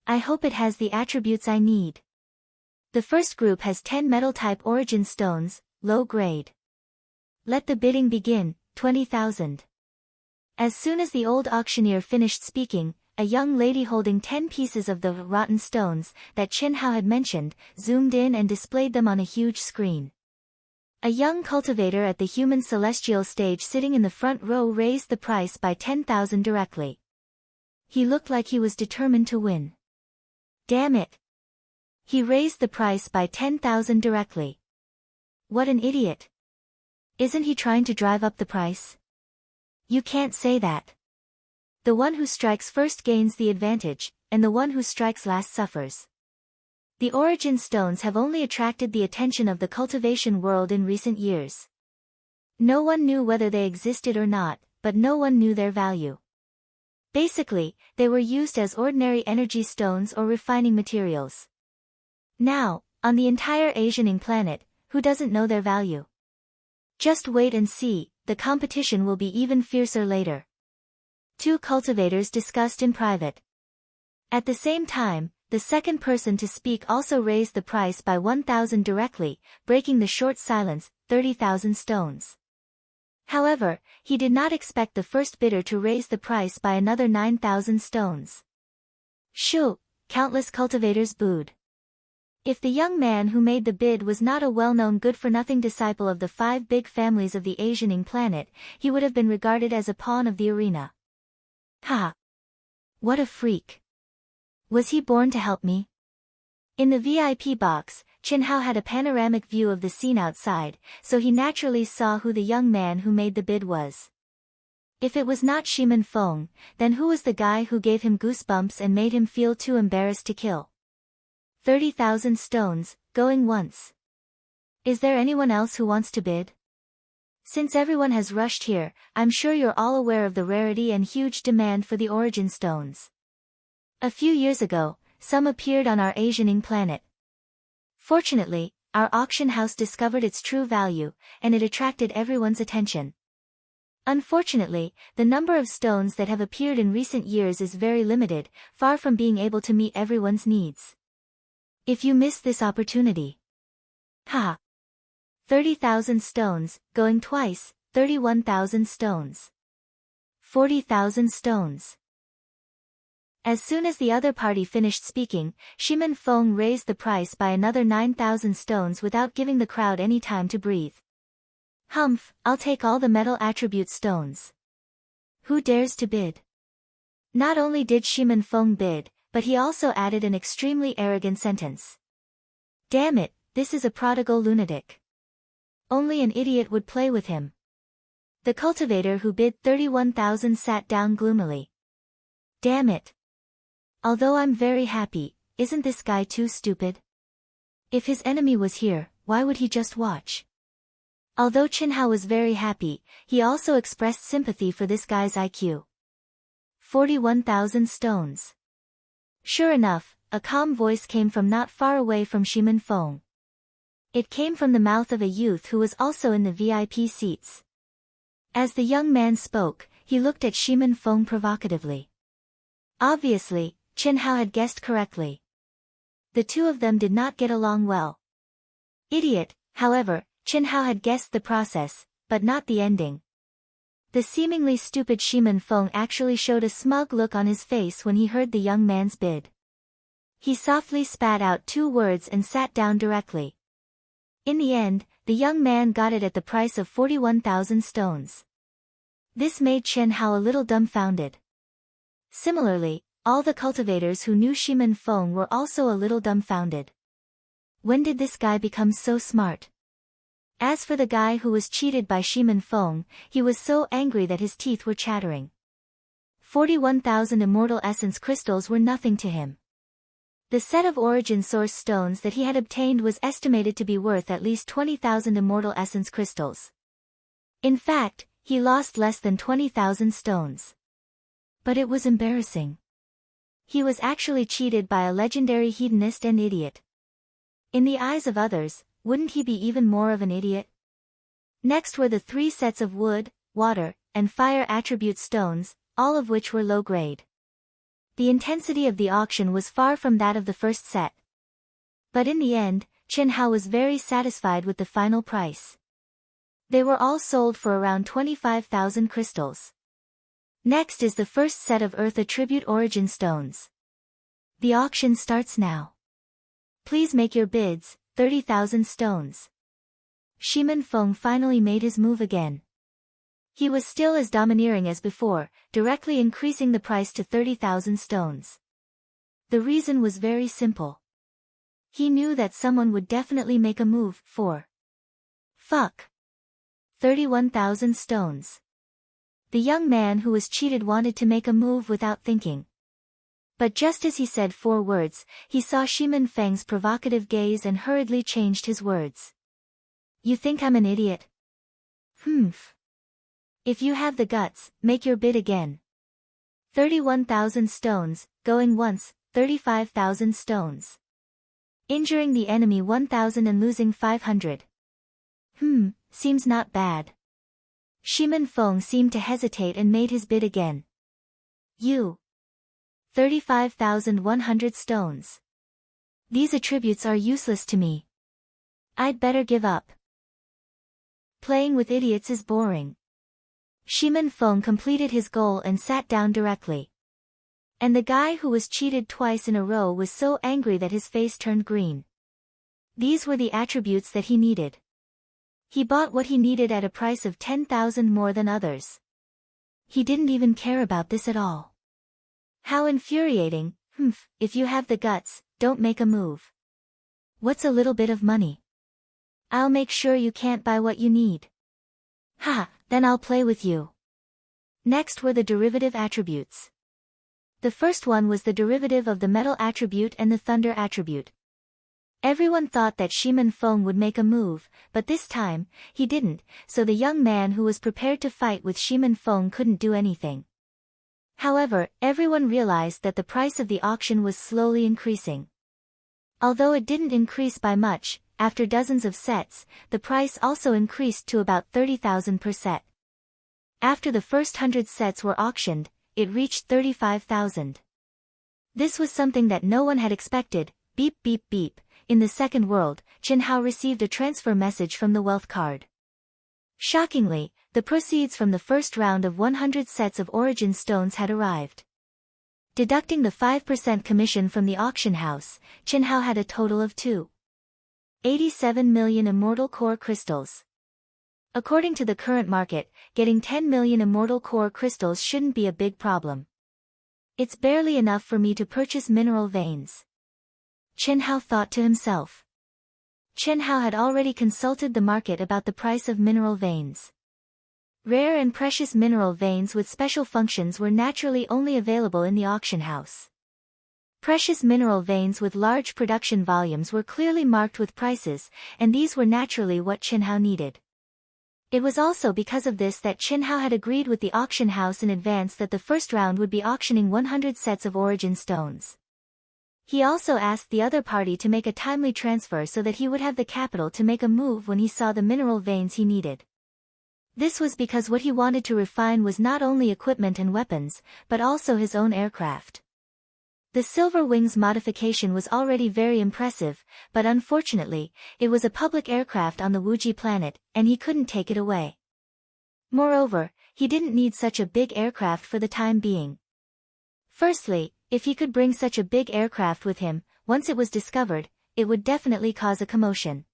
I hope it has the attributes I need. The first group has 10 metal-type origin stones, low grade. Let the bidding begin, 20,000. As soon as the old auctioneer finished speaking, a young lady holding 10 pieces of the rotten stones that Qin Hao had mentioned, zoomed in and displayed them on a huge screen. A young cultivator at the human celestial stage sitting in the front row raised the price by 10,000 directly. He looked like he was determined to win. Damn it! He raised the price by 10,000 directly. What an idiot! Isn't he trying to drive up the price? You can't say that. The one who strikes first gains the advantage, and the one who strikes last suffers. The origin stones have only attracted the attention of the cultivation world in recent years. No one knew whether they existed or not, but no one knew their value. Basically, they were used as ordinary energy stones or refining materials. Now, on the entire Asianing planet, who doesn't know their value? Just wait and see, the competition will be even fiercer later. Two cultivators discussed in private. At the same time, the second person to speak also raised the price by 1,000 directly, breaking the short silence, 30,000 stones. However, he did not expect the first bidder to raise the price by another 9,000 stones. Shoo! Countless cultivators booed. If the young man who made the bid was not a well-known good-for-nothing disciple of the 5 big families of the Asianing planet, he would have been regarded as a pawn of the arena. Ha! What a freak! Was he born to help me? In the VIP box, Chin Hao had a panoramic view of the scene outside, so he naturally saw who the young man who made the bid was. If it was not Shimin Feng, then who was the guy who gave him goosebumps and made him feel too embarrassed to kill? 30,000 stones, going once. Is there anyone else who wants to bid? Since everyone has rushed here, I'm sure you're all aware of the rarity and huge demand for the origin stones. A few years ago, some appeared on our Asianing planet. Fortunately, our auction house discovered its true value, and it attracted everyone's attention. Unfortunately, the number of stones that have appeared in recent years is very limited, far from being able to meet everyone's needs. If you miss this opportunity. Ha! 30,000 stones, going twice, 31,000 stones. 40,000 stones. As soon as the other party finished speaking, Shimin Feng raised the price by another 9,000 stones without giving the crowd any time to breathe. Humph, I'll take all the metal attribute stones. Who dares to bid? Not only did Shimin Feng bid, but he also added an extremely arrogant sentence. Damn it, this is a prodigal lunatic. Only an idiot would play with him. The cultivator who bid 31,000 sat down gloomily. Damn it. Although I'm very happy, isn't this guy too stupid? If his enemy was here, why would he just watch? Although Chin Hao was very happy, he also expressed sympathy for this guy's IQ. 41,000 stones. Sure enough, a calm voice came from not far away from Shimin Feng. It came from the mouth of a youth who was also in the VIP seats. As the young man spoke, he looked at Shimin Feng provocatively. Obviously, Chin Hao had guessed correctly. The two of them did not get along well. Idiot, however, Chin Hao had guessed the process, but not the ending. The seemingly stupid Shimin Feng actually showed a smug look on his face when he heard the young man's bid. He softly spat out 2 words and sat down directly. In the end, the young man got it at the price of 41,000 stones. This made Chin Hao a little dumbfounded. Similarly, all the cultivators who knew Shimin Feng were also a little dumbfounded. When did this guy become so smart? As for the guy who was cheated by Shimin Feng, he was so angry that his teeth were chattering. 41,000 immortal essence crystals were nothing to him. The set of origin source stones that he had obtained was estimated to be worth at least 20,000 immortal essence crystals. In fact, he lost less than 20,000 stones. But it was embarrassing. He was actually cheated by a legendary hedonist and idiot. In the eyes of others, wouldn't he be even more of an idiot? Next were the 3 sets of wood, water, and fire attribute stones, all of which were low grade. The intensity of the auction was far from that of the first set. But in the end, Chin Hao was very satisfied with the final price. They were all sold for around 25,000 crystals. Next is the first set of Earth attribute origin stones. The auction starts now. Please make your bids, 30,000 stones. Shimin Feng finally made his move again. He was still as domineering as before, directly increasing the price to 30,000 stones. The reason was very simple. He knew that someone would definitely make a move for 31,000 stones. The young man who was cheated wanted to make a move without thinking. But just as he said 4 words, he saw Shimin Feng's provocative gaze and hurriedly changed his words. You think I'm an idiot? Humph. If you have the guts, make your bid again. 31,000 stones, going once, 35,000 stones. Injuring the enemy 1,000 and losing 500. Seems not bad. Shimin Feng seemed to hesitate and made his bid again. 35,100 stones. These attributes are useless to me. I'd better give up. Playing with idiots is boring. Shimin Feng completed his goal and sat down directly. And the guy who was cheated twice in a row was so angry that his face turned green. These were the attributes that he needed. He bought what he needed at a price of 10,000 more than others. He didn't even care about this at all. How infuriating. If you have the guts, don't make a move. What's a little bit of money? I'll make sure you can't buy what you need. Then I'll play with you. Next were the derivative attributes. The first one was the derivative of the metal attribute and the thunder attribute. Everyone thought that Shimin Feng would make a move, but this time, he didn't, so the young man who was prepared to fight with Shimin Feng couldn't do anything. However, everyone realized that the price of the auction was slowly increasing. Although it didn't increase by much, after dozens of sets, the price also increased to about 30,000 per set. After the first 100 sets were auctioned, it reached 35,000. This was something that no one had expected. Beep beep beep. In the second world, Chen Hao received a transfer message from the wealth card. Shockingly, the proceeds from the first round of 100 sets of origin stones had arrived. Deducting the 5% commission from the auction house, Chen Hao had a total of 2.87 million immortal core crystals. According to the current market, getting 10 million immortal core crystals shouldn't be a big problem. It's barely enough for me to purchase mineral veins. Chen Hao thought to himself. Chen Hao had already consulted the market about the price of mineral veins. Rare and precious mineral veins with special functions were naturally only available in the auction house. Precious mineral veins with large production volumes were clearly marked with prices, and these were naturally what Chen Hao needed. It was also because of this that Chen Hao had agreed with the auction house in advance that the first round would be auctioning 100 sets of origin stones. He also asked the other party to make a timely transfer so that he would have the capital to make a move when he saw the mineral veins he needed. This was because what he wanted to refine was not only equipment and weapons, but also his own aircraft. The Silver Wings modification was already very impressive, but unfortunately, it was a public aircraft on the Wuji planet, and he couldn't take it away. Moreover, he didn't need such a big aircraft for the time being. Firstly, if he could bring such a big aircraft with him, once it was discovered, it would definitely cause a commotion.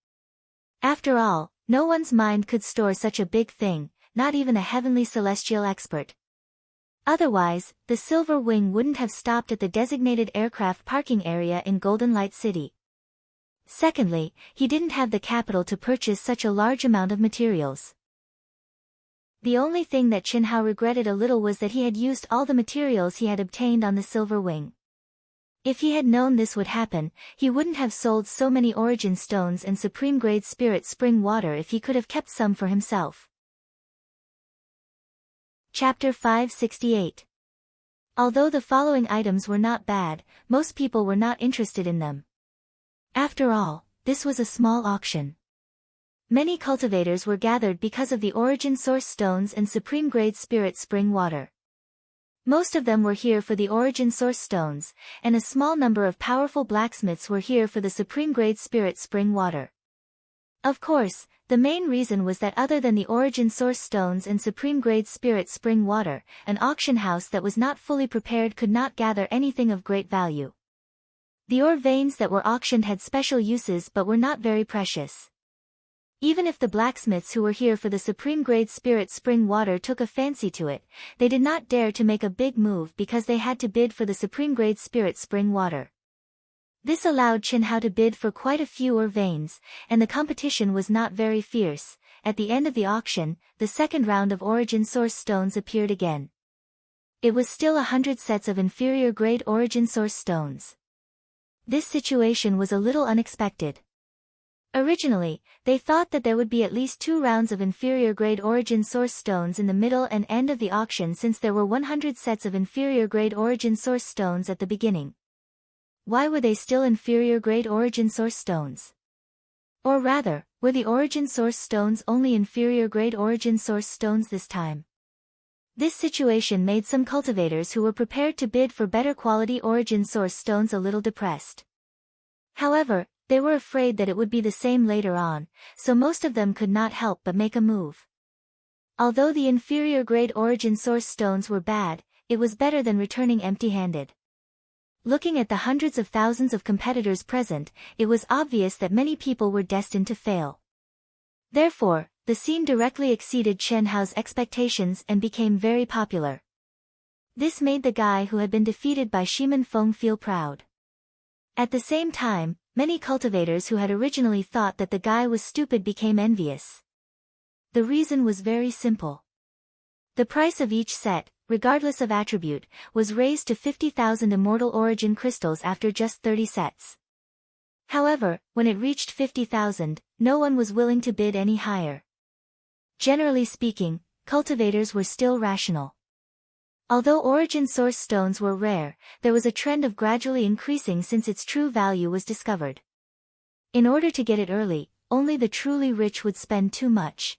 After all, no one's mind could store such a big thing, not even a heavenly celestial expert. Otherwise, the Silver Wing wouldn't have stopped at the designated aircraft parking area in Golden Light City. Secondly, he didn't have the capital to purchase such a large amount of materials. The only thing that Chen Hao regretted a little was that he had used all the materials he had obtained on the Silver Wing. If he had known this would happen, he wouldn't have sold so many origin stones and supreme-grade spirit spring water if he could have kept some for himself. Chapter 568. Although the following items were not bad, most people were not interested in them. After all, this was a small auction. Many cultivators were gathered because of the origin source stones and supreme-grade spirit spring water. Most of them were here for the origin source stones, and a small number of powerful blacksmiths were here for the supreme-grade spirit spring water. Of course, the main reason was that other than the origin source stones and supreme-grade spirit spring water, an auction house that was not fully prepared could not gather anything of great value. The ore veins that were auctioned had special uses but were not very precious. Even if the blacksmiths who were here for the supreme-grade spirit spring water took a fancy to it, they did not dare to make a big move because they had to bid for the supreme-grade spirit spring water. This allowed Chen Hao to bid for quite a few ore veins, and the competition was not very fierce. At the end of the auction, the second round of origin source stones appeared again. It was still 100 sets of inferior-grade origin source stones. This situation was a little unexpected. Originally, they thought that there would be at least 2 rounds of inferior-grade origin source stones in the middle and end of the auction since there were 100 sets of inferior-grade origin source stones at the beginning. Why were they still inferior-grade origin source stones? Or rather, were the origin source stones only inferior-grade origin source stones this time? This situation made some cultivators who were prepared to bid for better quality origin source stones a little depressed. However, they were afraid that it would be the same later on, so most of them could not help but make a move. Although the inferior grade origin source stones were bad, it was better than returning empty-handed. Looking at the hundreds of thousands of competitors present, it was obvious that many people were destined to fail. Therefore, the scene directly exceeded Chen Hao's expectations and became very popular. This made the guy who had been defeated by Shimin Feng feel proud. At the same time, many cultivators who had originally thought that the guy was stupid became envious. The reason was very simple. The price of each set, regardless of attribute, was raised to 50,000 immortal origin crystals after just 30 sets. However, when it reached 50,000, no one was willing to bid any higher. Generally speaking, cultivators were still rational. Although origin source stones were rare, there was a trend of gradually increasing since its true value was discovered. In order to get it early, only the truly rich would spend too much.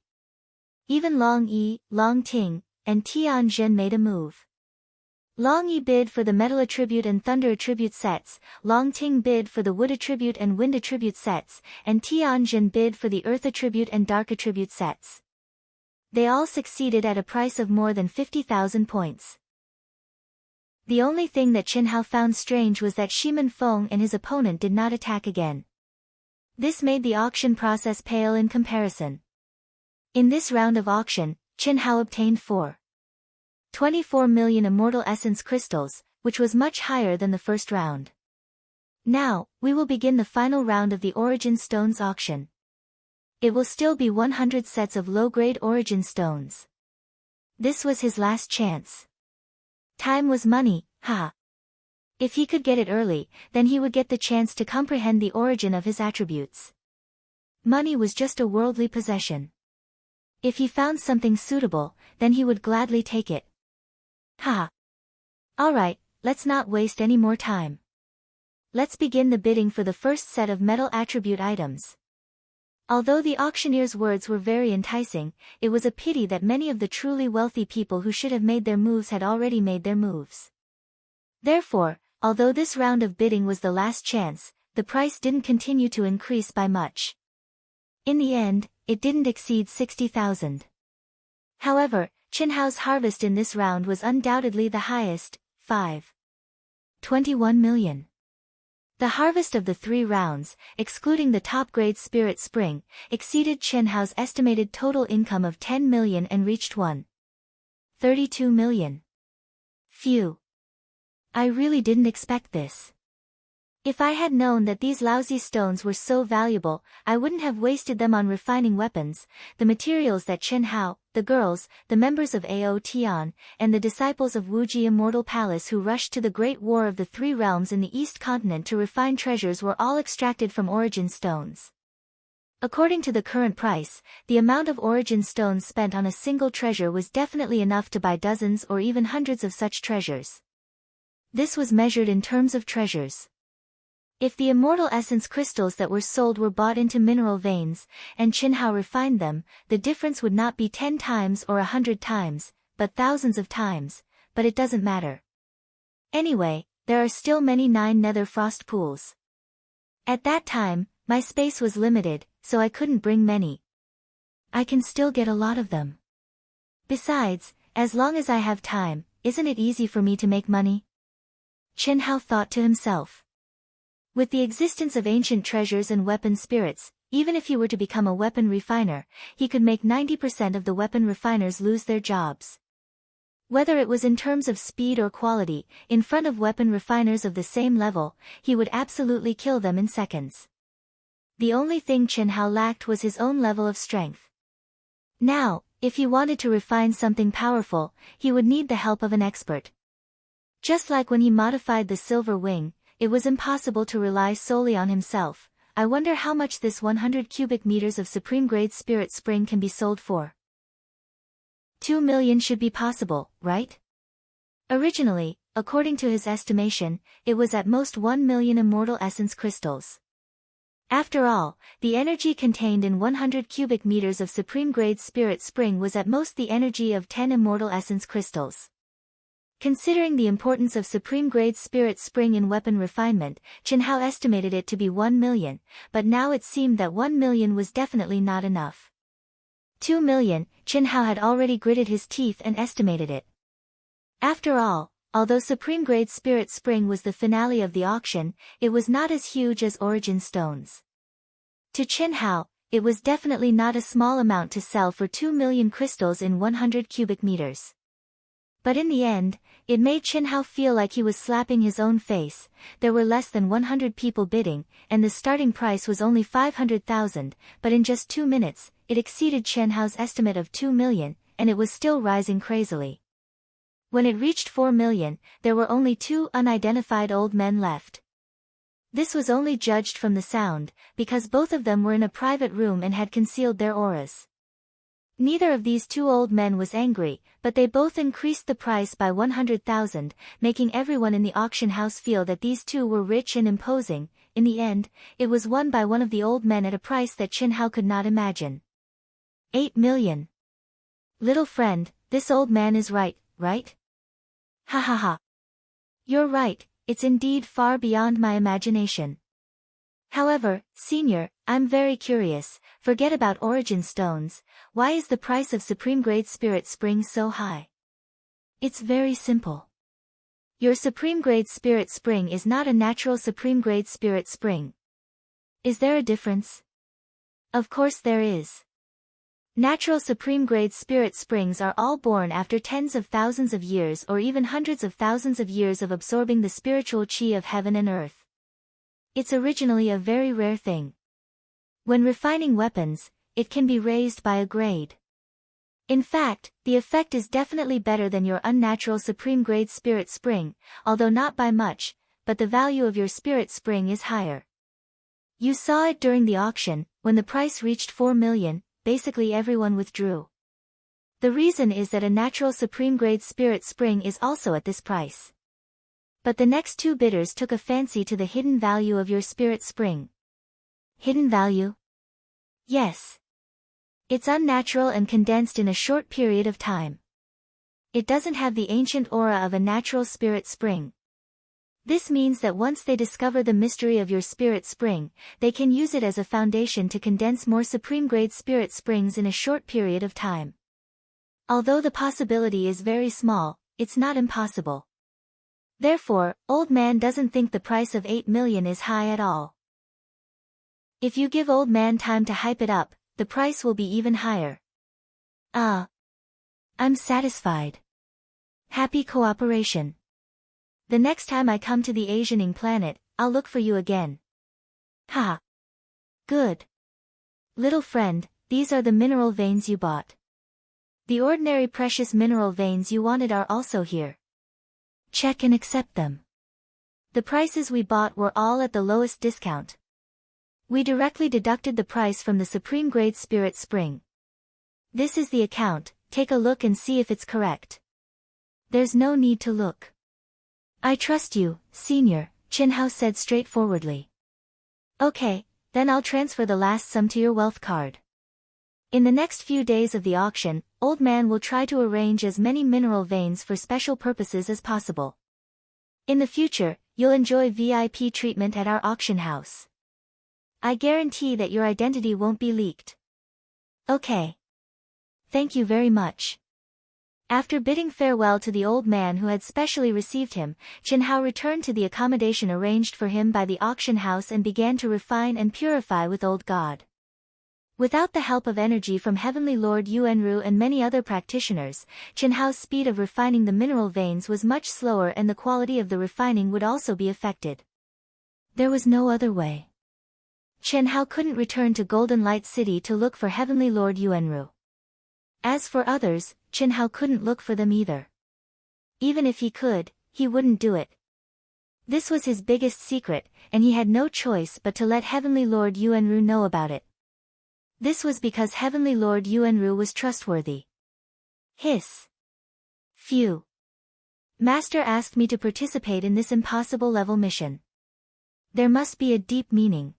Even Long Yi, Long Ting, and Tian Zhen made a move. Long Yi bid for the metal attribute and thunder attribute sets, Long Ting bid for the wood attribute and wind attribute sets, and Tian Zhen bid for the earth attribute and dark attribute sets. They all succeeded at a price of more than 50,000 points. The only thing that Chen Hao found strange was that Shimin Feng and his opponent did not attack again. This made the auction process pale in comparison. In this round of auction, Chen Hao obtained 4.24 million immortal essence crystals, which was much higher than the first round. Now, we will begin the final round of the origin stones auction. It will still be 100 sets of low-grade origin stones. This was his last chance. Time was money, haha. If he could get it early, then he would get the chance to comprehend the origin of his attributes. Money was just a worldly possession. If he found something suitable, then he would gladly take it. Haha. Alright, let's not waste any more time. Let's begin the bidding for the first set of metal attribute items. Although the auctioneer's words were very enticing, it was a pity that many of the truly wealthy people who should have made their moves had already made their moves. Therefore, although this round of bidding was the last chance, the price didn't continue to increase by much. In the end, it didn't exceed 60,000. However, Chen Hao's harvest in this round was undoubtedly the highest, 5.21 million. The harvest of the 3 rounds, excluding the top-grade Spirit Spring, exceeded Chen Hao's estimated total income of 10 million and reached 1.32 million. Phew. I really didn't expect this. If I had known that these lousy stones were so valuable, I wouldn't have wasted them on refining weapons, the materials that Chen Hao, the girls, the members of Ao Tian, and the disciples of Wuji Immortal Palace who rushed to the Great War of the 3 Realms in the East Continent to refine treasures were all extracted from origin stones. According to the current price, the amount of origin stones spent on a single treasure was definitely enough to buy dozens or even hundreds of such treasures. This was measured in terms of treasures. If the immortal essence crystals that were sold were bought into mineral veins, and Chen Hao refined them, the difference would not be 10 times or 100 times, but thousands of times, but it doesn't matter. Anyway, there are still many 9 nether frost pools. At that time, my space was limited, so I couldn't bring many. I can still get a lot of them. Besides, as long as I have time, isn't it easy for me to make money? Chen Hao thought to himself. With the existence of ancient treasures and weapon spirits, even if he were to become a weapon refiner, he could make 90% of the weapon refiners lose their jobs. Whether it was in terms of speed or quality, in front of weapon refiners of the same level, he would absolutely kill them in seconds. The only thing Chen Hao lacked was his own level of strength. Now, if he wanted to refine something powerful, he would need the help of an expert. Just like when he modified the silver wing, it was impossible to rely solely on himself. I wonder how much this 100 cubic meters of supreme-grade spirit spring can be sold for. 2 million should be possible, right? Originally, according to his estimation, it was at most 1 million immortal essence crystals. After all, the energy contained in 100 cubic meters of supreme-grade spirit spring was at most the energy of 10 immortal essence crystals. Considering the importance of supreme-grade spirit spring in weapon refinement, Chen Hao estimated it to be 1 million, but now it seemed that 1 million was definitely not enough. 2 million, Chen Hao had already gritted his teeth and estimated it. After all, although Supreme Grade Spirit Spring was the finale of the auction, it was not as huge as Origin Stones. To Chen Hao, it was definitely not a small amount to sell for 2 million crystals in 100 cubic meters. But in the end, it made Chen Hao feel like he was slapping his own face. There were less than 100 people bidding, and the starting price was only 500,000, but in just 2 minutes, it exceeded Chen Hao's estimate of 2 million, and it was still rising crazily. When it reached 4 million, there were only 2 unidentified old men left. This was only judged from the sound, because both of them were in a private room and had concealed their auras. Neither of these 2 old men was angry, but they both increased the price by 100,000, making everyone in the auction house feel that these 2 were rich and imposing. In the end, it was won by one of the old men at a price that Chen Hao could not imagine. 8 million. Little friend, this old man is right, right? Ha ha ha. You're right, it's indeed far beyond my imagination. However, Senior, I'm very curious, forget about Origin Stones, why is the price of Supreme Grade Spirit Spring so high? It's very simple. Your Supreme Grade Spirit Spring is not a natural Supreme Grade Spirit Spring. Is there a difference? Of course there is. Natural Supreme Grade Spirit Springs are all born after tens of thousands of years or even hundreds of thousands of years of absorbing the spiritual chi of heaven and earth. It's originally a very rare thing. When refining weapons, it can be raised by a grade. In fact, the effect is definitely better than your unnatural Supreme Grade Spirit Spring, although not by much, but the value of your Spirit Spring is higher. You saw it during the auction, when the price reached 4 million, basically everyone withdrew. The reason is that a natural Supreme Grade Spirit Spring is also at this price. But the next 2 bidders took a fancy to the hidden value of your Spirit Spring. Hidden value? Yes. It's unnatural and condensed in a short period of time. It doesn't have the ancient aura of a natural Spirit Spring. This means that once they discover the mystery of your Spirit Spring, they can use it as a foundation to condense more Supreme Grade Spirit Springs in a short period of time. Although the possibility is very small, it's not impossible. Therefore, Old Man doesn't think the price of 8 million is high at all. If you give Old Man time to hype it up, the price will be even higher. I'm satisfied. Happy cooperation. The next time I come to the Asianing planet, I'll look for you again. Ha! Good. Little friend, these are the mineral veins you bought. The ordinary precious mineral veins you wanted are also here. Check and accept them. The prices we bought were all at the lowest discount. We directly deducted the price from the Supreme Grade Spirit Spring. This is the account, take a look and see if it's correct. There's no need to look. I trust you, Senior, Chen Hao said straightforwardly. Okay, then I'll transfer the last sum to your wealth card. In the next few days of the auction, Old Man will try to arrange as many mineral veins for special purposes as possible. In the future, you'll enjoy VIP treatment at our auction house. I guarantee that your identity won't be leaked. Okay. Thank you very much. After bidding farewell to the old man who had specially received him, Chen Hao returned to the accommodation arranged for him by the auction house and began to refine and purify with Old God. Without the help of energy from Heavenly Lord Yuanru and many other practitioners, Chen Hao's speed of refining the mineral veins was much slower and the quality of the refining would also be affected. There was no other way. Chen Hao couldn't return to Golden Light City to look for Heavenly Lord Yuanru. As for others, Chen Hao couldn't look for them either. Even if he could, he wouldn't do it. This was his biggest secret, and he had no choice but to let Heavenly Lord Yuanru know about it. This was because Heavenly Lord Yuanru was trustworthy. Hiss. Phew. Master asked me to participate in this impossible level mission. There must be a deep meaning.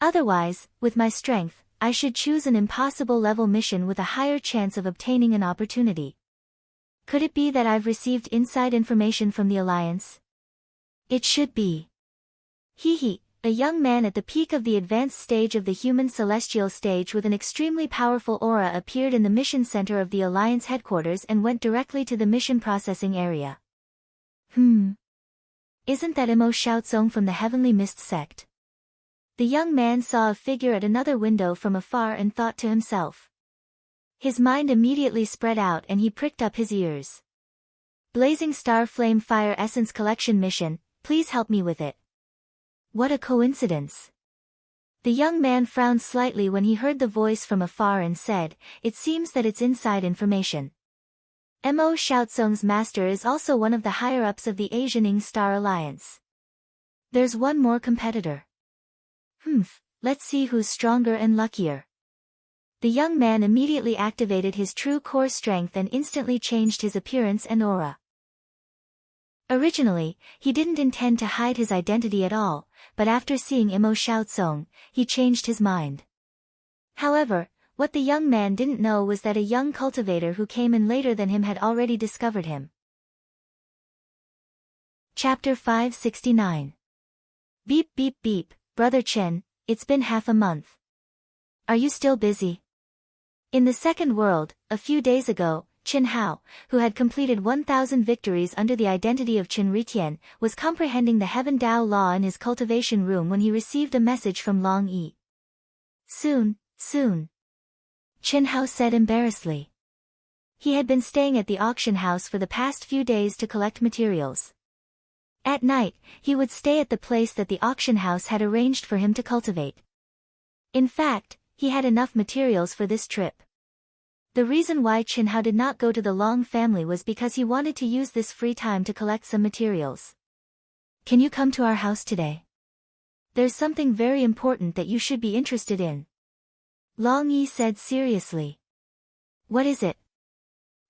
Otherwise, with my strength, I should choose an impossible level mission with a higher chance of obtaining an opportunity. Could it be that I've received inside information from the Alliance? It should be. Hee hee, A young man at the peak of the advanced stage of the human celestial stage with an extremely powerful aura appeared in the mission center of the Alliance headquarters and went directly to the mission processing area. Isn't that Imo Xiaozong from the Heavenly Mist sect? The young man saw a figure at another window from afar and thought to himself. His mind immediately spread out and he pricked up his ears. Blazing Star Flame Fire Essence Collection Mission, please help me with it. What a coincidence. The young man frowned slightly when he heard the voice from afar and said, it seems that it's inside information. Mo Xiaozong's master is also one of the higher-ups of the Asianing Star Alliance. There's one more competitor. Let's see who's stronger and luckier. The young man immediately activated his true core strength and instantly changed his appearance and aura. Originally, he didn't intend to hide his identity at all, but after seeing Imo Xiaozong, he changed his mind. However, what the young man didn't know was that a young cultivator who came in later than him had already discovered him. Chapter 569. Beep beep beep, Brother Chen, it's been half a month. Are you still busy? In the second world, a few days ago, Qin Hao, who had completed 1,000 victories under the identity of Qin Ritian, was comprehending the Heaven Dao Law in his cultivation room when he received a message from Long Yi. Soon. Qin Hao said embarrassedly. He had been staying at the auction house for the past few days to collect materials. At night, he would stay at the place that the auction house had arranged for him to cultivate. In fact, he had enough materials for this trip. The reason why Qin Hao did not go to the Long family was because he wanted to use this free time to collect some materials. Can you come to our house today? There's something very important that you should be interested in. Long Yi said seriously. What is it?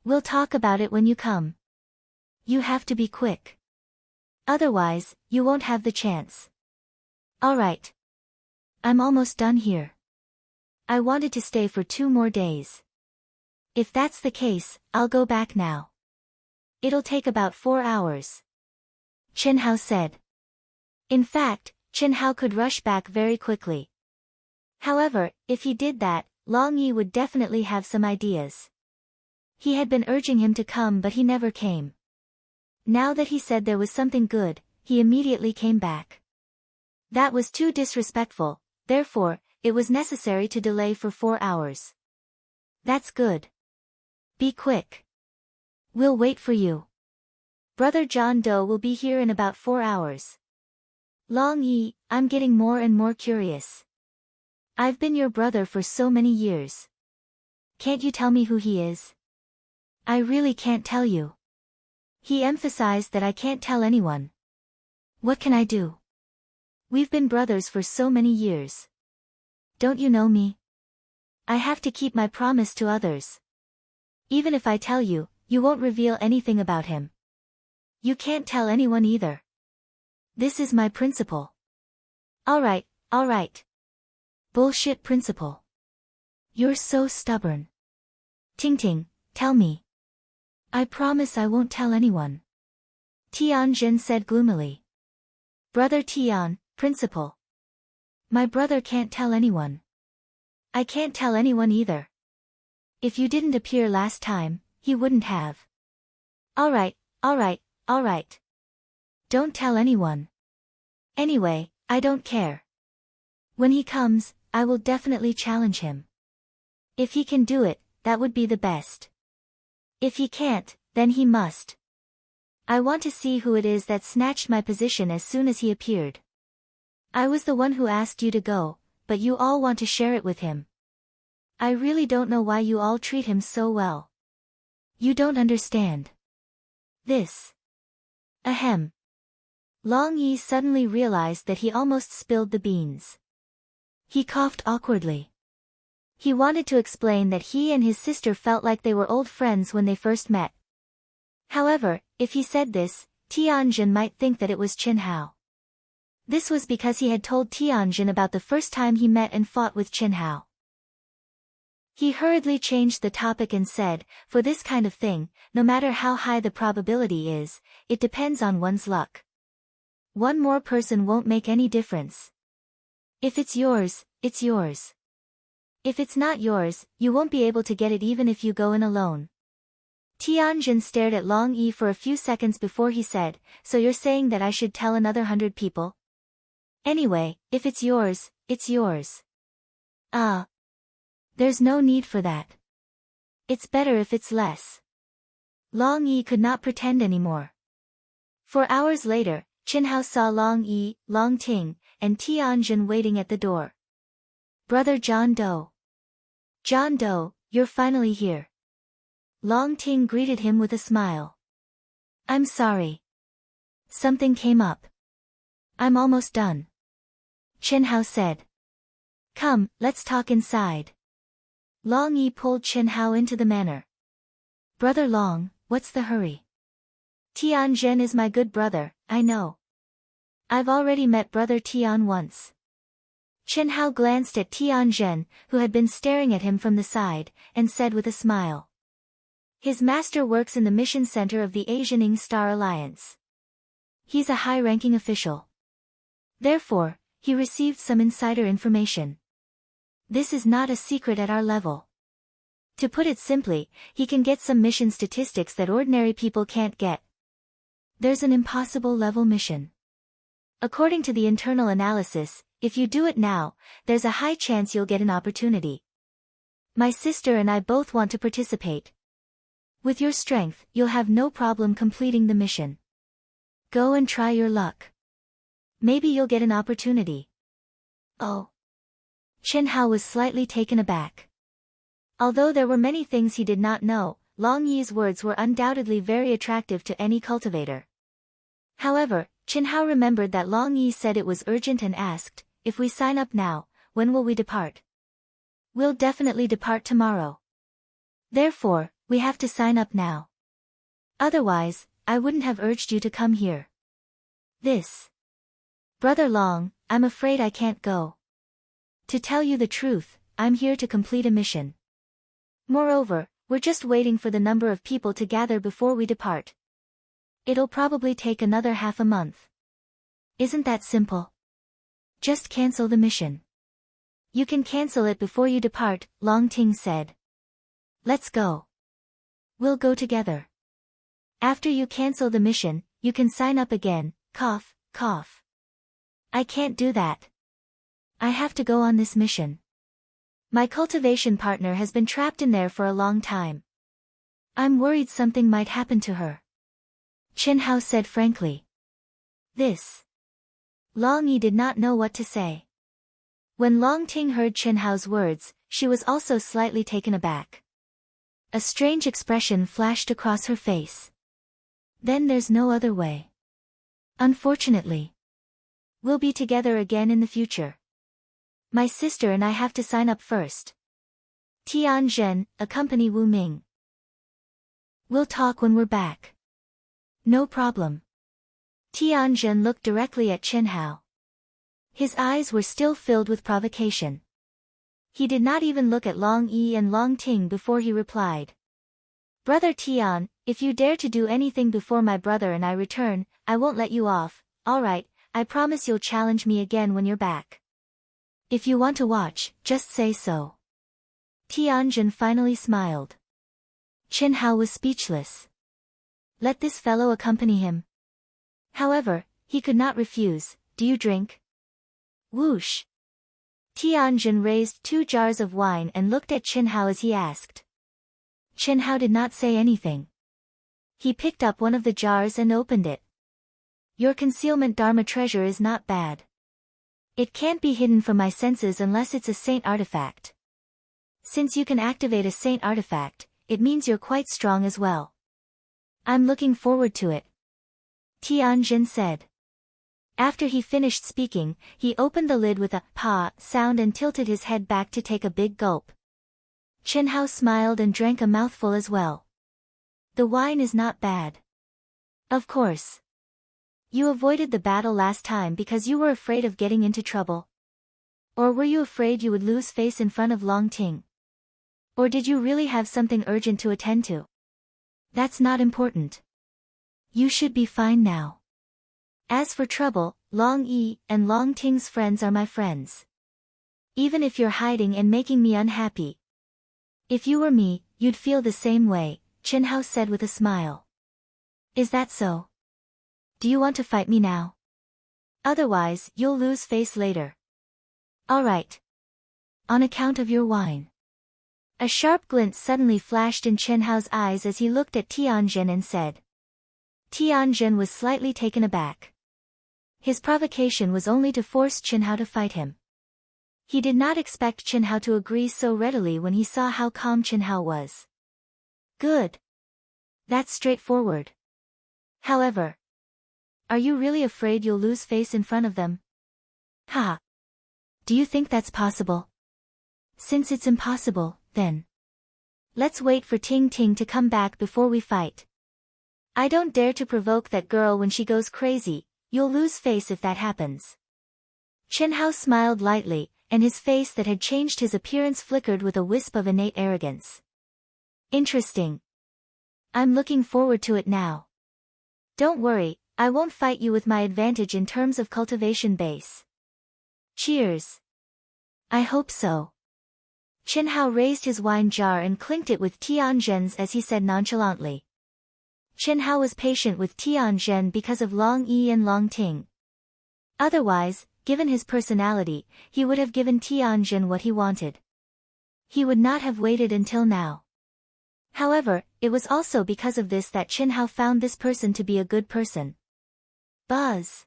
We'll talk about it when you come. You have to be quick. Otherwise, you won't have the chance. Alright. I'm almost done here. I wanted to stay for 2 more days. If that's the case, I'll go back now. It'll take about 4 hours. Qin Hao said. In fact, Qin Hao could rush back very quickly. However, if he did that, Long Yi would definitely have some ideas. He had been urging him to come but he never came. Now that he said there was something good, he immediately came back. That was too disrespectful, therefore, it was necessary to delay for 4 hours. That's good. Be quick. We'll wait for you. Brother John Doe will be here in about 4 hours. Long Yi, I'm getting more and more curious. I've been your brother for so many years. Can't you tell me who he is? I really can't tell you. He emphasized that I can't tell anyone. What can I do? We've been brothers for so many years. Don't you know me? I have to keep my promise to others. Even if I tell you, you won't reveal anything about him. You can't tell anyone either. This is my principle. Alright. Bullshit principle. You're so stubborn. Ting, tell me. I promise I won't tell anyone. Tianjin said gloomily. Brother Tian, principle. My brother can't tell anyone. I can't tell anyone either. If you didn't appear last time, he wouldn't have. Alright. Don't tell anyone. Anyway, I don't care. When he comes, I will definitely challenge him. If he can do it, that would be the best. If he can't, then he must. I want to see who it is that snatched my position as soon as he appeared. I was the one who asked you to go, but you all want to share it with him. I really don't know why you all treat him so well. You don't understand. This. Ahem. Long Yi suddenly realized that he almost spilled the beans. He coughed awkwardly. He wanted to explain that he and his sister felt like they were old friends when they first met. However, if he said this, Tianjin might think that it was Qin Hao. This was because he had told Tianjin about the first time he met and fought with Qin Hao. He hurriedly changed the topic and said, for this kind of thing, no matter how high the probability is, it depends on one's luck. One more person won't make any difference. If it's yours, it's yours. If it's not yours, you won't be able to get it even if you go in alone. Tianjin stared at Long Yi for a few seconds before he said, so you're saying that I should tell another 100 people? Anyway, if it's yours, it's yours. There's no need for that. It's better if it's less. Long Yi could not pretend anymore. 4 hours later, Qinhao saw Long Yi, Long Ting, and Tianjin waiting at the door. Brother John Doe. John Doe, you're finally here. Long Ting greeted him with a smile. I'm sorry. Something came up. I'm almost done. Qinhao said. Come, let's talk inside. Long Yi pulled Qinhao into the manor. Brother Long, what's the hurry? Tianjin is my good brother, I know. I've already met Brother Tian once. Qinhao glanced at Tianjin, who had been staring at him from the side, and said with a smile. His master works in the mission center of the Asianing Star Alliance. He's a high-ranking official. Therefore, he received some insider information. This is not a secret at our level. To put it simply, he can get some mission statistics that ordinary people can't get. There's an impossible level mission. According to the internal analysis, if you do it now, there's a high chance you'll get an opportunity. My sister and I both want to participate. With your strength, you'll have no problem completing the mission. Go and try your luck. Maybe you'll get an opportunity. Oh. Qinhao was slightly taken aback. Although there were many things he did not know, Long Yi's words were undoubtedly very attractive to any cultivator. However, Qinhao remembered that Long Yi said it was urgent and asked, if we sign up now, when will we depart? We'll definitely depart tomorrow. Therefore, we have to sign up now. Otherwise, I wouldn't have urged you to come here. Brother Long, I'm afraid I can't go. To tell you the truth, I'm here to complete a mission. Moreover, we're just waiting for the number of people to gather before we depart. It'll probably take another half a month. Isn't that simple? Just cancel the mission. You can cancel it before you depart, Long Ting said. Let's go. We'll go together. After you cancel the mission, you can sign up again, cough, cough. I can't do that. I have to go on this mission. My cultivation partner has been trapped in there for a long time. I'm worried something might happen to her. Qinhao said frankly. Long Yi did not know what to say. When Long Ting heard Qinhao's words, she was also slightly taken aback. A strange expression flashed across her face. Then there's no other way. Unfortunately. We'll be together again in the future. My sister and I have to sign up first. Tianjin, accompany Wu Ming. We'll talk when we're back. No problem. Tianjin looked directly at Qinhao. His eyes were still filled with provocation. He did not even look at Long Yi and Long Ting before he replied. Brother Tian, if you dare to do anything before my brother and I return, I won't let you off. All right, I promise you'll challenge me again when you're back. If you want to watch, just say so. Tianjin finally smiled. Qinhao was speechless. Let this fellow accompany him. However, he could not refuse. Do you drink? Whoosh. Tianjin raised 2 jars of wine and looked at Qinhao as he asked. Qinhao did not say anything. He picked up one of the jars and opened it. Your concealment Dharma treasure is not bad. It can't be hidden from my senses unless it's a saint artifact. Since you can activate a saint artifact, it means you're quite strong as well. I'm looking forward to it. Tianjin said. After he finished speaking, he opened the lid with a pa sound and tilted his head back to take a big gulp. Qinhao smiled and drank a mouthful as well. The wine is not bad. Of course. You avoided the battle last time because you were afraid of getting into trouble. Or were you afraid you would lose face in front of Long Ting? Or did you really have something urgent to attend to? That's not important. You should be fine now. As for trouble, Long Yi and Long Ting's friends are my friends. Even if you're hiding and making me unhappy. If you were me, you'd feel the same way, Chen Hao said with a smile. Is that so? Do you want to fight me now? Otherwise, you'll lose face later. All right. On account of your wine. A sharp glint suddenly flashed in Chen Hao's eyes as he looked at Tianjin and said. Tianjin was slightly taken aback. His provocation was only to force Chen Hao to fight him. He did not expect Chen Hao to agree so readily when he saw how calm Chen Hao was. Good. That's straightforward. However, are you really afraid you'll lose face in front of them? Ha! Do you think that's possible? Since it's impossible, then let's wait for Ting Ting to come back before we fight. I don't dare to provoke that girl when she goes crazy. You'll lose face if that happens. Chen Hao smiled lightly, and his face that had changed his appearance flickered with a wisp of innate arrogance. Interesting. I'm looking forward to it now. Don't worry, I won't fight you with my advantage in terms of cultivation base. Cheers. I hope so. Chen Hao raised his wine jar and clinked it with Tianjin's as he said nonchalantly. Chen Hao was patient with Tianjin because of Long Yi and Long Ting. Otherwise, given his personality, he would have given Tianjin what he wanted. He would not have waited until now. However, it was also because of this that Chen Hao found this person to be a good person. Buzz.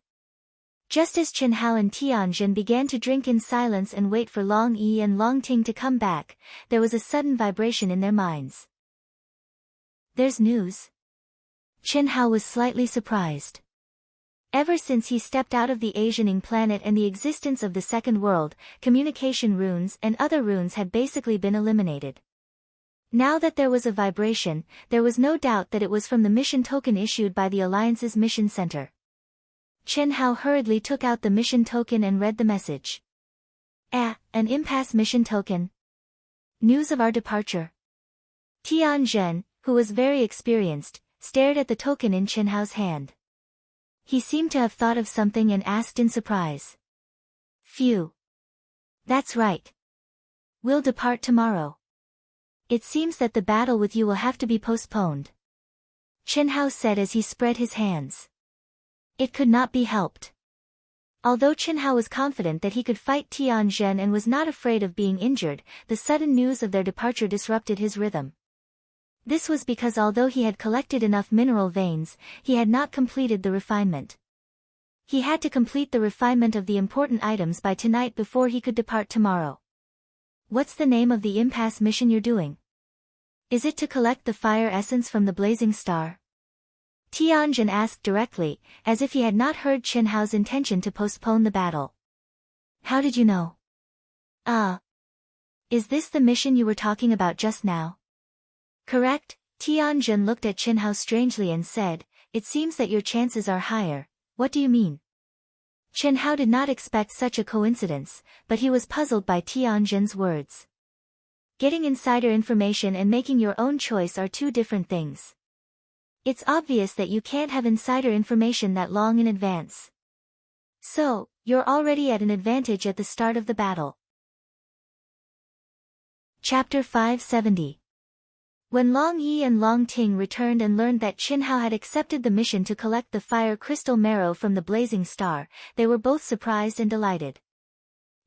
Just as Chen Hao and Tianjin began to drink in silence and wait for Long Yi and Long Ting to come back, there was a sudden vibration in their minds. There's news. Chen Hao was slightly surprised. Ever since he stepped out of the Asianing planet and the existence of the second world, communication runes and other runes had basically been eliminated. Now that there was a vibration, there was no doubt that it was from the mission token issued by the Alliance's mission center. Chen Hao hurriedly took out the mission token and read the message. An impasse mission token. News of our departure. Tianjin, who was very experienced, stared at the token in Chen Hao's hand. He seemed to have thought of something and asked in surprise. Phew. That's right. We'll depart tomorrow. It seems that the battle with you will have to be postponed. Chen Hao said as he spread his hands. It could not be helped. Although Chen Hao was confident that he could fight Tianjin and was not afraid of being injured, the sudden news of their departure disrupted his rhythm. This was because although he had collected enough mineral veins, he had not completed the refinement. He had to complete the refinement of the important items by tonight before he could depart tomorrow. What's the name of the impasse mission you're doing? Is it to collect the fire essence from the blazing star? Tianjin asked directly, as if he had not heard Chen Hao's intention to postpone the battle. How did you know? Is this the mission you were talking about just now? Correct. Tianjin looked at Chen Hao strangely and said, it seems that your chances are higher. What do you mean? Chen Hao did not expect such a coincidence, but he was puzzled by Tianjin's words. Getting insider information and making your own choice are two different things. It's obvious that you can't have insider information that long in advance. So, you're already at an advantage at the start of the battle. Chapter 570. When Long Yi and Long Ting returned and learned that Chen Hao had accepted the mission to collect the fire crystal marrow from the blazing star, they were both surprised and delighted.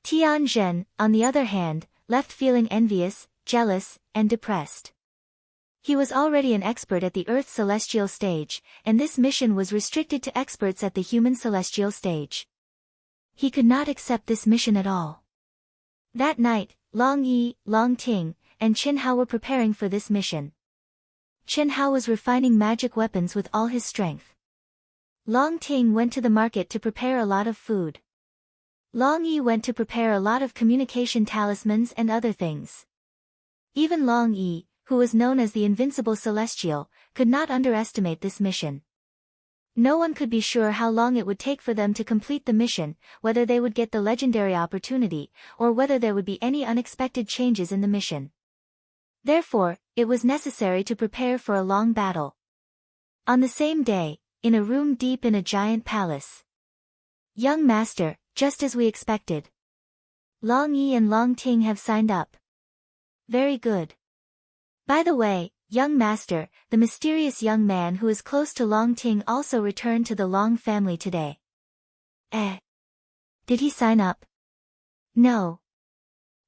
Tianjin, on the other hand, left feeling envious, jealous, and depressed. He was already an expert at the Earth's celestial stage, and this mission was restricted to experts at the human celestial stage. He could not accept this mission at all. That night, Long Yi, Long Ting, and Chen Hao were preparing for this mission. Chen Hao was refining magic weapons with all his strength. Long Ting went to the market to prepare a lot of food. Long Yi went to prepare a lot of communication talismans and other things. Even Long Yi, who was known as the Invincible Celestial, could not underestimate this mission. No one could be sure how long it would take for them to complete the mission, whether they would get the legendary opportunity, or whether there would be any unexpected changes in the mission. Therefore, it was necessary to prepare for a long battle. On the same day, in a room deep in a giant palace. Young master, just as we expected. Long Yi and Long Ting have signed up. Very good. By the way, young master, the mysterious young man who is close to Long Ting also returned to the Long family today. Did he sign up? No.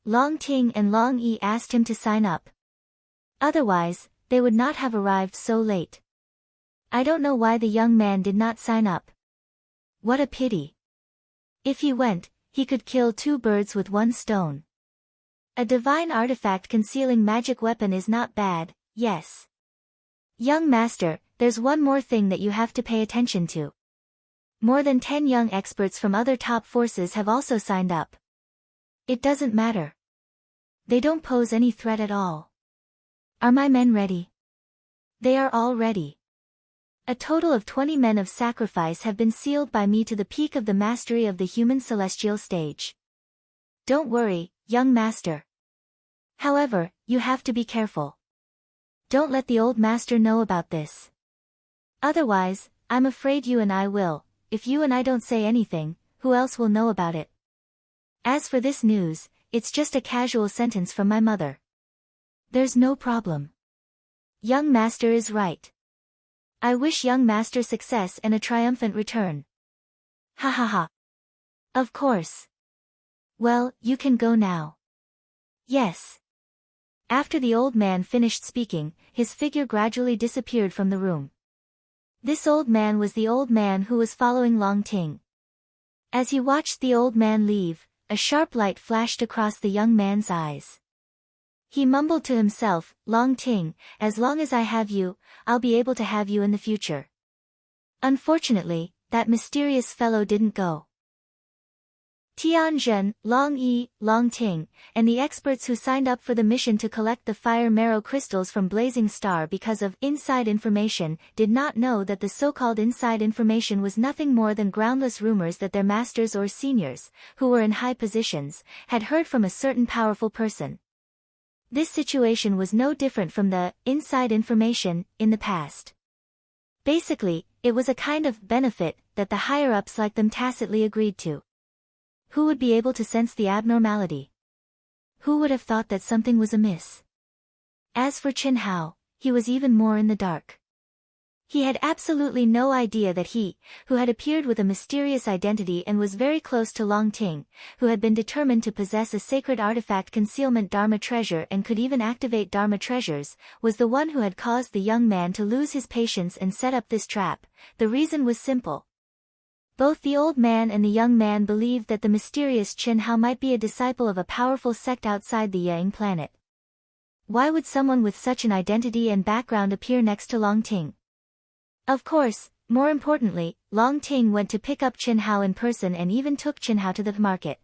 Long Ting and Long Yi asked him to sign up. Otherwise, they would not have arrived so late. I don't know why the young man did not sign up. What a pity. If he went, he could kill 2 birds with 1 stone. A divine artifact concealing magic weapon is not bad, yes. Young master, there's one more thing that you have to pay attention to. More than 10 young experts from other top forces have also signed up. It doesn't matter. They don't pose any threat at all. Are my men ready? They are all ready. A total of 20 men of sacrifice have been sealed by me to the peak of the mastery of the human celestial stage. Don't worry, young master. However, you have to be careful. Don't let the old master know about this. Otherwise, I'm afraid you and I will. If you and I don't say anything, who else will know about it? As for this news, it's just a casual sentence from my mother. There's no problem. Young master is right. I wish young master success and a triumphant return. Ha ha ha. Of course. Well, you can go now. Yes. After the old man finished speaking, his figure gradually disappeared from the room. This old man was the old man who was following Long Ting. As he watched the old man leave, a sharp light flashed across the young man's eyes. He mumbled to himself, Long Ting, as long as I have you, I'll be able to have you in the future. Unfortunately, that mysterious fellow didn't go. Tianzhen, Long Yi, Long Ting, and the experts who signed up for the mission to collect the fire marrow crystals from Blazing Star because of inside information did not know that the so-called inside information was nothing more than groundless rumors that their masters or seniors, who were in high positions, had heard from a certain powerful person. This situation was no different from the inside information in the past. Basically, it was a kind of benefit that the higher-ups like them tacitly agreed to. Who would be able to sense the abnormality? Who would have thought that something was amiss? As for Qin Hao, he was even more in the dark. He had absolutely no idea that he, who had appeared with a mysterious identity and was very close to Long Ting, who had been determined to possess a sacred artifact concealment Dharma treasure and could even activate Dharma treasures, was the one who had caused the young man to lose his patience and set up this trap. The reason was simple. Both the old man and the young man believed that the mysterious Qin Hao might be a disciple of a powerful sect outside the Yang planet. Why would someone with such an identity and background appear next to Long Ting? Of course, more importantly, Long Ting went to pick up Qin Hao in person and even took Qin Hao to the market.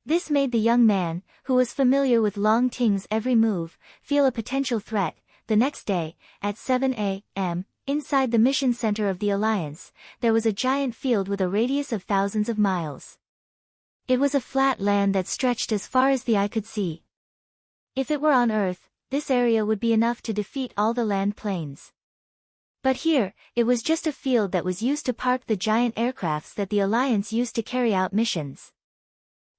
This made the young man, who was familiar with Long Ting's every move, feel a potential threat. The next day, at 7 a.m., inside the mission center of the Alliance, there was a giant field with a radius of thousands of miles. It was a flat land that stretched as far as the eye could see. If it were on Earth, this area would be enough to defeat all the land planes. But here, it was just a field that was used to park the giant aircrafts that the Alliance used to carry out missions.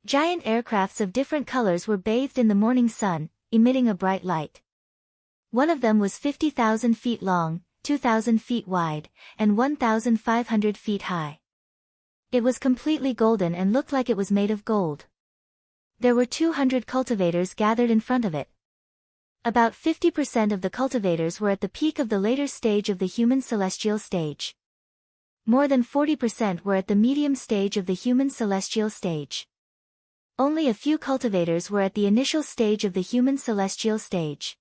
Giant aircrafts of different colors were bathed in the morning sun, emitting a bright light. One of them was 50,000 feet long, 2,000 feet wide, and 1,500 feet high. It was completely golden and looked like it was made of gold. There were 200 cultivators gathered in front of it. About 50% of the cultivators were at the peak of the later stage of the human celestial stage. More than 40% were at the medium stage of the human celestial stage. Only a few cultivators were at the initial stage of the human celestial stage.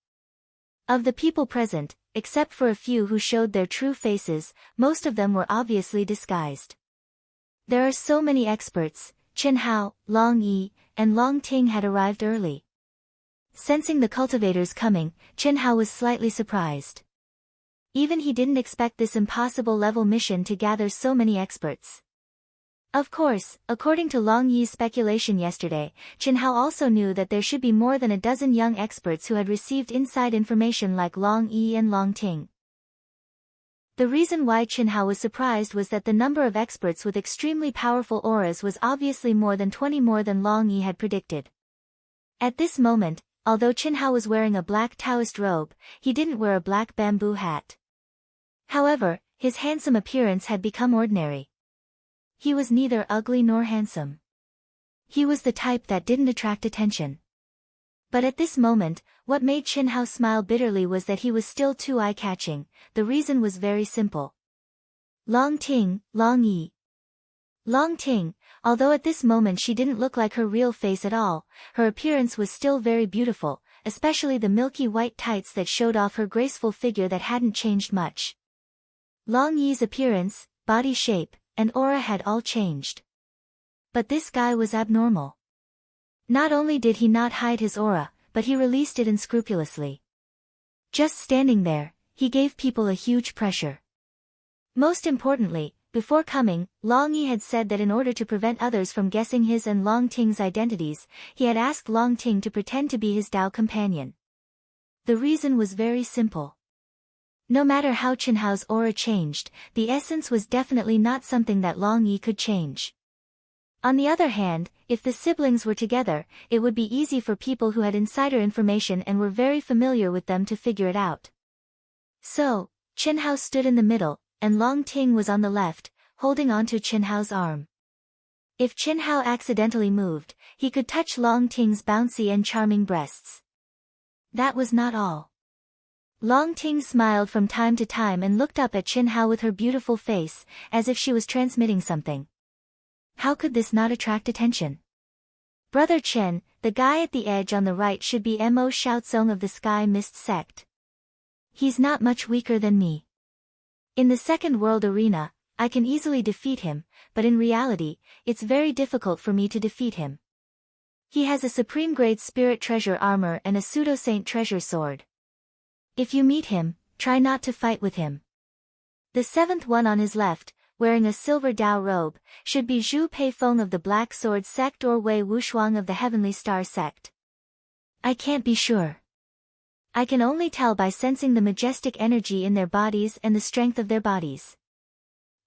Of the people present, except for a few who showed their true faces, most of them were obviously disguised. There are so many experts. Qin Hao, Long Yi, and Long Ting had arrived early. Sensing the cultivators coming, Qin Hao was slightly surprised. Even he didn't expect this impossible level mission to gather so many experts. Of course, according to Long Yi's speculation yesterday, Qin Hao also knew that there should be more than a dozen young experts who had received inside information like Long Yi and Long Ting. The reason why Qin Hao was surprised was that the number of experts with extremely powerful auras was obviously more than 20 more than Long Yi had predicted. At this moment, although Qin Hao was wearing a black Taoist robe, he didn't wear a black bamboo hat. However, his handsome appearance had become ordinary. He was neither ugly nor handsome. He was the type that didn't attract attention. But at this moment, what made Qin Hao smile bitterly was that he was still too eye-catching. The reason was very simple. Long Ting, Long Yi. Long Ting, although at this moment she didn't look like her real face at all, her appearance was still very beautiful, especially the milky white tights that showed off her graceful figure that hadn't changed much. Long Yi's appearance, body shape, and aura had all changed. But this guy was abnormal. Not only did he not hide his aura, but he released it unscrupulously. Just standing there, he gave people a huge pressure. Most importantly, before coming, Long Yi had said that in order to prevent others from guessing his and Long Ting's identities, he had asked Long Ting to pretend to be his Tao companion. The reason was very simple. No matter how Qin Hao's aura changed, the essence was definitely not something that Long Yi could change. On the other hand, if the siblings were together, it would be easy for people who had insider information and were very familiar with them to figure it out. So, Qin Hao stood in the middle, and Long Ting was on the left, holding onto Qin Hao's arm. If Qin Hao accidentally moved, he could touch Long Ting's bouncy and charming breasts. That was not all. Long Ting smiled from time to time and looked up at Qin Hao with her beautiful face, as if she was transmitting something. How could this not attract attention? Brother Chen, the guy at the edge on the right should be Mo Xiaozong of the Sky Mist sect. He's not much weaker than me. In the second world arena, I can easily defeat him, but in reality, it's very difficult for me to defeat him. He has a supreme grade spirit treasure armor and a pseudo-saint treasure sword. If you meet him, try not to fight with him. The seventh one on his left, wearing a silver Dao robe, should be Zhu Peifeng of the Black Sword sect or Wei Wushuang of the Heavenly Star sect. I can't be sure. I can only tell by sensing the majestic energy in their bodies and the strength of their bodies.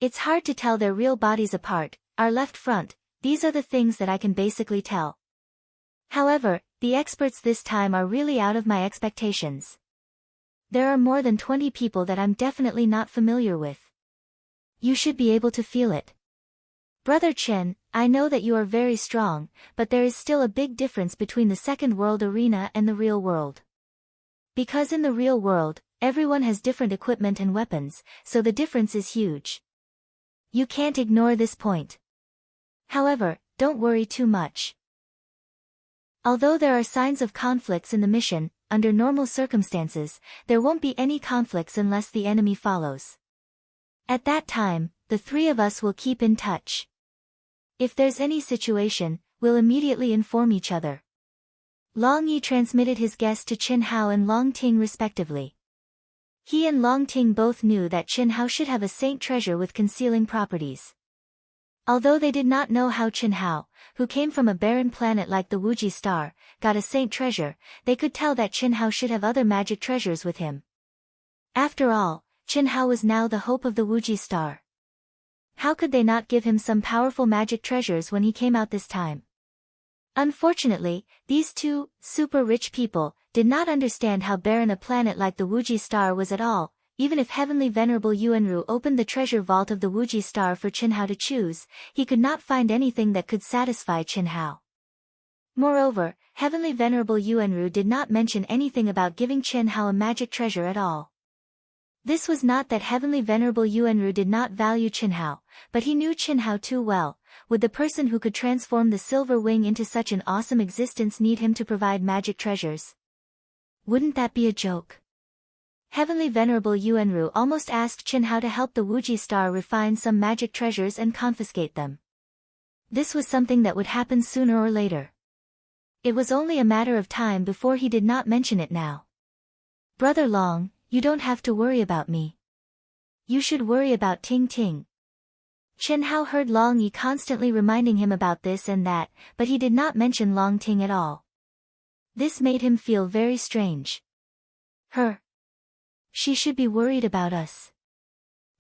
It's hard to tell their real bodies apart. Our left front, these are the things that I can basically tell. However, the experts this time are really out of my expectations. There are more than 20 people that I'm definitely not familiar with. You should be able to feel it. Brother Chen, I know that you are very strong, but there is still a big difference between the second world arena and the real world. Because in the real world, everyone has different equipment and weapons, so the difference is huge. You can't ignore this point. However, don't worry too much. Although there are signs of conflicts in the mission, under normal circumstances, there won't be any conflicts unless the enemy follows. At that time, the three of us will keep in touch. If there's any situation, we'll immediately inform each other. Long Yi transmitted his guess to Qin Hao and Long Ting respectively. He and Long Ting both knew that Qin Hao should have a saint treasure with concealing properties. Although they did not know how Qin Hao, who came from a barren planet like the Wuji star, got a saint treasure, they could tell that Qin Hao should have other magic treasures with him. After all, Qin Hao was now the hope of the Wuji star. How could they not give him some powerful magic treasures when he came out this time? Unfortunately, these two, super rich people, did not understand how barren a planet like the Wuji star was at all. Even if Heavenly Venerable Yuanru opened the treasure vault of the Wuji star for Qin Hao to choose, he could not find anything that could satisfy Qin Hao. Moreover, Heavenly Venerable Yuanru did not mention anything about giving Qin Hao a magic treasure at all. This was not that Heavenly Venerable Yuanru did not value Qin Hao, but he knew Qin Hao too well. Would the person who could transform the silver wing into such an awesome existence need him to provide magic treasures? Wouldn't that be a joke? Heavenly Venerable Yuanru almost asked Qin Hao to help the Wuji star refine some magic treasures and confiscate them. This was something that would happen sooner or later. It was only a matter of time before he did not mention it now. Brother Long, you don't have to worry about me. You should worry about Ting Ting. Qin Hao heard Long Yi constantly reminding him about this and that, but he did not mention Long Ting at all. This made him feel very strange. She should be worried about us.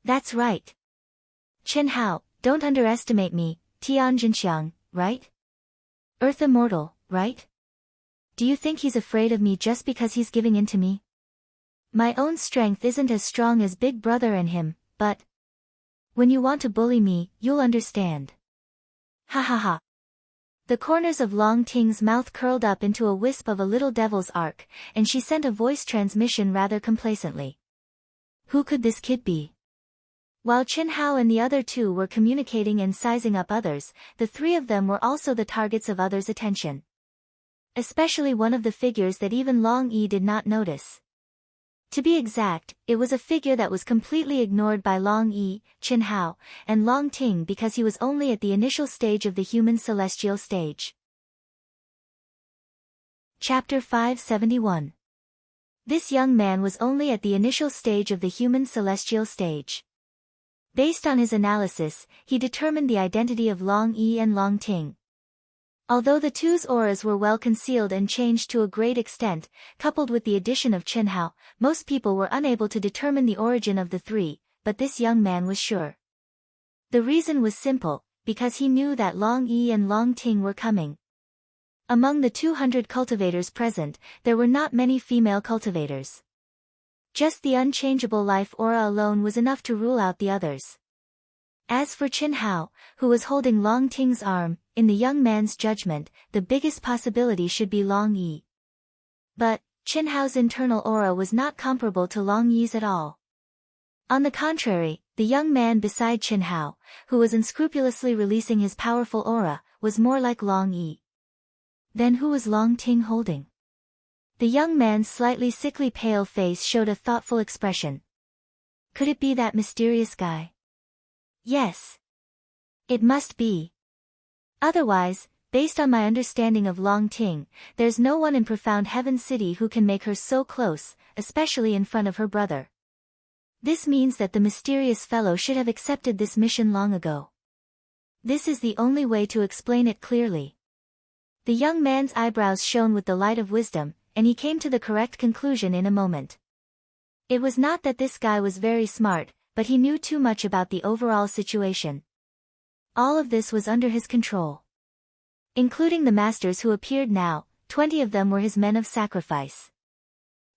That's right. Chen Hao, don't underestimate me, Tian Jinxiang, right? Earth immortal, right? Do you think he's afraid of me just because he's giving in to me? My own strength isn't as strong as Big Brother and him, but when you want to bully me, you'll understand. Ha ha ha. The corners of Long Ting's mouth curled up into a wisp of a little devil's arc, and she sent a voice transmission rather complacently. Who could this kid be? While Chen Hao and the other two were communicating and sizing up others, the three of them were also the targets of others' attention. Especially one of the figures that even Long Yi did not notice. To be exact, it was a figure that was completely ignored by Long Yi, Chen Hao, and Long Ting because he was only at the initial stage of the human celestial stage. Chapter 571. This young man was only at the initial stage of the human celestial stage. Based on his analysis, he determined the identity of Long Yi and Long Ting. Although the two's auras were well concealed and changed to a great extent, coupled with the addition of Chen Hao, most people were unable to determine the origin of the three, but this young man was sure. The reason was simple, because he knew that Long Yi and Long Ting were coming. Among the 200 cultivators present, there were not many female cultivators. Just the unchangeable life aura alone was enough to rule out the others. As for Chen Hao, who was holding Long Ting's arm, in the young man's judgment, the biggest possibility should be Long Yi. But Chen Hao's internal aura was not comparable to Long Yi's at all. On the contrary, the young man beside Chen Hao, who was unscrupulously releasing his powerful aura, was more like Long Yi. Then who was Long Ting holding? The young man's slightly sickly pale face showed a thoughtful expression. Could it be that mysterious guy? Yes. It must be. Otherwise, based on my understanding of Long Ting, there's no one in Profound Heaven City who can make her so close, especially in front of her brother. This means that the mysterious fellow should have accepted this mission long ago. This is the only way to explain it clearly. The young man's eyebrows shone with the light of wisdom, and he came to the correct conclusion in a moment. It was not that this guy was very smart, but he knew too much about the overall situation. All of this was under his control. Including the masters who appeared now, 20 of them were his men of sacrifice.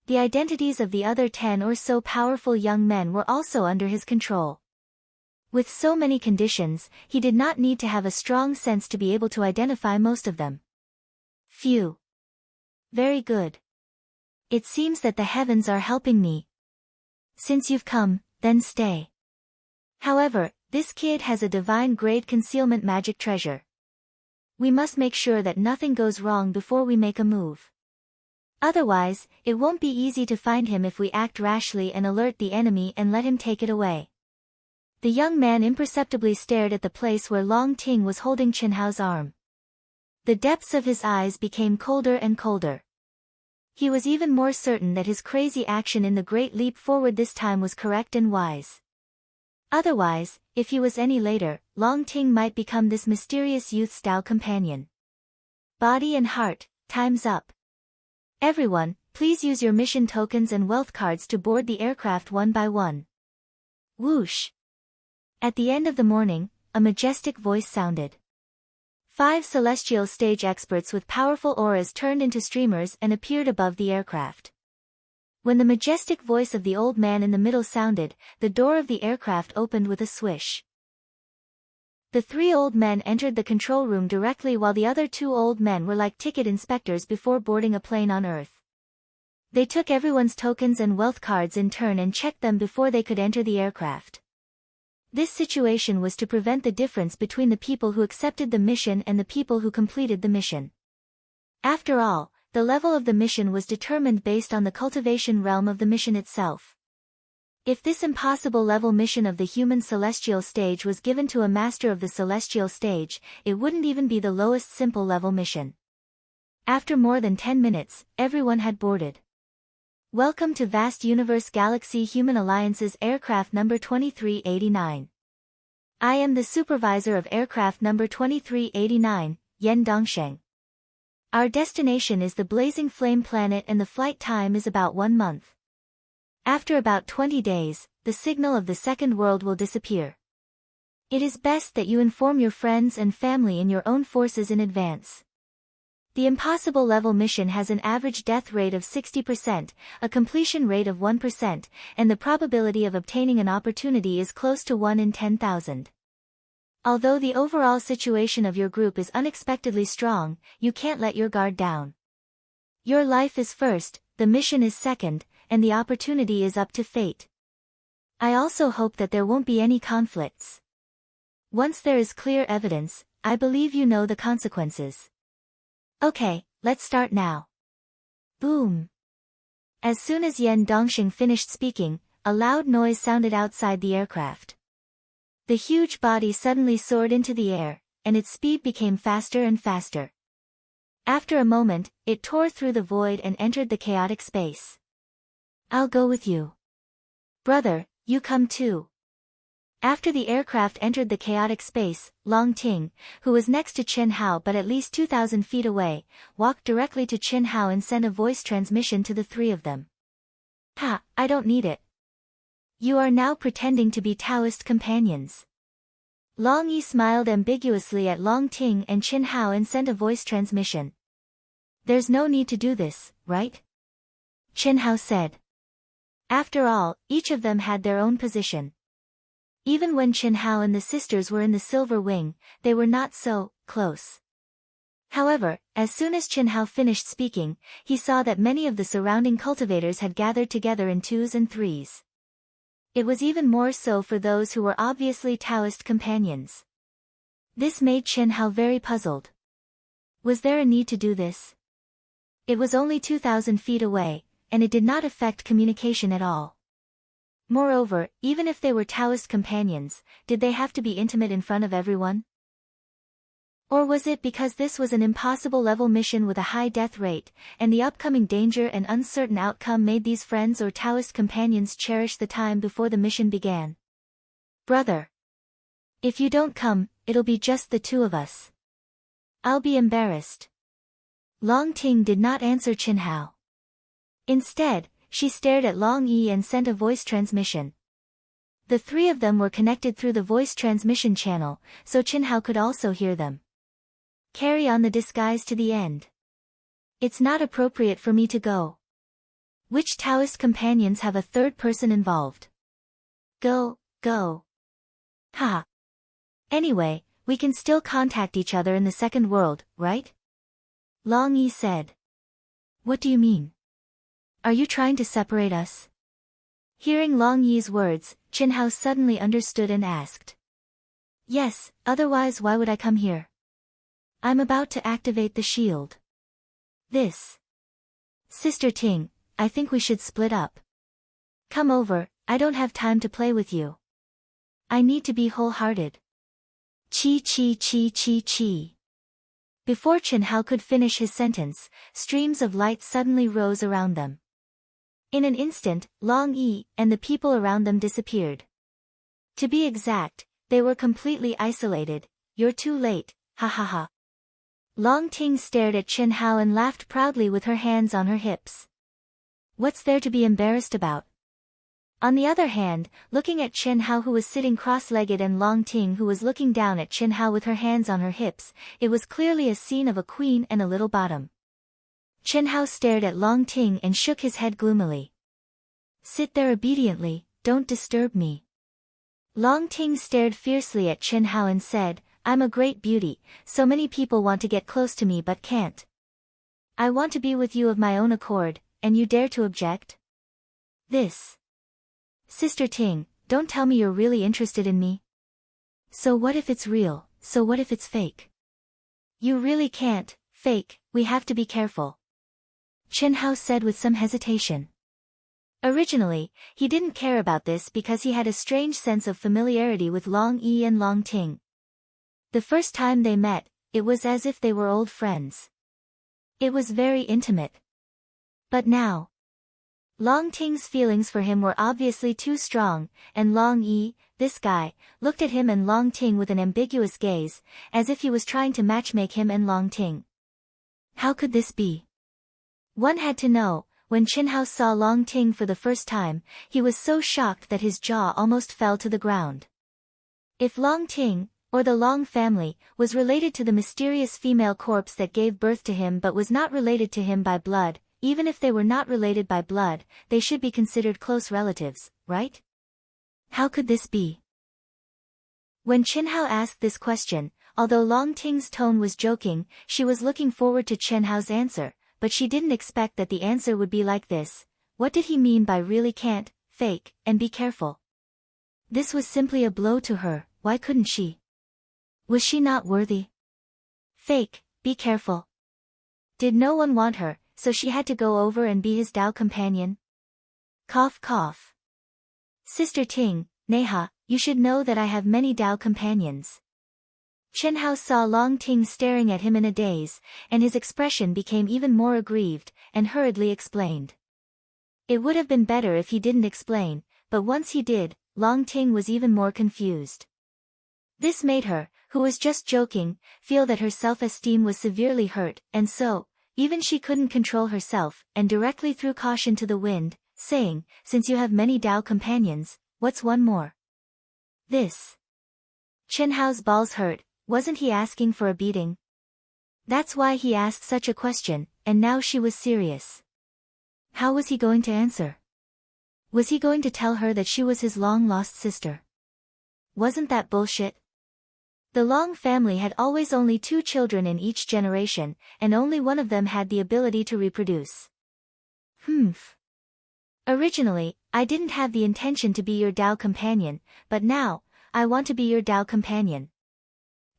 The identities of the other 10 or so powerful young men were also under his control. With so many conditions, he did not need to have a strong sense to be able to identify most of them. Phew. Very good. It seems that the heavens are helping me. Since you've come, then stay. However, this kid has a divine-grade concealment magic treasure. We must make sure that nothing goes wrong before we make a move. Otherwise, it won't be easy to find him if we act rashly and alert the enemy and let him take it away. The young man imperceptibly stared at the place where Long Ting was holding Chen Hao's arm. The depths of his eyes became colder and colder. He was even more certain that his crazy action in the Great Leap Forward this time was correct and wise. Otherwise, if he was any later, Long Ting might become this mysterious youth's Tao companion. Body and heart, time's up. Everyone, please use your mission tokens and wealth cards to board the aircraft one by one. Whoosh! At the end of the morning, a majestic voice sounded. 5 celestial stage experts with powerful auras turned into streamers and appeared above the aircraft. When the majestic voice of the old man in the middle sounded, the door of the aircraft opened with a swish. The 3 old men entered the control room directly while the other 2 old men were like ticket inspectors before boarding a plane on Earth. They took everyone's tokens and wealth cards in turn and checked them before they could enter the aircraft. This situation was to prevent the difference between the people who accepted the mission and the people who completed the mission. After all, the level of the mission was determined based on the cultivation realm of the mission itself. If this impossible level mission of the human celestial stage was given to a master of the celestial stage, it wouldn't even be the lowest simple level mission. After more than 10 minutes, everyone had boarded. Welcome to Vast Universe Galaxy Human Alliance's aircraft number 2389. I am the supervisor of aircraft number 2389, Yen Dongsheng. Our destination is the Blazing Flame Planet and the flight time is about 1 month. After about 20 days, the signal of the second world will disappear. It is best that you inform your friends and family in your own forces in advance. The impossible level mission has an average death rate of 60%, a completion rate of 1%, and the probability of obtaining an opportunity is close to 1 in 10,000. Although the overall situation of your group is unexpectedly strong, you can't let your guard down. Your life is first, the mission is second, and the opportunity is up to fate. I also hope that there won't be any conflicts. Once there is clear evidence, I believe you know the consequences. Okay, let's start now. Boom. As soon as Yan Dongxing finished speaking, a loud noise sounded outside the aircraft. The huge body suddenly soared into the air, and its speed became faster and faster. After a moment, it tore through the void and entered the chaotic space. I'll go with you. Brother, you come too. After the aircraft entered the chaotic space, Long Ting, who was next to Chen Hao but at least 2,000 feet away, walked directly to Chen Hao and sent a voice transmission to the three of them. Ha, I don't need it. You are now pretending to be Taoist companions. Long Yi smiled ambiguously at Long Ting and Chen Hao and sent a voice transmission. There's no need to do this, right? Chen Hao said. After all, each of them had their own position. Even when Chen Hao and the sisters were in the silver wing, they were not so close. However, as soon as Chen Hao finished speaking, he saw that many of the surrounding cultivators had gathered together in twos and threes. It was even more so for those who were obviously Taoist companions. This made Chen Hao very puzzled. Was there a need to do this? It was only 2,000 feet away, and it did not affect communication at all. Moreover, even if they were Taoist companions, did they have to be intimate in front of everyone? Or was it because this was an impossible level mission with a high death rate, and the upcoming danger and uncertain outcome made these friends or Taoist companions cherish the time before the mission began? Brother. If you don't come, it'll be just the two of us. I'll be embarrassed. Long Ting did not answer Chen Hao. Instead, she stared at Long Yi and sent a voice transmission. The three of them were connected through the voice transmission channel, so Chen Hao could also hear them. Carry on the disguise to the end. It's not appropriate for me to go. Which Taoist companions have a third person involved? Go. Ha. Anyway, we can still contact each other in the second world, right? Long Yi said. What do you mean? Are you trying to separate us? Hearing Long Yi's words, Chen Hao suddenly understood and asked. Yes, otherwise why would I come here? I'm about to activate the shield. This. Sister Ting, I think we should split up. Come over, I don't have time to play with you. I need to be wholehearted. Chi. Before Chen Hao could finish his sentence, streams of light suddenly rose around them. In an instant, Long Yi and the people around them disappeared. To be exact, they were completely isolated. You're too late, ha ha ha. Long Ting stared at Chen Hao and laughed proudly with her hands on her hips. What's there to be embarrassed about? On the other hand, looking at Chen Hao who was sitting cross-legged and Long Ting who was looking down at Chen Hao with her hands on her hips, it was clearly a scene of a queen and a little bottom. Chen Hao stared at Long Ting and shook his head gloomily. Sit there obediently, don't disturb me. Long Ting stared fiercely at Chen Hao and said, I'm a great beauty, so many people want to get close to me but can't. I want to be with you of my own accord, and you dare to object? This. Sister Ting, don't tell me you're really interested in me. So what if it's real, so what if it's fake? You really can't, fake, we have to be careful. Chen Hao said with some hesitation. Originally, he didn't care about this because he had a strange sense of familiarity with Long Yi and Long Ting. The first time they met, it was as if they were old friends. It was very intimate. But now, Long Ting's feelings for him were obviously too strong, and Long Yi, this guy, looked at him and Long Ting with an ambiguous gaze, as if he was trying to matchmake him and Long Ting. How could this be? One had to know, when Chen Hao saw Long Ting for the first time, he was so shocked that his jaw almost fell to the ground. If Long Ting, or the Long family, was related to the mysterious female corpse that gave birth to him but was not related to him by blood, even if they were not related by blood, they should be considered close relatives, right? How could this be? When Chen Hao asked this question, although Long Ting's tone was joking, she was looking forward to Chen Hao's answer, but she didn't expect that the answer would be like this. What did he mean by really can't, fake, and be careful? This was simply a blow to her. Why couldn't she? Was she not worthy? Fake, be careful. Did no one want her, so she had to go over and be his Tao companion? Cough cough. Sister Ting, Neha, you should know that I have many Tao companions. Chen Hao saw Long Ting staring at him in a daze, and his expression became even more aggrieved, and hurriedly explained. It would have been better if he didn't explain, but once he did, Long Ting was even more confused. This made her, who was just joking, feel that her self-esteem was severely hurt, and so, even she couldn't control herself, and directly threw caution to the wind, saying, since you have many Tao companions, what's one more? This. Chen Hao's balls hurt. Wasn't he asking for a beating? That's why he asked such a question, and now she was serious. How was he going to answer? Was he going to tell her that she was his long-lost sister? Wasn't that bullshit? The Long family had always only 2 children in each generation, and only one of them had the ability to reproduce. Originally, I didn't have the intention to be your Tao companion, but now, I want to be your Tao companion.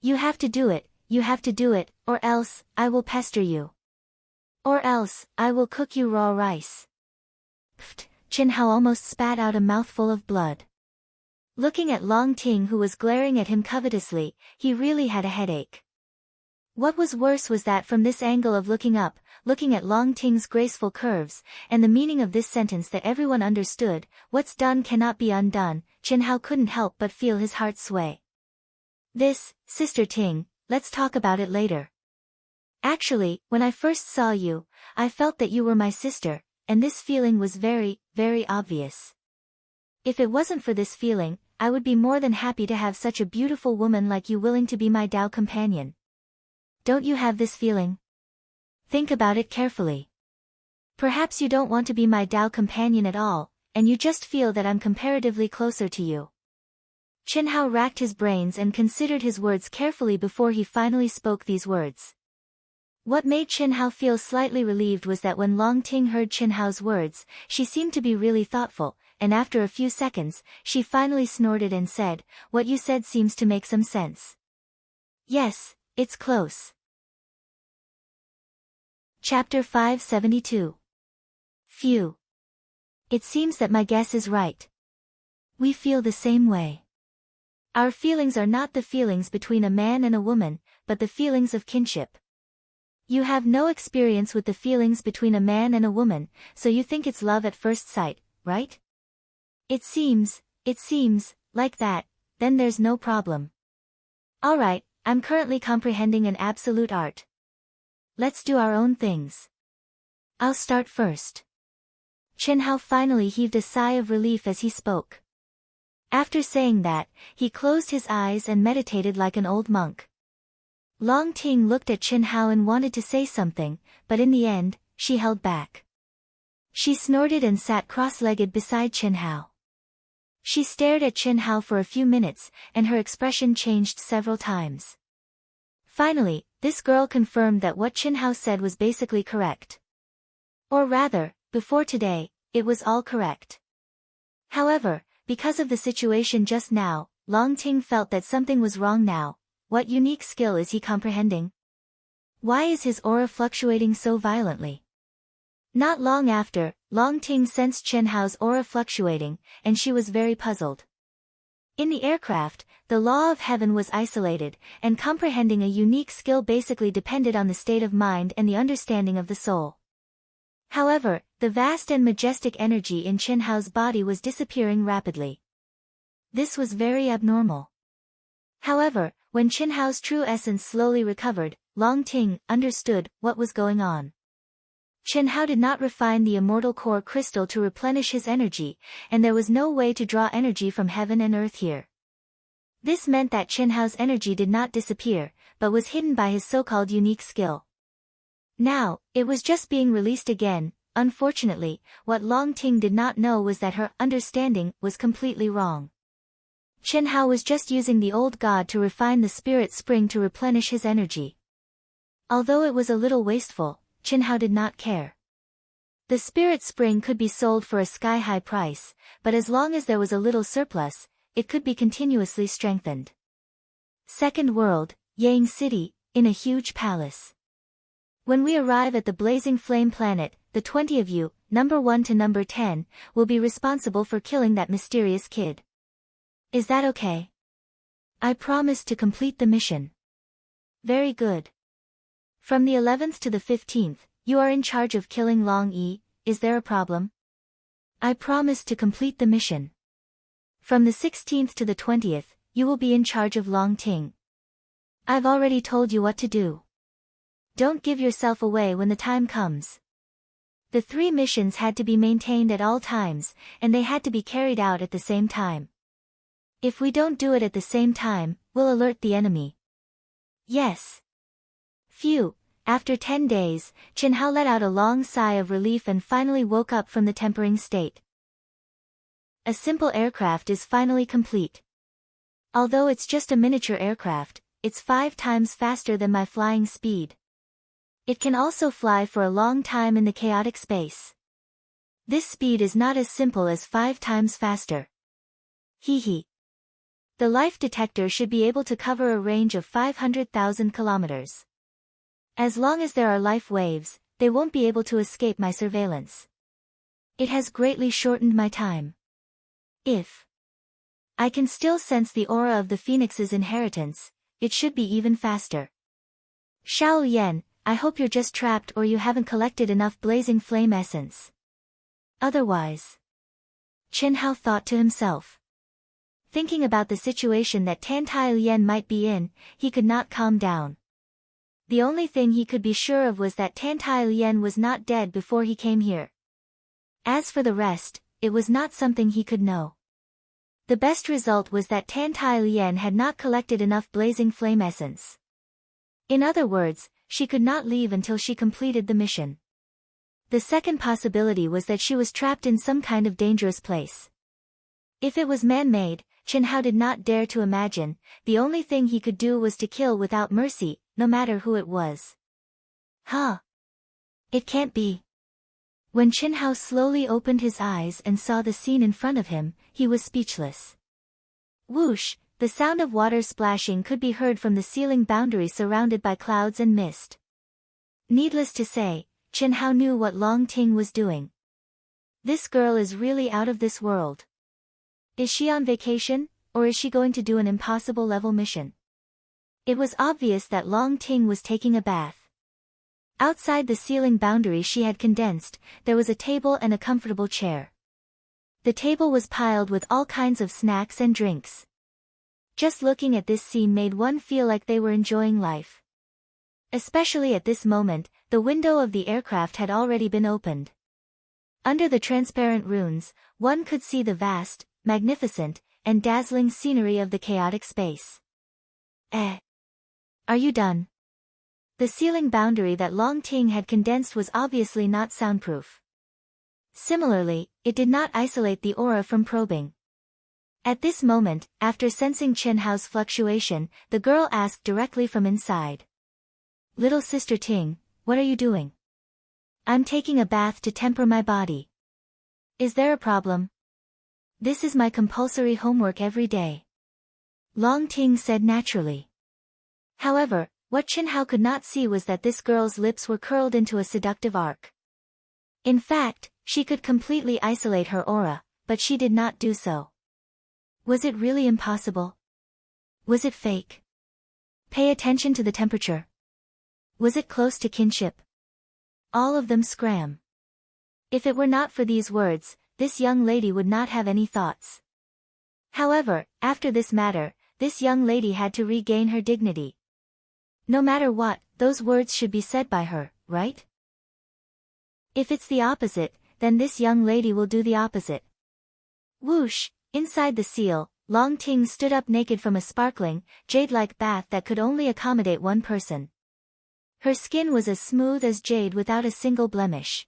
You have to do it, or else, I will pester you. Or else, I will cook you raw rice. Pfft, Chen Hao almost spat out a mouthful of blood. Looking at Long Ting who was glaring at him covetously, he really had a headache. What was worse was that from this angle of looking up, looking at Long Ting's graceful curves, and the meaning of this sentence that everyone understood, what's done cannot be undone, Chen Hao couldn't help but feel his heart sway. This, Sister Ting, let's talk about it later. Actually, when I first saw you, I felt that you were my sister, and this feeling was very, very obvious. If it wasn't for this feeling, I would be more than happy to have such a beautiful woman like you willing to be my Tao companion. Don't you have this feeling? Think about it carefully. Perhaps you don't want to be my Tao companion at all, and you just feel that I'm comparatively closer to you. Chen Hao racked his brains and considered his words carefully before he finally spoke these words. What made Chen Hao feel slightly relieved was that when Long Ting heard Chen Hao's words, she seemed to be really thoughtful, and after a few seconds, she finally snorted and said, "What you said seems to make some sense. Yes, it's close." Chapter 572. Phew. It seems that my guess is right. We feel the same way. Our feelings are not the feelings between a man and a woman, but the feelings of kinship. You have no experience with the feelings between a man and a woman, so you think it's love at first sight, right? It seems like that, then there's no problem. Alright, I'm currently comprehending an absolute art. Let's do our own things. I'll start first. Chen Hao finally heaved a sigh of relief as he spoke. After saying that, he closed his eyes and meditated like an old monk. Long Ting looked at Chen Hao and wanted to say something, but in the end, she held back. She snorted and sat cross-legged beside Chen Hao. She stared at Chen Hao for a few minutes, and her expression changed several times. Finally, this girl confirmed that what Chen Hao said was basically correct. Or rather, before today, it was all correct. However, because of the situation just now, Long Ting felt that something was wrong now. What unique skill is he comprehending? Why is his aura fluctuating so violently? Not long after, Long Ting sensed Chen Hao's aura fluctuating, and she was very puzzled. In the aircraft, the law of heaven was isolated, and comprehending a unique skill basically depended on the state of mind and the understanding of the soul. However, the vast and majestic energy in Chen Hao's body was disappearing rapidly. This was very abnormal. However, when Chen Hao's true essence slowly recovered, Long Ting understood what was going on. Chen Hao did not refine the immortal core crystal to replenish his energy, and there was no way to draw energy from heaven and earth here. This meant that Chen Hao's energy did not disappear, but was hidden by his so-called unique skill. Now, it was just being released again. Unfortunately, what Long Ting did not know was that her understanding was completely wrong. Chen Hao was just using the old god to refine the spirit spring to replenish his energy. Although it was a little wasteful, Chen Hao did not care. The spirit spring could be sold for a sky-high price, but as long as there was a little surplus, it could be continuously strengthened. Second world, Yang City, in a huge palace. When we arrive at the blazing flame planet, the 20 of you, number 1 to number 10, will be responsible for killing that mysterious kid. Is that okay? I promise to complete the mission. Very good. From the 11th to the 15th, you are in charge of killing Long Yi. Is there a problem? I promise to complete the mission. From the 16th to the 20th, you will be in charge of Long Ting. I've already told you what to do. Don't give yourself away when the time comes. The 3 missions had to be maintained at all times, and they had to be carried out at the same time. If we don't do it at the same time, we'll alert the enemy. Yes. Phew. After 10 days, Chen Hao let out a long sigh of relief and finally woke up from the tempering state. A simple aircraft is finally complete. Although it's just a miniature aircraft, it's 5 times faster than my flying speed. It can also fly for a long time in the chaotic space. This speed is not as simple as 5 times faster. Hee hee. The life detector should be able to cover a range of 500,000 kilometers. As long as there are life waves, they won't be able to escape my surveillance. It has greatly shortened my time. If I can still sense the aura of the Phoenix's inheritance, it should be even faster. Xiao Yan, I hope you're just trapped or you haven't collected enough blazing flame essence. Otherwise. Chen Hao thought to himself. Thinking about the situation that Tan Tai Lien might be in, he could not calm down. The only thing he could be sure of was that Tan Tai Lien was not dead before he came here. As for the rest, it was not something he could know. The best result was that Tan Tai Lien had not collected enough blazing flame essence. In other words, she could not leave until she completed the mission. The second possibility was that she was trapped in some kind of dangerous place. If it was man-made, Chen Hao did not dare to imagine. The only thing he could do was to kill without mercy, no matter who it was. Huh? It can't be. When Chen Hao slowly opened his eyes and saw the scene in front of him, he was speechless. Whoosh, the sound of water splashing could be heard from the ceiling boundary surrounded by clouds and mist. Needless to say, Chen Hao knew what Long Ting was doing. This girl is really out of this world. Is she on vacation, or is she going to do an impossible level mission? It was obvious that Long Ting was taking a bath. Outside the ceiling boundary she had condensed, there was a table and a comfortable chair. The table was piled with all kinds of snacks and drinks. Just looking at this scene made one feel like they were enjoying life. Especially at this moment, the window of the aircraft had already been opened. Under the transparent runes, one could see the vast, magnificent, and dazzling scenery of the chaotic space. Are you done? The ceiling boundary that Long Ting had condensed was obviously not soundproof. Similarly, it did not isolate the aura from probing. At this moment, after sensing Chen Hao's fluctuation, the girl asked directly from inside. Little sister Ting, what are you doing? I'm taking a bath to temper my body. Is there a problem? This is my compulsory homework every day. Long Ting said naturally. However, what Chen Hao could not see was that this girl's lips were curled into a seductive arc. In fact, she could completely isolate her aura, but she did not do so. Was it really impossible? Was it fake? Pay attention to the temperature. Was it close to kinship? All of them scram. If it were not for these words, this young lady would not have any thoughts. However, after this matter, this young lady had to regain her dignity. No matter what, those words should be said by her, right? If it's the opposite, then this young lady will do the opposite. Whoosh! Inside the seal, Long Ting stood up naked from a sparkling, jade-like bath that could only accommodate one person. Her skin was as smooth as jade without a single blemish.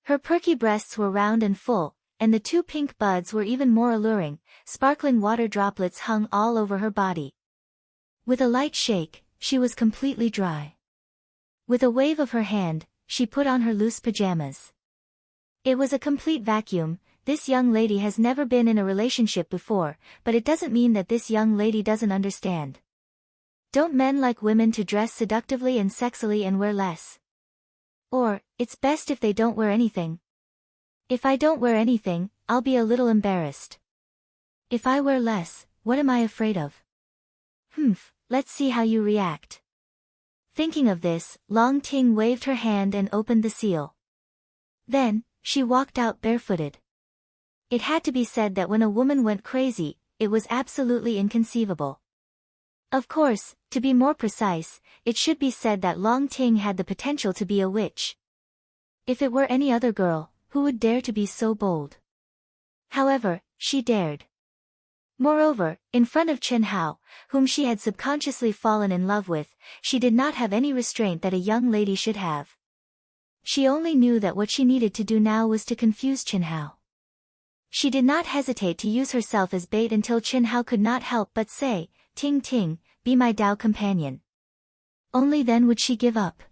Her perky breasts were round and full, and the two pink buds were even more alluring, sparkling water droplets hung all over her body. With a light shake, she was completely dry. With a wave of her hand, she put on her loose pajamas. It was a complete vacuum. This young lady has never been in a relationship before, but it doesn't mean that this young lady doesn't understand. Don't men like women to dress seductively and sexily and wear less? Or, it's best if they don't wear anything. If I don't wear anything, I'll be a little embarrassed. If I wear less, what am I afraid of? Let's see how you react. Thinking of this, Long Ting waved her hand and opened the seal. Then, she walked out barefooted. It had to be said that when a woman went crazy, it was absolutely inconceivable. Of course, to be more precise, it should be said that Long Ting had the potential to be a witch. If it were any other girl, who would dare to be so bold? However, she dared. Moreover, in front of Chen Hao, whom she had subconsciously fallen in love with, she did not have any restraint that a young lady should have. She only knew that what she needed to do now was to confuse Chen Hao. She did not hesitate to use herself as bait until Chen Hao could not help but say, "Ting Ting, be my Dao companion." Only then would she give up.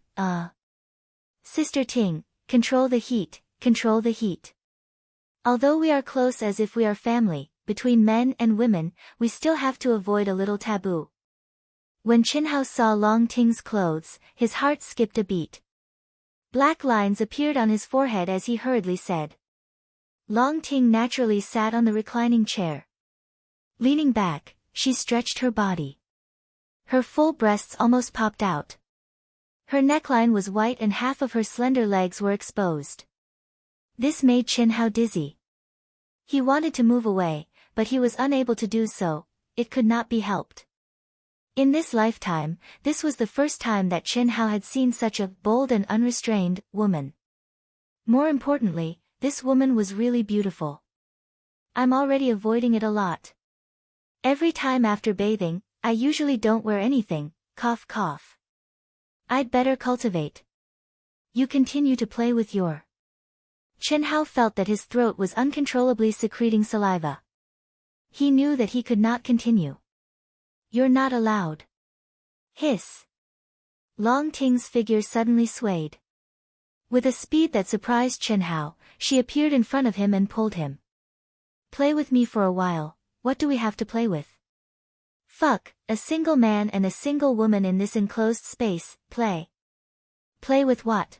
Sister Ting, control the heat, control the heat. Although we are close as if we are family, between men and women, we still have to avoid a little taboo. When Chen Hao saw Long Ting's clothes, his heart skipped a beat. Black lines appeared on his forehead as he hurriedly said. Long Ting naturally sat on the reclining chair. Leaning back, she stretched her body. Her full breasts almost popped out. Her neckline was white and half of her slender legs were exposed. This made Chen Hao dizzy. He wanted to move away, but he was unable to do so. It could not be helped. In this lifetime, this was the first time that Chen Hao had seen such a bold and unrestrained woman. More importantly, this woman was really beautiful. I'm already avoiding it a lot. Every time after bathing, I usually don't wear anything, cough cough. I'd better cultivate. You continue to play with your... Chen Hao felt that his throat was uncontrollably secreting saliva. He knew that he could not continue. You're not allowed. Hiss. Long Ting's figure suddenly swayed. With a speed that surprised Chen Hao, she appeared in front of him and pulled him. Play with me for a while, what do we have to play with? Fuck, a single man and a single woman in this enclosed space, play. Play with what?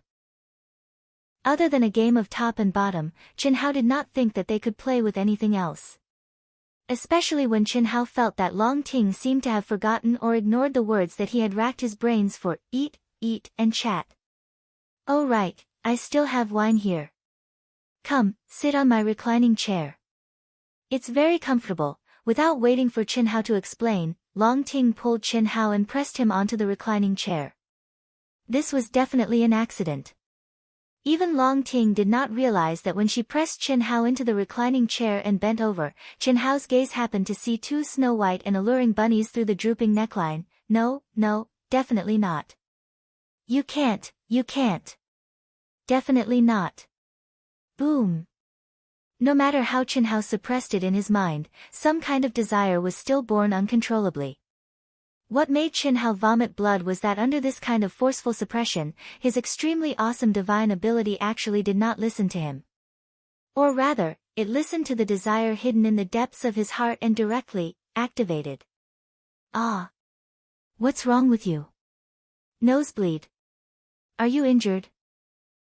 Other than a game of top and bottom, Chen Hao did not think that they could play with anything else. Especially when Chen Hao felt that Long Ting seemed to have forgotten or ignored the words that he had racked his brains for, eat, and chat. Oh right, I still have wine here. Come, sit on my reclining chair. It's very comfortable. Without waiting for Chen Hao to explain, Long Ting pulled Chen Hao and pressed him onto the reclining chair. This was definitely an accident. Even Long Ting did not realize that when she pressed Chen Hao into the reclining chair and bent over, Chen Hao's gaze happened to see two snow-white and alluring bunnies through the drooping neckline. No, definitely not. You can't. Definitely not. Boom. No matter how Chen Hao suppressed it in his mind, some kind of desire was still born uncontrollably. What made Chen Hao vomit blood was that under this kind of forceful suppression, his extremely awesome divine ability actually did not listen to him. Or rather, it listened to the desire hidden in the depths of his heart and directly activated. Ah. What's wrong with you? Nosebleed. Are you injured?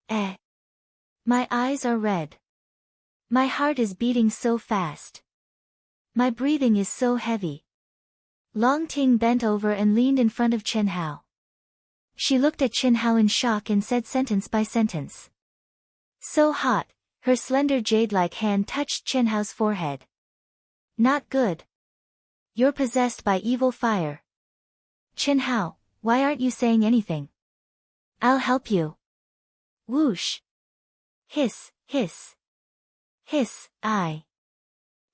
My eyes are red. My heart is beating so fast. My breathing is so heavy. Long Ting bent over and leaned in front of Chen Hao. She looked at Chen Hao in shock and said sentence by sentence. So hot, her slender jade-like hand touched Chen Hao's forehead. Not good. You're possessed by evil fire. Chen Hao, why aren't you saying anything? I'll help you. Whoosh. Hiss, hiss. Hiss, I.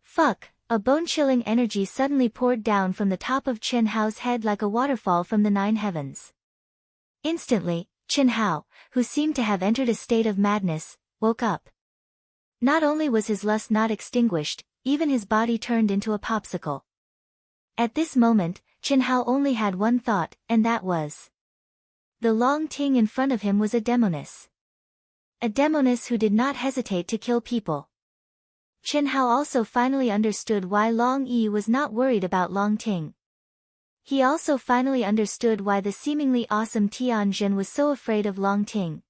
Fuck, a bone-chilling energy suddenly poured down from the top of Chen Hao's head like a waterfall from the 9 heavens. Instantly, Chen Hao, who seemed to have entered a state of madness, woke up. Not only was his lust not extinguished, even his body turned into a popsicle. At this moment, Chen Hao only had one thought, and that was. The Long Ting in front of him was a demoness. A demoness who did not hesitate to kill people. Chen Hao also finally understood why Long Yi was not worried about Long Ting. He also finally understood why the seemingly awesome Tian Jin was so afraid of Long Ting.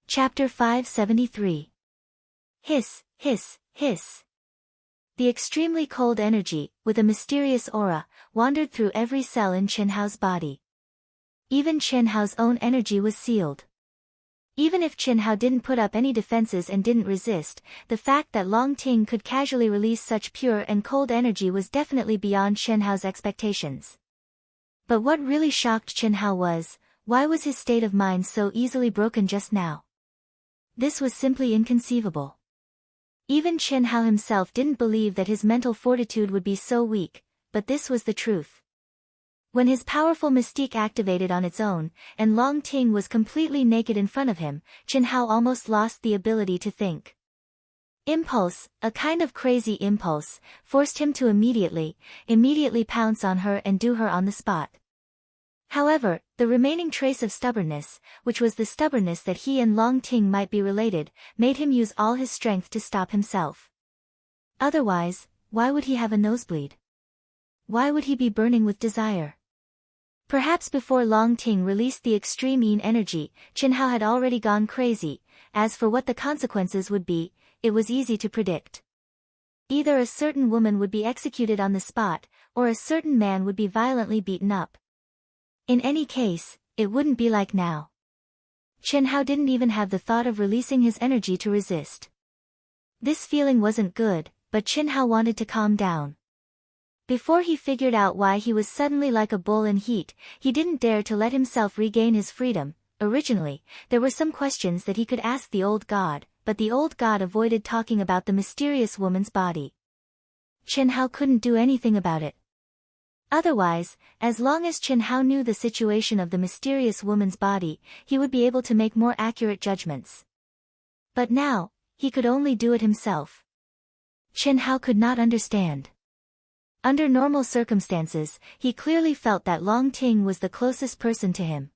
Chapter 573. Hiss, hiss, hiss. The extremely cold energy, with a mysterious aura, wandered through every cell in Chen Hao's body. Even Chen Hao's own energy was sealed. Even if Chen Hao didn't put up any defenses and didn't resist, the fact that Long Ting could casually release such pure and cold energy was definitely beyond Chen Hao's expectations. But what really shocked Chen Hao was, why was his state of mind so easily broken just now? This was simply inconceivable. Even Chen Hao himself didn't believe that his mental fortitude would be so weak, but this was the truth. When his powerful mystique activated on its own, and Long Ting was completely naked in front of him, Chen Hao almost lost the ability to think. Impulse, a kind of crazy impulse, forced him to immediately pounce on her and do her on the spot. However, the remaining trace of stubbornness, which was the stubbornness that he and Long Ting might be related, made him use all his strength to stop himself. Otherwise, why would he have a nosebleed? Why would he be burning with desire? Perhaps before Long Ting released the extreme yin energy, Chen Hao had already gone crazy. As for what the consequences would be, it was easy to predict. Either a certain woman would be executed on the spot, or a certain man would be violently beaten up. In any case, it wouldn't be like now. Chen Hao didn't even have the thought of releasing his energy to resist. This feeling wasn't good, but Chen Hao wanted to calm down. Before he figured out why he was suddenly like a bull in heat, he didn't dare to let himself regain his freedom. Originally, there were some questions that he could ask the old god, but the old god avoided talking about the mysterious woman's body. Chen Hao couldn't do anything about it. Otherwise, as long as Chen Hao knew the situation of the mysterious woman's body, he would be able to make more accurate judgments. But now, he could only do it himself. Chen Hao could not understand. Under normal circumstances, he clearly felt that Long Ting was the closest person to him.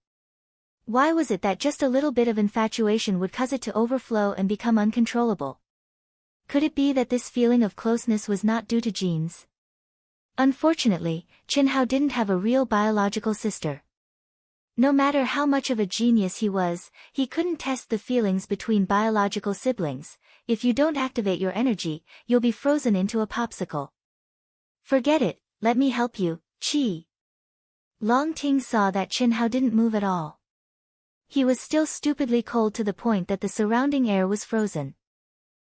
Why was it that just a little bit of infatuation would cause it to overflow and become uncontrollable? Could it be that this feeling of closeness was not due to genes? Unfortunately, Chen Hao didn't have a real biological sister. No matter how much of a genius he was, he couldn't test the feelings between biological siblings. If you don't activate your energy, you'll be frozen into a popsicle. Forget it, let me help you, Chi. Long Ting saw that Chen Hao didn't move at all. He was still stupidly cold to the point that the surrounding air was frozen.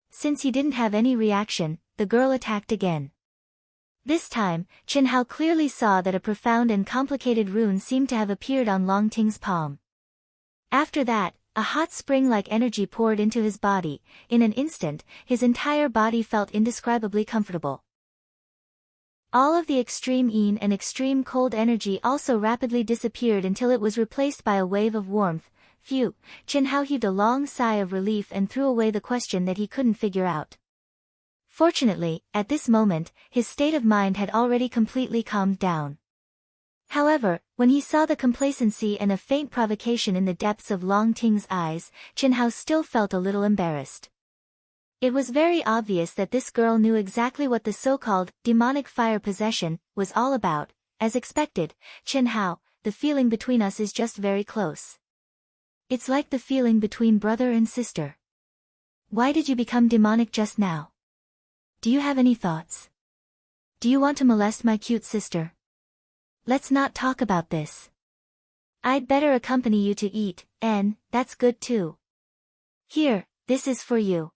Since he didn't have any reaction, the girl attacked again. This time, Chen Hao clearly saw that a profound and complicated rune seemed to have appeared on Long Ting's palm. After that, a hot spring-like energy poured into his body. In an instant, his entire body felt indescribably comfortable. All of the extreme yin and extreme cold energy also rapidly disappeared until it was replaced by a wave of warmth. Phew, Chen Hao heaved a long sigh of relief and threw away the question that he couldn't figure out. Fortunately, at this moment, his state of mind had already completely calmed down. However, when he saw the complacency and a faint provocation in the depths of Long Ting's eyes, Chen Hao still felt a little embarrassed. It was very obvious that this girl knew exactly what the so-called demonic fire possession was all about. As expected, Chen Hao, the feeling between us is just very close. It's like the feeling between brother and sister. Why did you become demonic just now? Do you have any thoughts? Do you want to molest my cute sister? Let's not talk about this. I'd better accompany you to eat, and that's good too. Here, this is for you.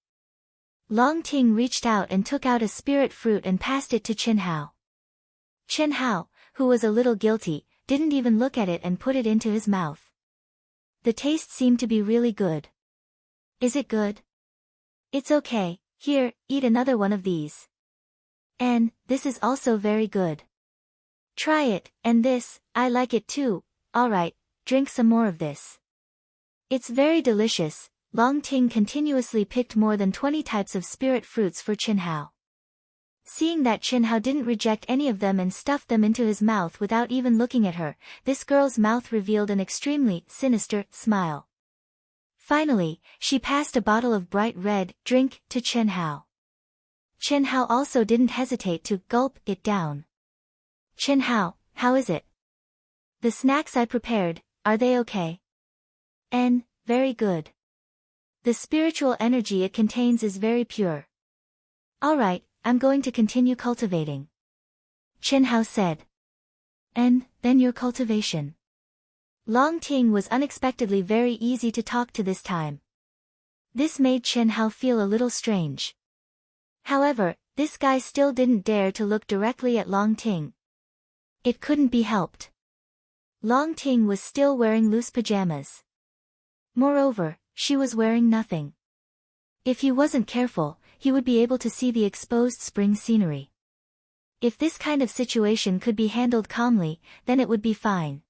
Long Ting reached out and took out a spirit fruit and passed it to Chen Hao. Chen Hao, who was a little guilty, didn't even look at it and put it into his mouth. The taste seemed to be really good. Is it good? It's okay, here, eat another one of these. And, this is also very good. Try it, and this, I like it too, alright, drink some more of this. It's very delicious. Long Ting continuously picked more than 20 types of spirit fruits for Chin Hao. Seeing that Chin Hao didn't reject any of them and stuffed them into his mouth without even looking at her, this girl's mouth revealed an extremely sinister smile. Finally, she passed a bottle of bright red drink to Chin Hao. Chin Hao also didn't hesitate to gulp it down. Chin Hao, how is it? The snacks I prepared, are they okay? And, very good. The spiritual energy it contains is very pure. Alright, I'm going to continue cultivating. Chin Hao said. And, then your cultivation. Long Ting was unexpectedly very easy to talk to this time. This made Chin Hao feel a little strange. However, this guy still didn't dare to look directly at Long Ting. It couldn't be helped. Long Ting was still wearing loose pajamas. Moreover, she was wearing nothing. If he wasn't careful, he would be able to see the exposed spring scenery. If this kind of situation could be handled calmly, then it would be fine.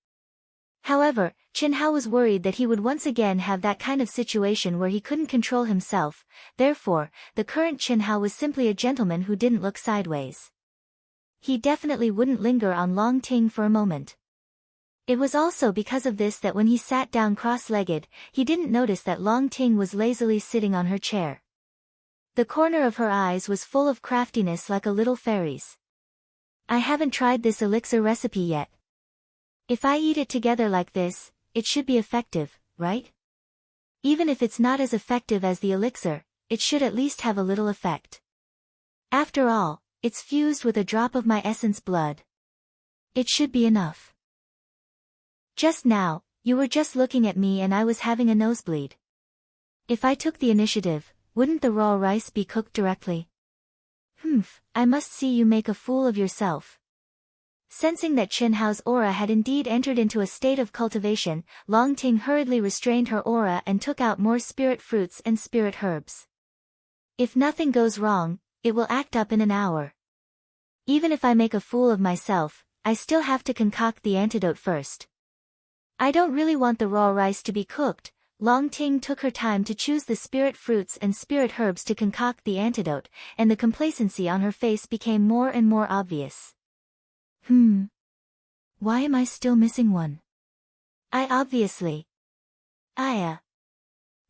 However, Chin Hao was worried that he would once again have that kind of situation where he couldn't control himself. Therefore, the current Chin Hao was simply a gentleman who didn't look sideways. He definitely wouldn't linger on Long Ting for a moment. It was also because of this that when he sat down cross-legged, he didn't notice that Long Ting was lazily sitting on her chair. The corner of her eyes was full of craftiness like a little fairy's. I haven't tried this elixir recipe yet. If I eat it together like this, it should be effective, right? Even if it's not as effective as the elixir, it should at least have a little effect. After all, it's fused with a drop of my essence blood. It should be enough. Just now, you were just looking at me and I was having a nosebleed. If I took the initiative, wouldn't the raw rice be cooked directly? I must see you make a fool of yourself. Sensing that Chin Hao's aura had indeed entered into a state of cultivation, Long Ting hurriedly restrained her aura and took out more spirit fruits and spirit herbs. If nothing goes wrong, it will act up in an hour. Even if I make a fool of myself, I still have to concoct the antidote first. I don't really want the raw rice to be cooked. Long Ting took her time to choose the spirit fruits and spirit herbs to concoct the antidote, and the complacency on her face became more and more obvious. Why am I still missing one?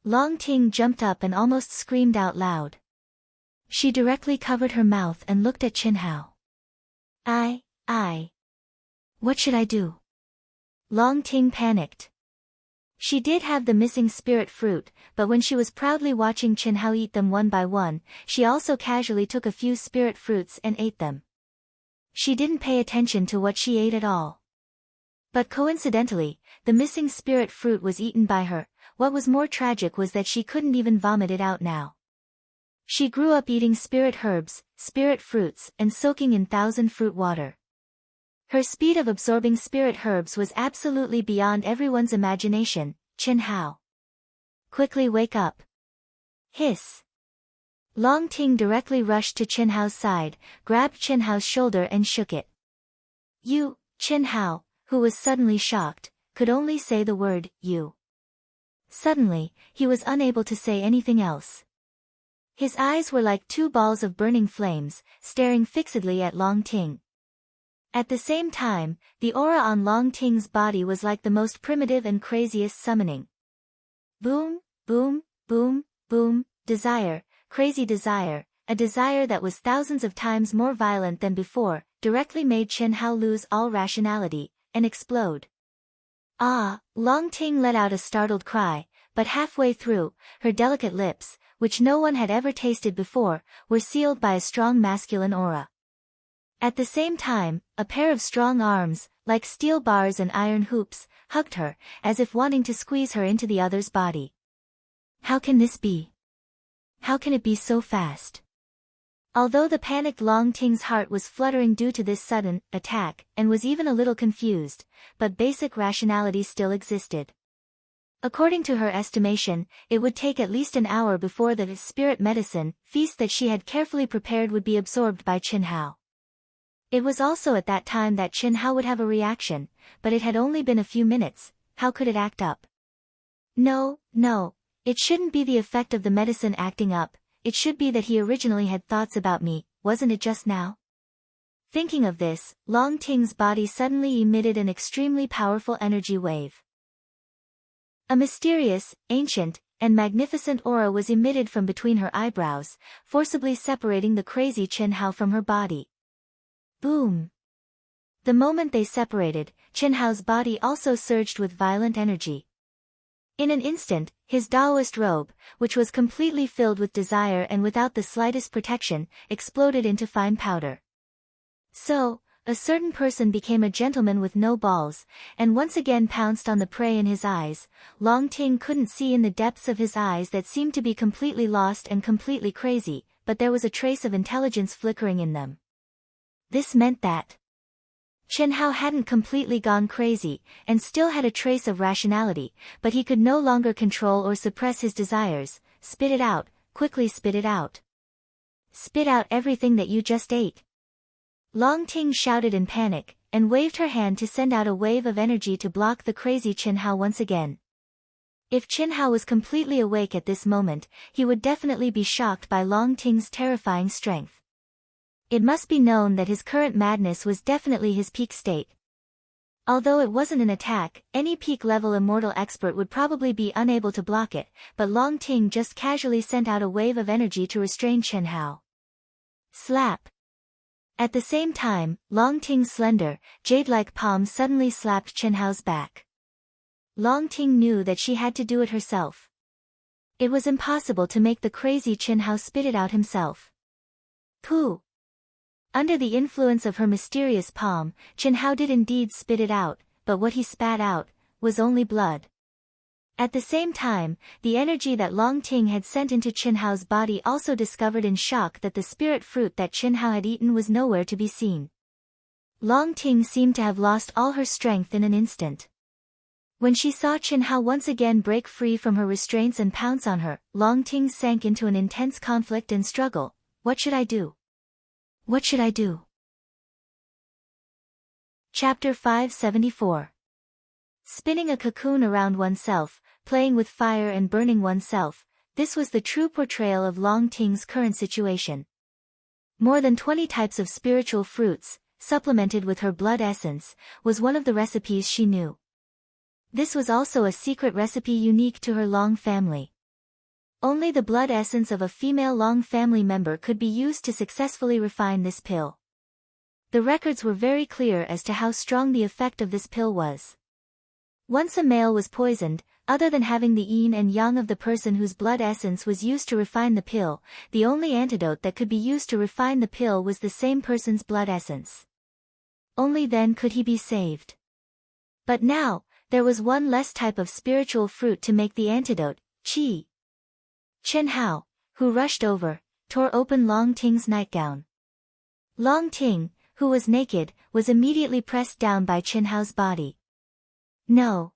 Long Ting jumped up and almost screamed out loud. She directly covered her mouth and looked at Chin Hao. What should I do? Long Ting panicked. She did have the missing spirit fruit, but when she was proudly watching Chin Hao eat them one by one, she also casually took a few spirit fruits and ate them. She didn't pay attention to what she ate at all. But coincidentally, the missing spirit fruit was eaten by her. What was more tragic was that she couldn't even vomit it out now. She grew up eating spirit herbs, spirit fruits, and soaking in 1,000-fruit water. Her speed of absorbing spirit herbs was absolutely beyond everyone's imagination. Chin Hao, quickly wake up. Hiss. Long Ting directly rushed to Chin Hao's side, grabbed Chin Hao's shoulder and shook it. You, Chin Hao, who was suddenly shocked, could only say the word, you. Suddenly, he was unable to say anything else. His eyes were like two balls of burning flames, staring fixedly at Long Ting. At the same time, the aura on Long Ting's body was like the most primitive and craziest summoning. Boom, boom, boom, boom, desire, crazy desire, a desire that was thousands of times more violent than before, directly made Chin Hao lose all rationality, and explode. Long Ting let out a startled cry, but halfway through, her delicate lips, which no one had ever tasted before, were sealed by a strong masculine aura. At the same time, a pair of strong arms, like steel bars and iron hoops, hugged her, as if wanting to squeeze her into the other's body. How can this be? How can it be so fast? Although the panicked Long Ting's heart was fluttering due to this sudden attack, and was even a little confused, but basic rationality still existed. According to her estimation, it would take at least an hour before the spirit medicine feast that she had carefully prepared would be absorbed by Qin Hao. It was also at that time that Qin Hao would have a reaction, but it had only been a few minutes. How could it act up? No, it shouldn't be the effect of the medicine acting up, it should be that he originally had thoughts about me, wasn't it just now? Thinking of this, Long Ting's body suddenly emitted an extremely powerful energy wave. A mysterious, ancient, and magnificent aura was emitted from between her eyebrows, forcibly separating the crazy Qin Hao from her body. Boom! The moment they separated, Qin Hao's body also surged with violent energy. In an instant, his Taoist robe, which was completely filled with desire and without the slightest protection, exploded into fine powder. So, a certain person became a gentleman with no balls, and once again pounced on the prey in his eyes. Long Ting couldn't see in the depths of his eyes that seemed to be completely lost and completely crazy, but there was a trace of intelligence flickering in them. This meant that Qin Hao hadn't completely gone crazy, and still had a trace of rationality, but he could no longer control or suppress his desires. Spit it out, quickly spit it out. Spit out everything that you just ate. Long Ting shouted in panic, and waved her hand to send out a wave of energy to block the crazy Qin Hao once again. If Qin Hao was completely awake at this moment, he would definitely be shocked by Long Ting's terrifying strength. It must be known that his current madness was definitely his peak state. Although it wasn't an attack, any peak-level immortal expert would probably be unable to block it, but Long Ting just casually sent out a wave of energy to restrain Qin Hao. Slap! At the same time, Long Ting's slender, jade-like palm suddenly slapped Qin Hao's back. Long Ting knew that she had to do it herself. It was impossible to make the crazy Qin Hao spit it out himself. Pooh! Under the influence of her mysterious palm, Qin Hao did indeed spit it out, but what he spat out was only blood. At the same time, the energy that Long Ting had sent into Qin Hao's body also discovered in shock that the spirit fruit that Qin Hao had eaten was nowhere to be seen. Long Ting seemed to have lost all her strength in an instant. When she saw Qin Hao once again break free from her restraints and pounce on her, Long Ting sank into an intense conflict and struggle. What should I do? What should I do? Chapter 574. Spinning a cocoon around oneself, playing with fire and burning oneself, this was the true portrayal of Long Ting's current situation. More than 20 types of spiritual fruits, supplemented with her blood essence, was one of the recipes she knew. This was also a secret recipe unique to her Long family. Only the blood essence of a female Long family member could be used to successfully refine this pill. The records were very clear as to how strong the effect of this pill was. Once a male was poisoned, other than having the yin and yang of the person whose blood essence was used to refine the pill, the only antidote that could be used to refine the pill was the same person's blood essence. Only then could he be saved. But now, there was one less type of spiritual fruit to make the antidote, qi. Qin Hao, who rushed over, tore open Long Ting's nightgown. Long Ting, who was naked, was immediately pressed down by Qin Hao's body. No.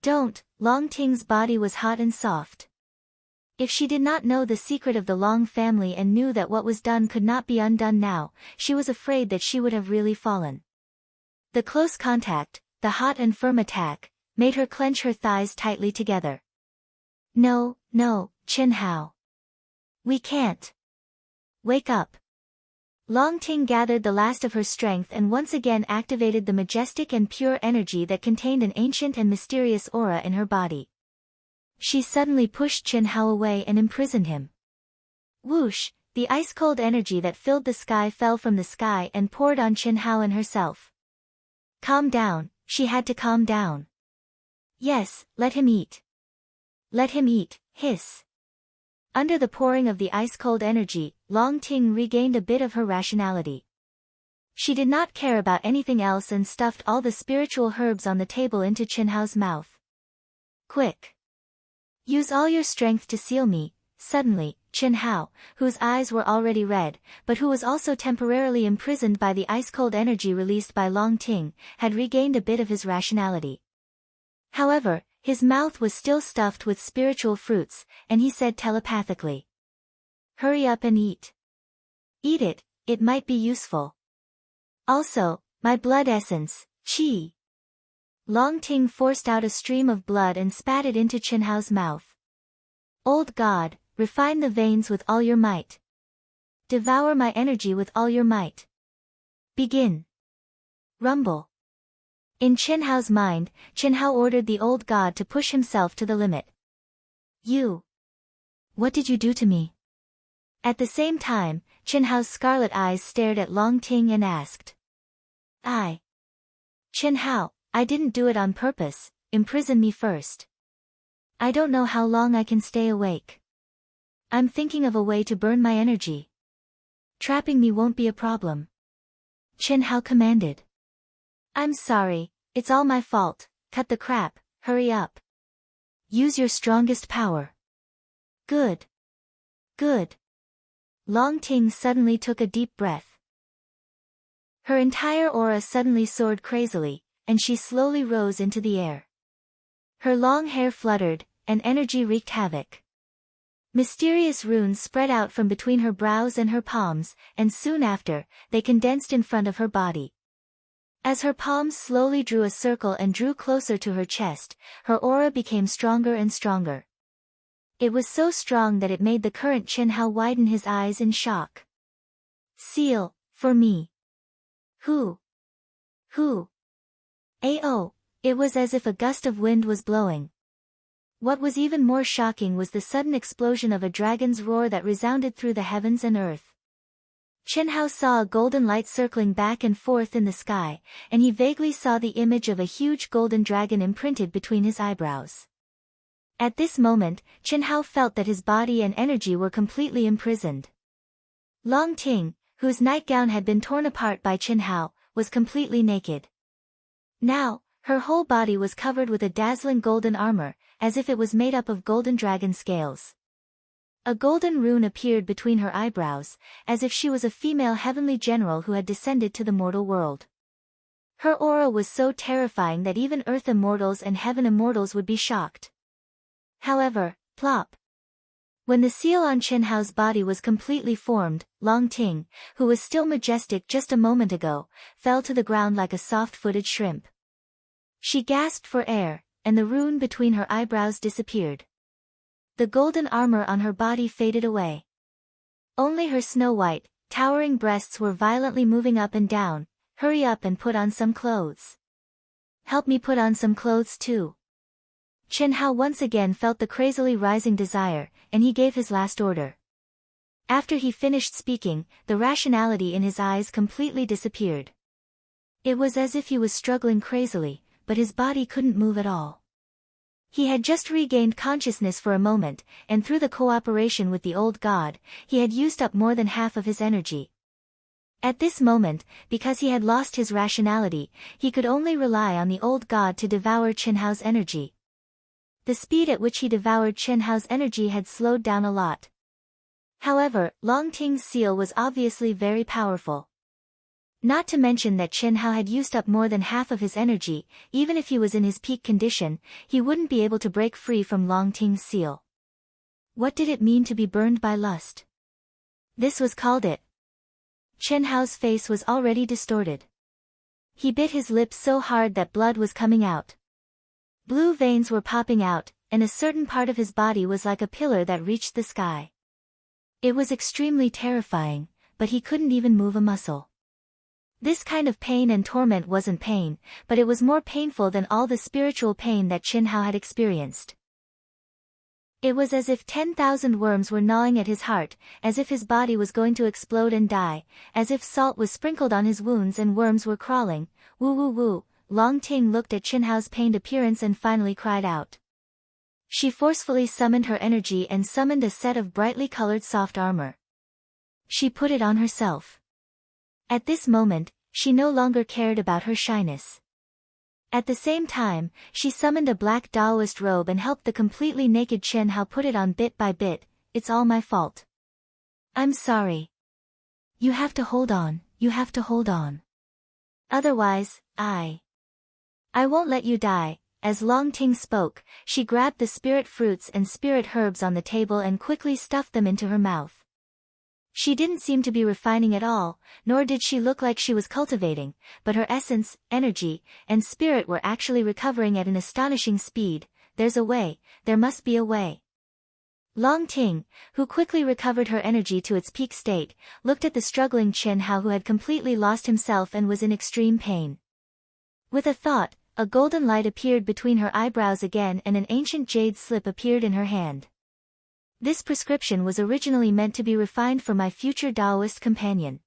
Don't, Long Ting's body was hot and soft. If she did not know the secret of the Long family and knew that what was done could not be undone now, she was afraid that she would have really fallen. The close contact, the hot and firm attack, made her clench her thighs tightly together. No, Qin Hao. We can't. Wake up. Long Ting gathered the last of her strength and once again activated the majestic and pure energy that contained an ancient and mysterious aura in her body. She suddenly pushed Qin Hao away and imprisoned him. Whoosh, the ice-cold energy that filled the sky fell from the sky and poured on Qin Hao and herself. Calm down, she had to calm down. Yes, let him eat. Let him eat, hiss. Under the pouring of the ice-cold energy, Long Ting regained a bit of her rationality. She did not care about anything else and stuffed all the spiritual herbs on the table into Qin Hao's mouth. Quick! Use all your strength to seal me. Suddenly, Qin Hao, whose eyes were already red, but who was also temporarily imprisoned by the ice-cold energy released by Long Ting, had regained a bit of his rationality. However, His mouth was still stuffed with spiritual fruits, and he said telepathically, "Hurry up and eat. Eat it, it might be useful. Also, my blood essence, qi." Long Ting forced out a stream of blood and spat it into Chen Hao's mouth. "Old God, refine the veins with all your might. Devour my energy with all your might. Begin." Rumble. In Chen Hao's mind, Chen Hao ordered the old god to push himself to the limit. "You. What did you do to me?" At the same time, Chen Hao's scarlet eyes stared at Long Ting and asked. "Chen Hao, I didn't do it on purpose, imprison me first. I don't know how long I can stay awake. I'm thinking of a way to burn my energy. Trapping me won't be a problem." Chen Hao commanded. "I'm sorry, it's all my fault, cut the crap, hurry up. Use your strongest power." Good. Good. Long Ting suddenly took a deep breath. Her entire aura suddenly soared crazily, and she slowly rose into the air. Her long hair fluttered, and energy wreaked havoc. Mysterious runes spread out from between her brows and her palms, and soon after, they condensed in front of her body. As her palms slowly drew a circle and drew closer to her chest, her aura became stronger and stronger. It was so strong that it made the current Chen Hao widen his eyes in shock. "Seal, for me." Who? Oh, it was as if a gust of wind was blowing. What was even more shocking was the sudden explosion of a dragon's roar that resounded through the heavens and earth. Chen Hao saw a golden light circling back and forth in the sky, and he vaguely saw the image of a huge golden dragon imprinted between his eyebrows. At this moment, Chen Hao felt that his body and energy were completely imprisoned. Long Ting, whose nightgown had been torn apart by Chen Hao, was completely naked. Now, her whole body was covered with a dazzling golden armor, as if it was made up of golden dragon scales. A golden rune appeared between her eyebrows, as if she was a female heavenly general who had descended to the mortal world. Her aura was so terrifying that even earth immortals and heaven immortals would be shocked. However, plop. When the seal on Chen Hao's body was completely formed, Long Ting, who was still majestic just a moment ago, fell to the ground like a soft-footed shrimp. She gasped for air, and the rune between her eyebrows disappeared. The golden armor on her body faded away. Only her snow-white, towering breasts were violently moving up and down. "Hurry up and put on some clothes. Help me put on some clothes too." Chen Hao once again felt the crazily rising desire, and he gave his last order. After he finished speaking, the rationality in his eyes completely disappeared. It was as if he was struggling crazily, but his body couldn't move at all. He had just regained consciousness for a moment, and through the cooperation with the old god, he had used up more than half of his energy. At this moment, because he had lost his rationality, he could only rely on the old god to devour Chen Hao's energy. The speed at which he devoured Chen Hao's energy had slowed down a lot. However, Long Ting's seal was obviously very powerful. Not to mention that Chen Hao had used up more than half of his energy. Even if he was in his peak condition, he wouldn't be able to break free from Long Ting's seal. What did it mean to be burned by lust? This was called it. Chen Hao's face was already distorted. He bit his lips so hard that blood was coming out. Blue veins were popping out, and a certain part of his body was like a pillar that reached the sky. It was extremely terrifying, but he couldn't even move a muscle. This kind of pain and torment wasn't pain, but it was more painful than all the spiritual pain that Chen Hao had experienced. It was as if 10,000 worms were gnawing at his heart, as if his body was going to explode and die, as if salt was sprinkled on his wounds and worms were crawling. Woo woo woo. Long Ting looked at Chen Hao's pained appearance and finally cried out. She forcefully summoned her energy and summoned a set of brightly colored soft armor. She put it on herself. At this moment, she no longer cared about her shyness. At the same time, she summoned a black Taoist robe and helped the completely naked Chen Hao put it on bit by bit. "It's all my fault. I'm sorry. You have to hold on, you have to hold on. Otherwise, I won't let you die, as Long Ting spoke, she grabbed the spirit fruits and spirit herbs on the table and quickly stuffed them into her mouth. She didn't seem to be refining at all, nor did she look like she was cultivating, but her essence, energy, and spirit were actually recovering at an astonishing speed. There's a way, there must be a way. Long Ting, who quickly recovered her energy to its peak state, looked at the struggling Chen Hao who had completely lost himself and was in extreme pain. With a thought, a golden light appeared between her eyebrows again and an ancient jade slip appeared in her hand. This prescription was originally meant to be refined for my future Taoist companion.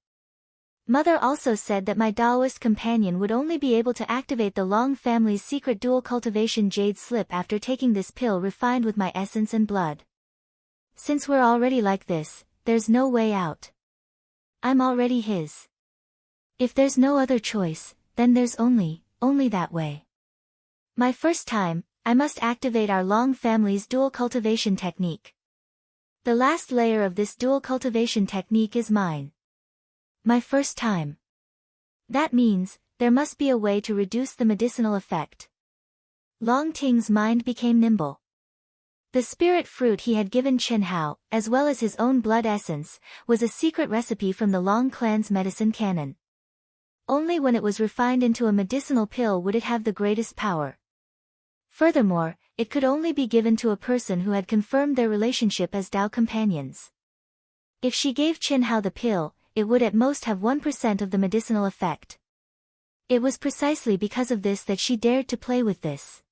Mother also said that my Taoist companion would only be able to activate the Long family's secret dual cultivation jade slip after taking this pill refined with my essence and blood. Since we're already like this, there's no way out. I'm already his. If there's no other choice, then there's only that way. My first time, I must activate our Long family's dual cultivation technique. The last layer of this dual cultivation technique is mine. My first time. That means, there must be a way to reduce the medicinal effect. Long Ting's mind became nimble. The spirit fruit he had given Chen Hao, as well as his own blood essence, was a secret recipe from the Long clan's medicine canon. Only when it was refined into a medicinal pill would it have the greatest power. Furthermore, it could only be given to a person who had confirmed their relationship as Tao companions. If she gave Chen Hao the pill, it would at most have 1% of the medicinal effect. It was precisely because of this that she dared to play with this.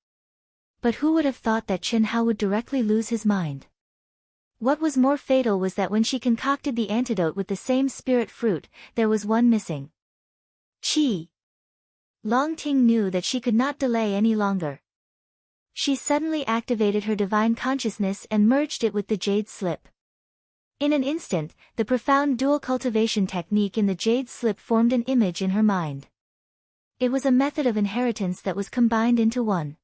But who would have thought that Chen Hao would directly lose his mind? What was more fatal was that when she concocted the antidote with the same spirit fruit, there was one missing. Qi. Long Ting knew that she could not delay any longer. She suddenly activated her divine consciousness and merged it with the jade slip. In an instant, the profound dual cultivation technique in the jade slip formed an image in her mind. It was a method of inheritance that was combined into one.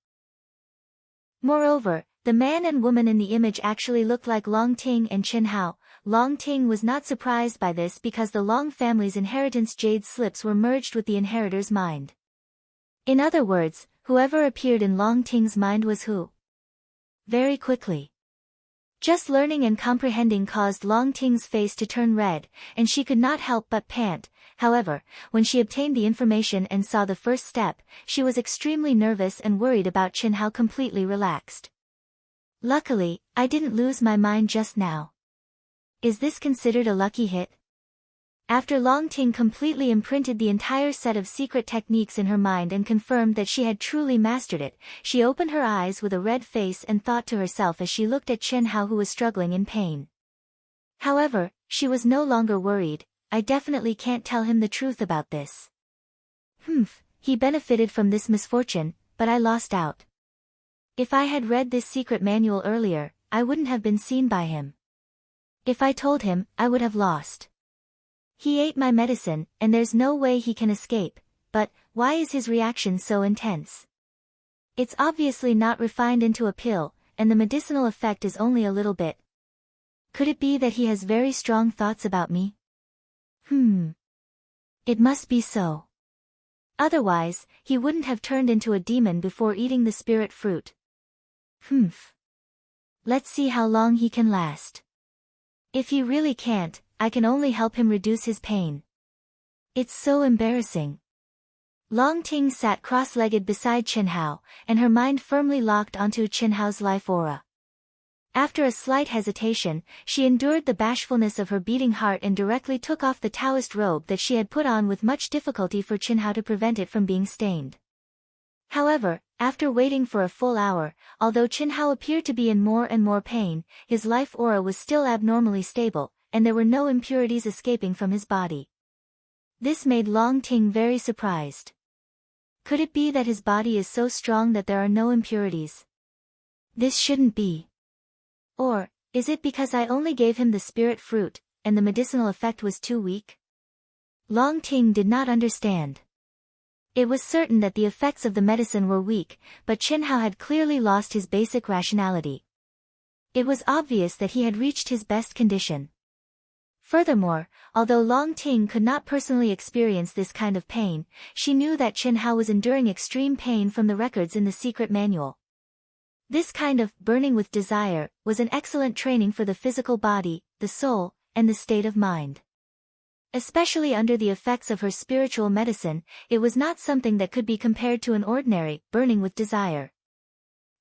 Moreover, the man and woman in the image actually looked like Long Ting and Chen Hao. Long Ting was not surprised by this because the Long family's inheritance jade slips were merged with the inheritor's mind. In other words, whoever appeared in Long Ting's mind was who? Very quickly. Just learning and comprehending caused Long Ting's face to turn red, and she could not help but pant. However, when she obtained the information and saw the first step, she was extremely nervous and worried about Chen Hao completely relaxed. Luckily, I didn't lose my mind just now. Is this considered a lucky hit? After Long Ting completely imprinted the entire set of secret techniques in her mind and confirmed that she had truly mastered it, she opened her eyes with a red face and thought to herself as she looked at Chen Hao who was struggling in pain. However, she was no longer worried. I definitely can't tell him the truth about this. He benefited from this misfortune, but I lost out. If I had read this secret manual earlier, I wouldn't have been seen by him. If I told him, I would have lost. He ate my medicine, and there's no way he can escape, but why is his reaction so intense? It's obviously not refined into a pill, and the medicinal effect is only a little bit. Could it be that he has very strong thoughts about me? It must be so. Otherwise, he wouldn't have turned into a demon before eating the spirit fruit. Let's see how long he can last. If he really can't, I can only help him reduce his pain. It's so embarrassing. Long Ting sat cross-legged beside Chen Hao, and her mind firmly locked onto Chen Hao's life aura. After a slight hesitation, she endured the bashfulness of her beating heart and directly took off the Taoist robe that she had put on with much difficulty for Chen Hao to prevent it from being stained. However, after waiting for a full hour, although Chen Hao appeared to be in more and more pain, his life aura was still abnormally stable, and there were no impurities escaping from his body. This made Long Ting very surprised. Could it be that his body is so strong that there are no impurities? This shouldn't be. Or, is it because I only gave him the spirit fruit, and the medicinal effect was too weak? Long Ting did not understand. It was certain that the effects of the medicine were weak, but Chen Hao had clearly lost his basic rationality. It was obvious that he had reached his best condition. Furthermore, although Long Ting could not personally experience this kind of pain, she knew that Chen Hao was enduring extreme pain from the records in the secret manual. This kind of burning with desire was an excellent training for the physical body, the soul, and the state of mind. Especially under the effects of her spiritual medicine, it was not something that could be compared to an ordinary burning with desire.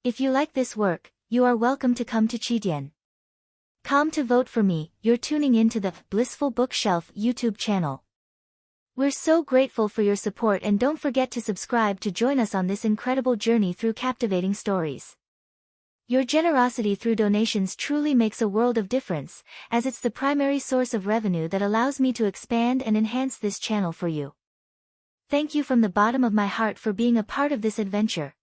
If you like this work, you are welcome to come to Chidian.com to vote for me. You're tuning in to the Blissful Bookshelf YouTube channel. We're so grateful for your support, and don't forget to subscribe to join us on this incredible journey through captivating stories. Your generosity through donations truly makes a world of difference, as it's the primary source of revenue that allows me to expand and enhance this channel for you. Thank you from the bottom of my heart for being a part of this adventure.